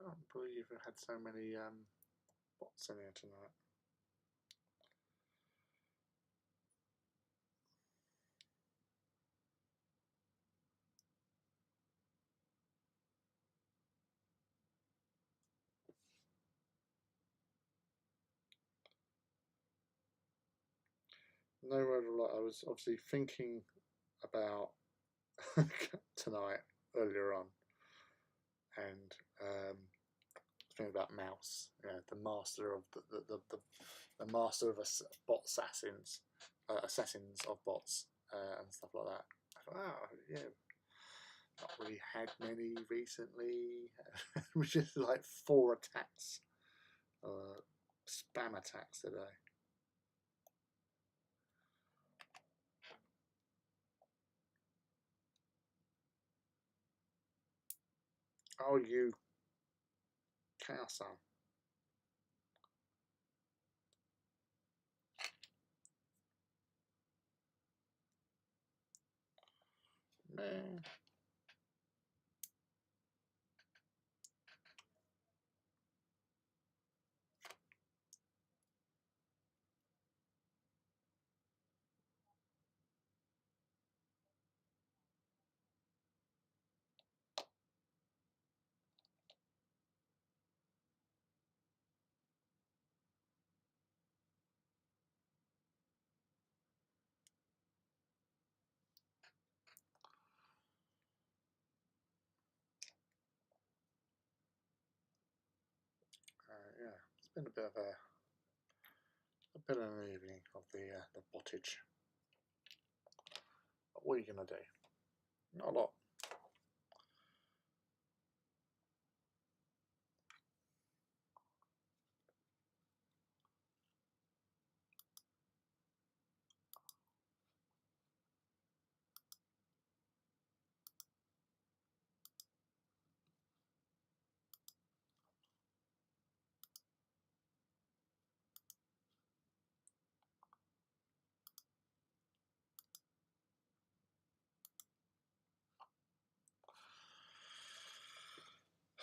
I can't believe we've had so many bots in here tonight. No word of a lot. I was obviously thinking about tonight earlier on, and thinking about Mouse, the master of the master of bot assassins, assassins of bots, and stuff like that. I thought, wow, yeah, not really had many recently. It was just like 4 attacks, spam attacks today. Oh, you Chaos Son. Meh. Yeah, it's been a bit of an evening of the bottage. But what are you gonna do? Not a lot.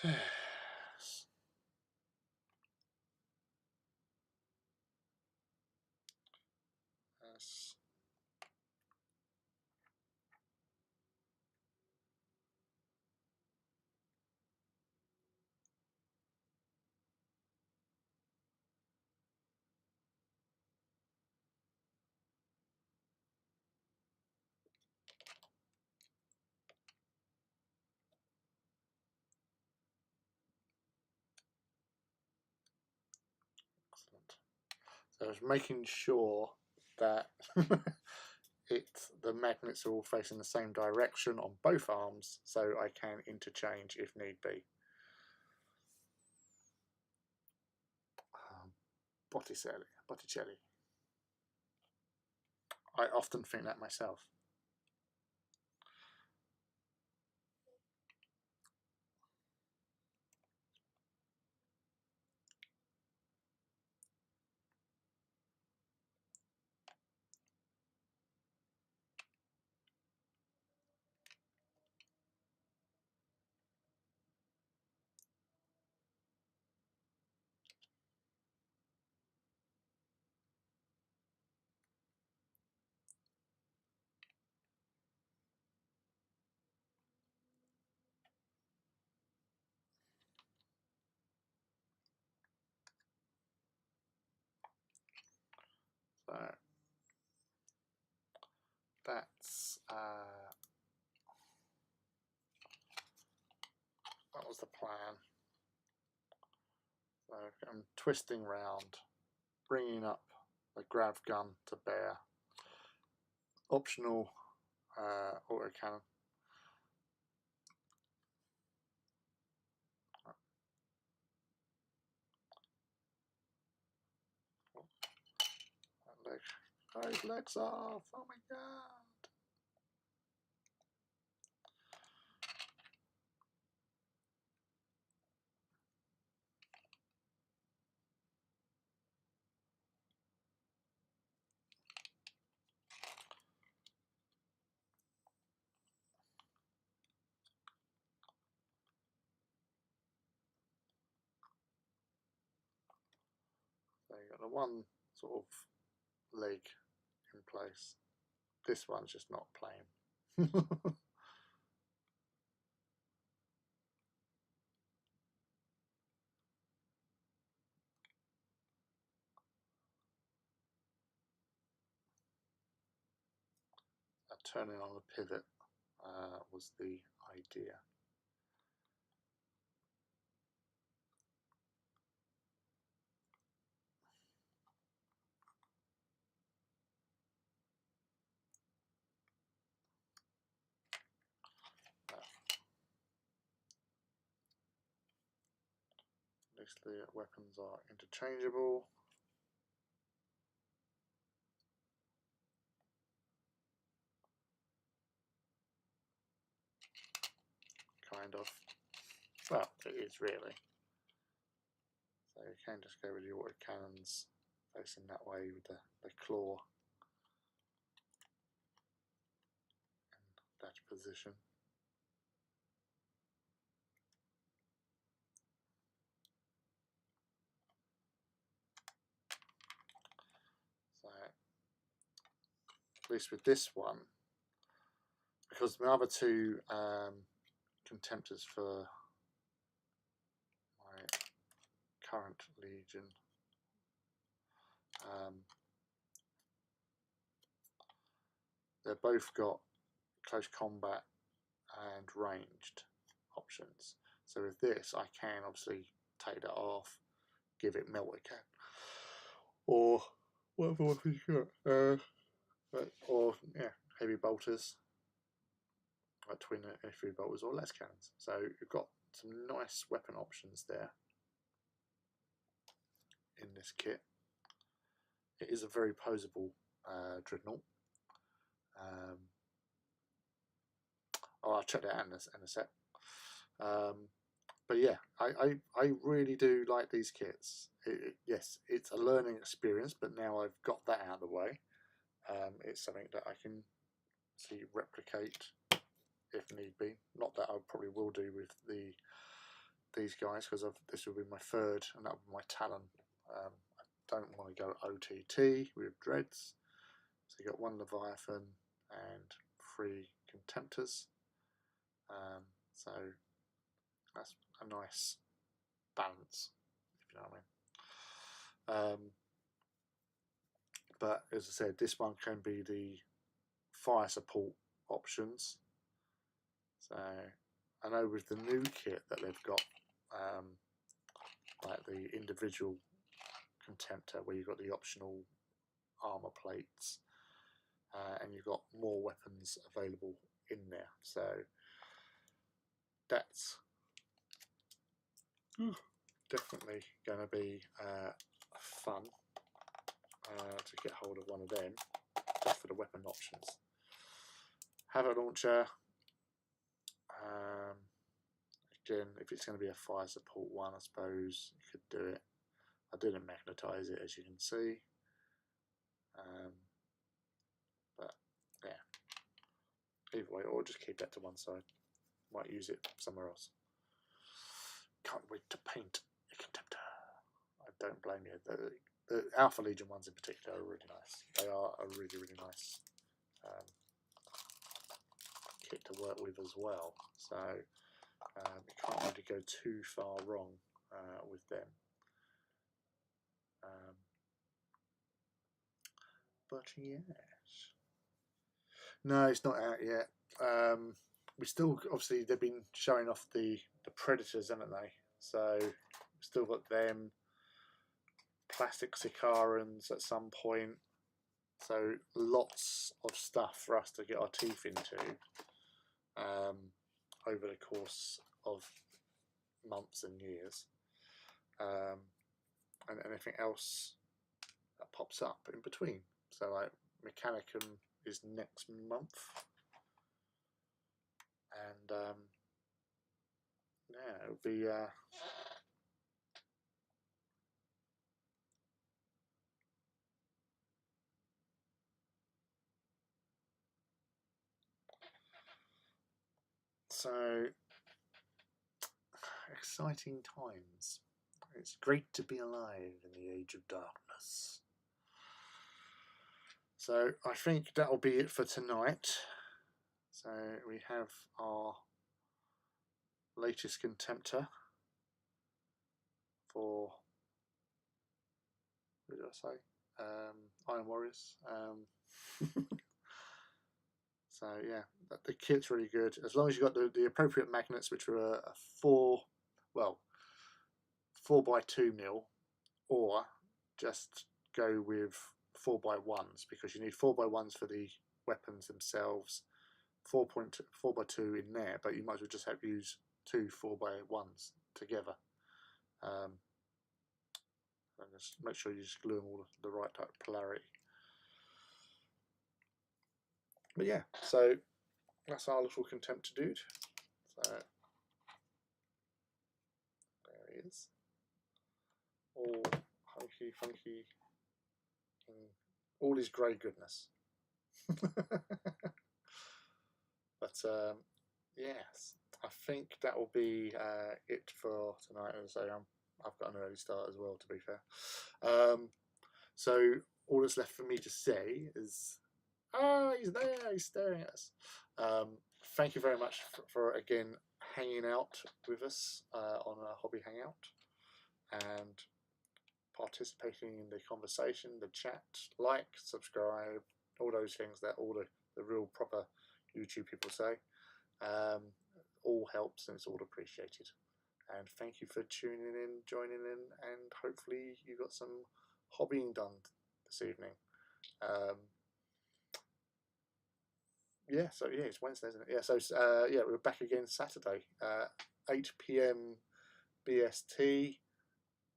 Yes. So I was making sure that the magnets are all facing the same direction on both arms, so I can interchange if need be. Botticelli. I often think that myself. So that's that was the plan. So I'm twisting round, bringing up the grav gun to bear. Optional autocannon. Those legs off! Oh my god! So you've got the one sort of leg in place. This one's just not plain. Turning on the pivot was the idea. At least the weapons are interchangeable. Kind of. Well, it is really. So you can just go with the autocannons facing that way with the claw in that position. So at least with this one, because my other two Contemptors for my current Legion they've both got close combat and ranged options. So with this, I can obviously take that off, give it melted cap, or whatever weapon you got, or yeah, heavy bolters, like twin heavy bolters or less cannons. So you've got some nice weapon options there in this kit. It is a very posable dreadnought. I'll check that out in a sec. But yeah, I really do like these kits. Yes, it's a learning experience, but now I've got that out of the way, it's something that I can see replicate if need be. Not that I probably will do with these guys, because this will be my third, and that will be my Talon. I don't want to go OTT with Dreads. So you got one Leviathan and 3 Contemptors. So that's a nice balance, if you know what I mean. But as I said, this one can be the fire support options. So I know with the new kit that they've got, like the individual Contemptor, where you've got the optional armor plates, and you've got more weapons available in there. So that's definitely going to be fun to get hold of one of them, just for the weapon options. Havoc launcher. Again, if it's going to be a fire support one, I suppose you could do it. I didn't magnetise it, as you can see. But yeah, either way, or just keep that to one side. Might use it somewhere else. Can't wait to paint a Contemptor. I don't blame you. The Alpha Legion ones in particular are really nice. They are a really, really nice kit to work with as well. So you can't really go too far wrong with them. But yes, no, it's not out yet. We still, obviously, they've been showing off the Predators, haven't they? So we've still got them. Plastic Sicarans at some point. So lots of stuff for us to get our teeth into over the course of months and years, and anything else that pops up in between. So like Mechanicum is next month, and yeah, it'll be so exciting times. It's great to be alive in the age of darkness. So I think that'll be it for tonight. So we have our latest Contemptor for, what did I say? Iron Warriors. So yeah, the kit's really good. As long as you've got the appropriate magnets, which are a 4x2 mil, or just go with 4x1s, because you need 4x1s for the weapons themselves, 4x2 in there, but you might as well just have to use two 4x1s together. And just make sure you just glue them all the right type of polarity. But yeah, so that's our little Contemptor dude. So there he is, all hunky funky in all his grey goodness. But yes, I think that will be it for tonight. As I say, I've got an early start as well, to be fair. So all that's left for me to say is, he's there, he's staring at us. Thank you very much for again hanging out with us on a hobby hangout and participating in the conversation, the chat, like, subscribe, all those things that all the real proper YouTube people say. All helps and it's all appreciated. And thank you for tuning in, joining in, and hopefully you got some hobbying done this evening. Yeah, so yeah, it's Wednesday, isn't it? Yeah, so yeah, we're back again Saturday, 8 PM BST,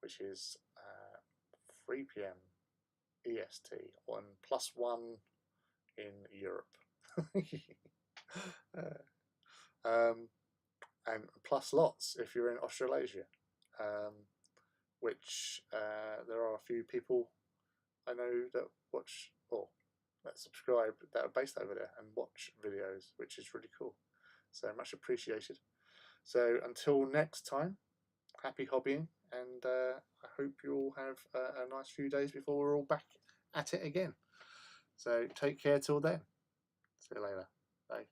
which is 3 PM EST, on +1 in Europe. And plus lots if you're in Australasia, which there are a few people I know that watch or that subscribe that are based over there and watch videos, which is really cool. So much appreciated. So until next time, happy hobbying, and I hope you all have a nice few days before we're all back at it again. So take care till then. See you later. Bye.